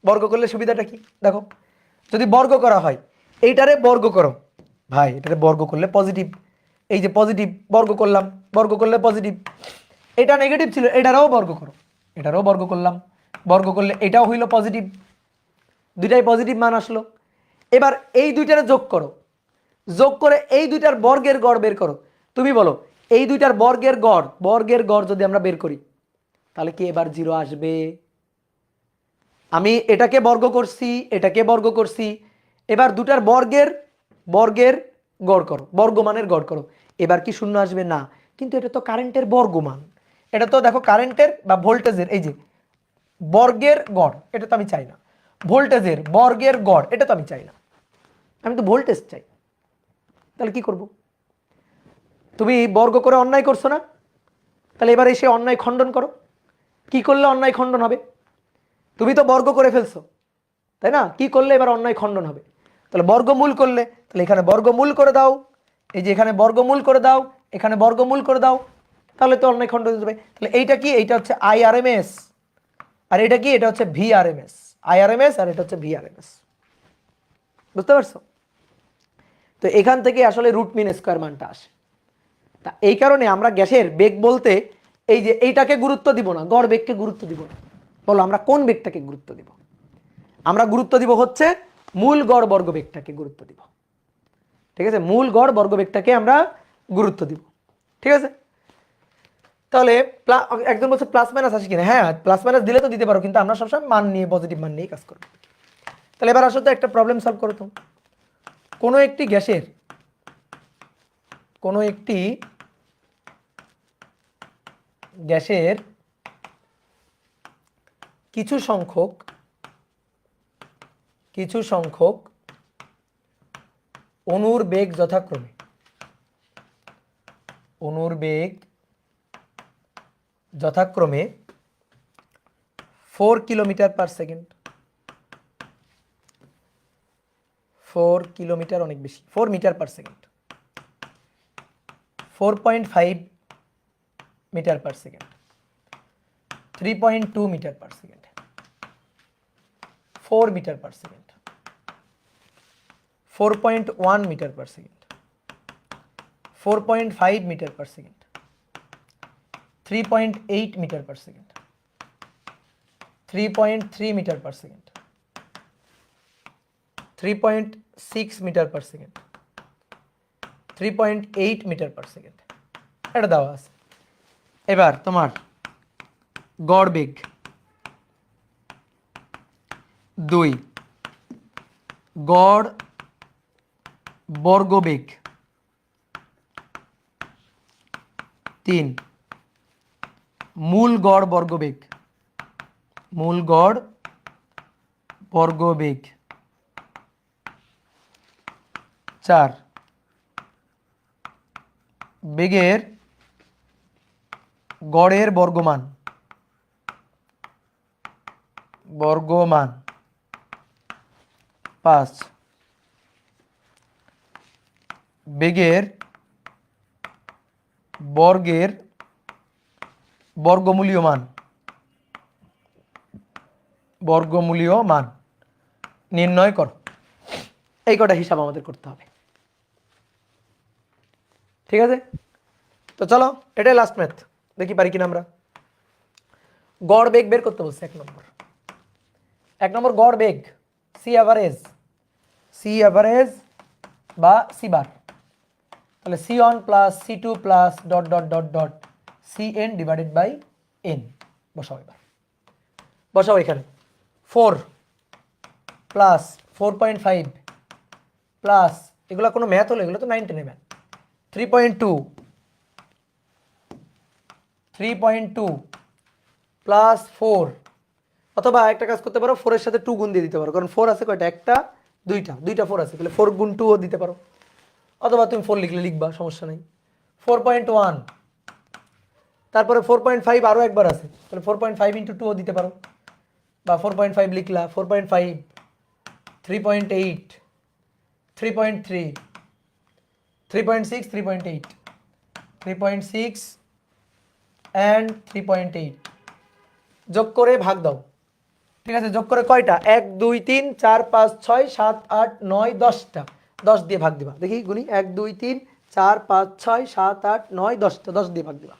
বর্গ করলে সুবিধাটা কি দেখো, যদি বর্গ করা হয়, এইটারে বর্গ করো ভাই, এটারে বর্গ করলে পজিটিভ, এই যে পজিটিভ বর্গ করলাম, বর্গ করলে পজিটিভ। এটা নেগেটিভ ছিল, এটারও বর্গ করো, এটারও বর্গ করলাম, বর্গ করলে এটাও হইল পজিটিভ, দুইটাই পজিটিভ মান আসলো। এবার এই দুইটারে যোগ করো, যোগ করে এই দুইটার বর্গের গড় বের করো। তুমি বলো এই দুইটার বর্গের গড়, বর্গের গড় যদি আমরা বের করি তাহলে কি এবার জিরো আসবে? আমি এটাকে বর্গ করছি, এটাকে বর্গ করছি, এবার দুটার বর্গের বর্গের গড় করো, বর্গমানের গড় করো, এবার কি শূন্য আসবে? না। কিন্তু এটা তো কারেন্টের বর্গমান, এটা তো দেখো কারেন্টের বা ভোল্টেজের এই যে বর্গের গড়, এটা তো আমি চাই না। ভোল্টেজের বর্গের গড়, এটা তো আমি চাই না, আমি তো ভোল্টেজ চাই। তাহলে কি করব? তুমি বর্গ করে অন্যায় করছো না, তাহলে এবার এসে অন্যায় খণ্ডন করো। কি করলে অন্যায় খণ্ডন হবে? তুমি তো বর্গ করে ফেলছো, তাই না? কি করলে এবার অন্যায় খণ্ডন হবে? তাহলে বর্গমূল করলে, তাহলে এখানে বর্গমূল করে দাও, এই যে এখানে বর্গমূল করে দাও, এখানে বর্গমূল করে দাও, তাহলে তো অন্যায় খণ্ডন হয়ে যাবে। তাহলে এইটা কি? এইটা হচ্ছে আইআরএমএস, আর এটা কি? এটা হচ্ছে ভিআরএমএস। আইআরএমএস আর এটা হচ্ছে ভিআরএমএস। বুঝতে পারছো? তো এখান থেকে আসলে রুট মিন স্কয়ার মানটা আসে। তা এই কারণে আমরা গ্যাসের বেগ বলতে এই যে এইটাকে গুরুত্ব দিব না, গড় বেগকে গুরুত্ব দিব না। বলো আমরা কোন বেগটাকে গুরুত্ব দিব? আমরা গুরুত্ব দিব হচ্ছে মূল গড় বর্গবেগটাকে গুরুত্ব দিব। ঠিক আছে, মূল গড় বর্গবেগটাকে আমরা গুরুত্ব দিব। ঠিক আছে, তাহলে একজন বলছে প্লাস মাইনাস আসে কিনা, হ্যাঁ প্লাস মাইনাস দিলে তো দিতে পারো, কিন্তু আমরা সবসময় মান নিয়ে, পজিটিভ মান নিয়ে কাজ করবো। তাহলে এবার আসলে একটা প্রবলেম সলভ করো তো। কোনো একটি গ্যাসের, কোনো একটি গ্যাসের কিছু সংখ্যক অণুর বেগ যথাক্রমে, অণুর বেগ যথাক্রমে 4 কিলোমিটার পার সেকেন্ড, 4 কিলোমিটার অনেক বেশি, 4 metre per second, 4.5 metre per second, 3.2 metre per second, 4 metre per second, 4.1 metre per second, 4.5 metre per second, 3.8 metre per second, 3.3 metre per second, 3.6 metre per second, 3.8 metre per second, এটা দেওয়া আছে। এবার তোমার গড় বেগ 2, গড় বর্গবেগ 3, মূল গড় বর্গবেগ, মূল গড় বর্গবেগ 4, বেগের গড়ের বর্গমান, 5, বেগের বর্গের বর্গমূলীয় মান, বর্গমূলীয় মান নির্ণয় করো। এই কটা হিসাব আমাদের করতে হবে, ঠিক আছে? তো চলো এটাই লাস্ট ম্যাথ, দেখি পারি কিনা আমরা। গড় বেগ বের করতে বলছে 1 নম্বর গড় বেগ, সি অ্যাভারেজ বা সি বার, তাহলে C1 plus C2 plus dot dot dot dot CN divided by N। বসাও, এবার বসাও এখানে 4 প্লাস 4.5 প্লাস, এগুলো কোনো ম্যাথ হলো? এগুলো তো 9 10 ম্যাথ। 3.2 প্লাস 4, অথবা একটা কাজ করতে পারো, 4 এর সাথে 2 গুণ দিয়ে দিতে পারো, কারণ 4 আছে কয়টা? একটা, দুইটা 4 আছে, তাহলে 4 গুণ 2 ও দিতে পারো, অথবা তুমি 4 লিখলে লিখবা, সমস্যা নেই। 4.1, তারপরে 4.5 আরও একবার আছে, তাহলে 4.5 ইন্টু 2 ও দিতে পারো, বা 4.5 লিখলা, 4.5, 3.8, 3.3, 3.6, 3.8, 3.6 অ্যান্ড 3.8 যোগ করে ভাগ দাও, ঠিক আছে? যোগ করে কয়টা? 1 2 3 4 5 6 7 8 9 10টা, 10 দিয়ে ভাগ দিবা, দেখি গুনি, 1 2 3 4 5 6 7 8 9 10টা, 10 দিয়ে ভাগ দিবা।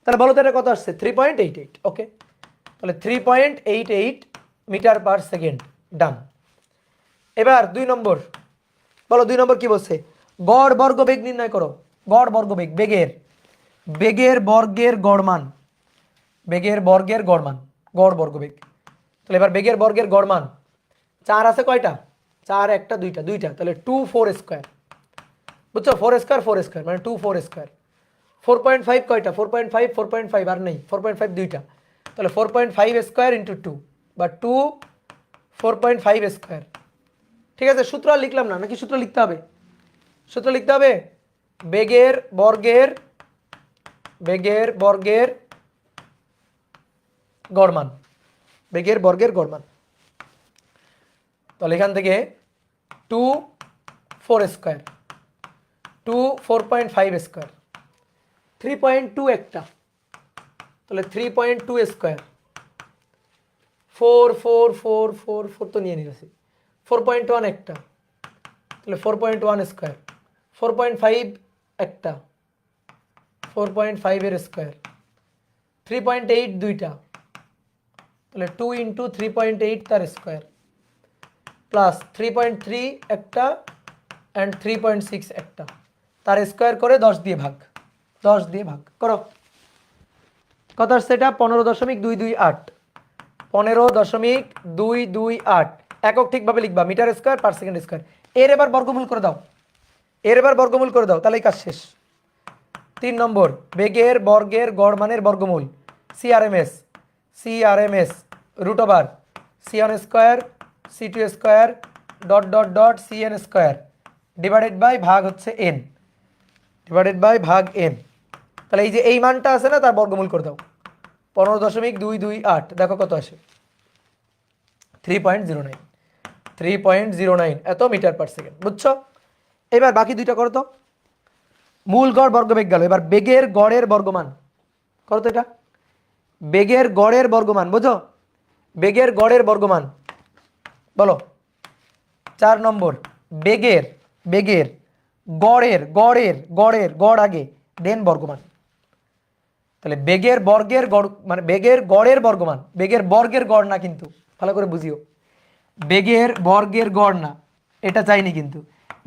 তাহলে বলো তো এটা কত আসছে? 3.88। ওকে, তাহলে 3.88 মিটার পার সেকেন্ড, ডান। এবার 2 নম্বর, বলো 2 নম্বর কি বলছে? গড় বর্গ বেগ নির্ণয় করো। গড় বর্গ বেগ, বেগের বর্গের গড় মান, বেগের বর্গের গড় মান, গড় বর্গ বেগ। তাহলে এবার বেগের বর্গের গড় মান, 4 আছে কয়টা? 4 একটা, দুইটা, তাহলে 2 4 স্কোয়ার, বুঝছো? 4 স্কোয়ার মানে 2 4 স্কোয়ার। 4.5 কয়টা? 4.5 আর নেই, 4.5 দুইটা, তাহলে 4.5 স্কোয়ার ইন্টু 2 বা 2 4.5 স্কোয়ার, ঠিক আছে? সূত্র আর লিখলাম না, নাকি সূত্র লিখতে হবে? সূত্র লিখতে হবে, বেগের বর্গের গড় মান, বেগের বর্গের গড় মান। তাহলে এখান থেকে 2 4 স্কোয়ার, 2 4.5 স্কোয়ার, 3.2 একটা, তাহলে 3.2 স্কোয়ার, 4 4 4 4 4 তো নিয়ে নিয়েছি, 4.1 একটা, তাহলে 4.1 স্কোয়ার, 4.5 একটা, 4.5 এর স্কোয়ার, 3.8 দুইটা, তাহলে 2 ইন্টু 3.8 তার স্কোয়ার, প্লাস 3.3 একটা অ্যান্ড 3.6 একটা, তার স্কোয়ার করে 10 দিয়ে ভাগ, 10 দিয়ে ভাগ করো। কত আসছে এটা? 15.228, 15.228 একক ঠিকভাবে লিখবা, metre square per second square. এর এবার বর্গমূল করে দাও, তাহলেই কাজ শেষ। 3 নম্বর, বেগের বর্গের গড় মানের বর্গমূল, CRMS root over C1 square C2 square dot dot dot CN square divided by ভাগ হচ্ছে N, ডিভাইডেড বাই ভাগ N। তাহলে এই যে এই মানটা আছে না, তার বর্গমূল করে দাও, 15.228, দেখো কত আসে? 3.09 এত মিটার পার সেকেন্ড, বুঝছো? এবার বাকি দুইটা করো তো। মূল গড় বর্গবেগ গেল, এবার বেগের গড়ের বর্গমান করো তো। এটা বেগের গড়ের বর্গমান, বুঝো? বেগের গড়ের বর্গমান বলো। 4 নম্বর, বেগের গড় আগে, দেন বর্গমান। তাহলে বেগের বর্গের গড় মানে বেগের গড়ের বর্গমান, বেগের বর্গের গড় না কিন্তু, ভালো করে বুঝিও, বেগের বর্গের গড় না, এটা চাইনি কিন্তু,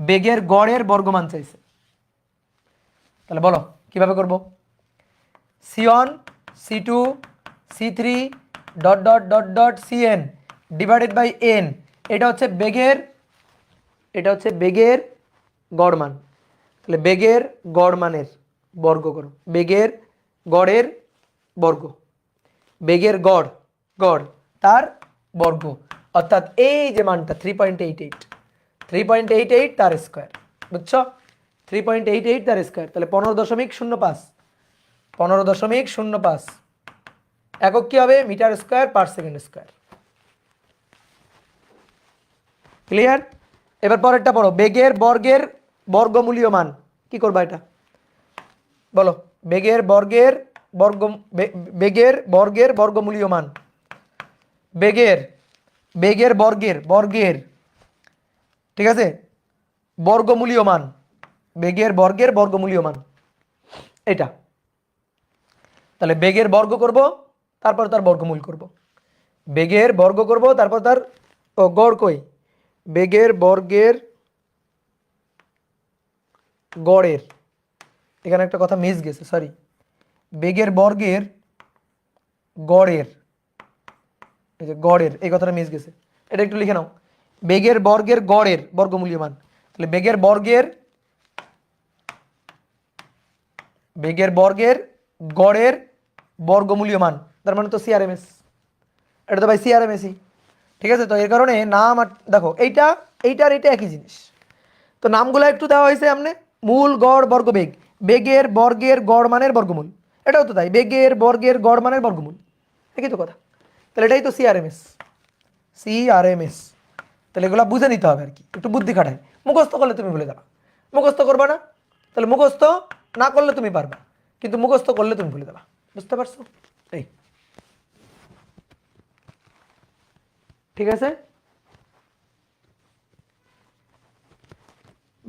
বেগের গড়ের বর্গমান চাইছে। তাহলে বলো কিভাবে করব? C1 C2 C3 dot dot dot dot CN divided by N, এটা হচ্ছে বেগের গড় মান। তাহলে বেগের গড় মানের বর্গ করো, বেগের গড়ের বর্গ, বেগের গড় তার বর্গ, অর্থাৎ এই যে মানটা 3.88 তার স্কোয়ার, বুঝছো? 3.88 তার স্কোয়ার, তাহলে 15.05 একক কি হবে? Metre square per second square. Clear? এবার পরেরটা পড়ো, বেগের বর্গের বর্গমূলীয় মান। কি করবা এটা বলো? বেগের বর্গের বর্গ বেগের বর্গের বর্গমূলীয় মান, বেগের বেগের বর্গের বর্গের, ঠিক আছে, বর্গমূলীয় মান, বেগের বর্গের বর্গমূলীয় মান এটা। তাহলে বেগের বর্গ করব, তারপর তার বর্গমূল করব, বেগের বর্গ করব, তারপর তার গড় কই, বেগের বর্গের গড়ের, এখানে একটা কথা মিস গেছে, সরি, বেগের বর্গের গড়ের, এই যে গড়ের এই কথাটা মিস গেছে, এটা একটু লিখে নাও, বেগের বর্গের গড়ের বর্গমূলীয় মান। তাহলে বেগের বর্গের গড়ের বর্গমূলীয় মান, তার মানে তো সিআরএমএস, এটা তো ভাই সিআরএমএসই, ঠিক আছে। তো এর কারণে নাম দেখো এইটা এইটার এটা একই জিনিস, তো নামগুলো একটু দেওয়া হয়েছে এমনি, মূল গড় বর্গ বেগ, বেগের বর্গের গড় মানের বর্গমূল, এটাও তো তাই, বেগের বর্গের গড় মানের বর্গমূল, একই তো কথা। তাহলে এটাই তো সিআরএমএস, সিআরএমএস। তাহলে এগুলো বুঝে নিতে হবে আর কি, একটু বুদ্ধি খাটায়, মুখস্থ করলে তুমি ভুলে যাবা, মুখস্থ করবা না, তাহলে মুখস্থ না করলে তুমি পারবা, কিন্তু মুখস্থ করলে তুমি ভুলে যাবা, বুঝতে পারছো? এই ঠিক আছে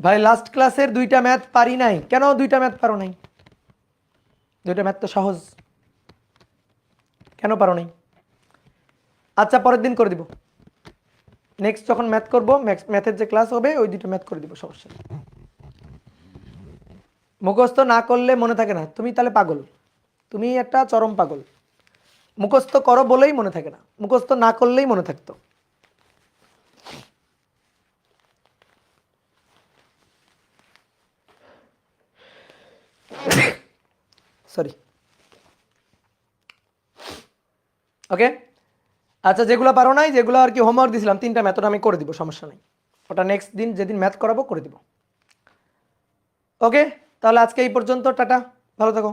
ভাই, লাস্ট ক্লাসের 2টা ম্যাথ পারি নাই, কেন 2টা ম্যাথ পারো নাই? 2টা ম্যাথ তো সহজ, কেন পারো নাই? আচ্ছা পরের দিন করে দিব, নেক্সট যখন ম্যাথ করবো, ম্যাথের যে ক্লাস হবে ওই 2টা ম্যাথ করে দিব, সমস্যা নেই। মুখস্থ না করলে মনে থাকে না, তুমি তাহলে পাগল, তুমি একটা চরম পাগল, মুখস্থ করো বলেই মনে থাকে না, মুখস্থ না করলেই মনে থাকতো। সরি, ওকে। আচ্ছা যেগুলো পারো নাই, যেগুলো আর কি হোমওয়ার্ক দিয়েছিলাম 3টা ম্যাথ, ওটা আমি করে দিব, সমস্যা নেই, ওটা নেক্সট দিন যেদিন ম্যাথ করাবো করে দিব। ওকে, তাহলে আজকে এই পর্যন্ত, টাটা, ভালো থাকো।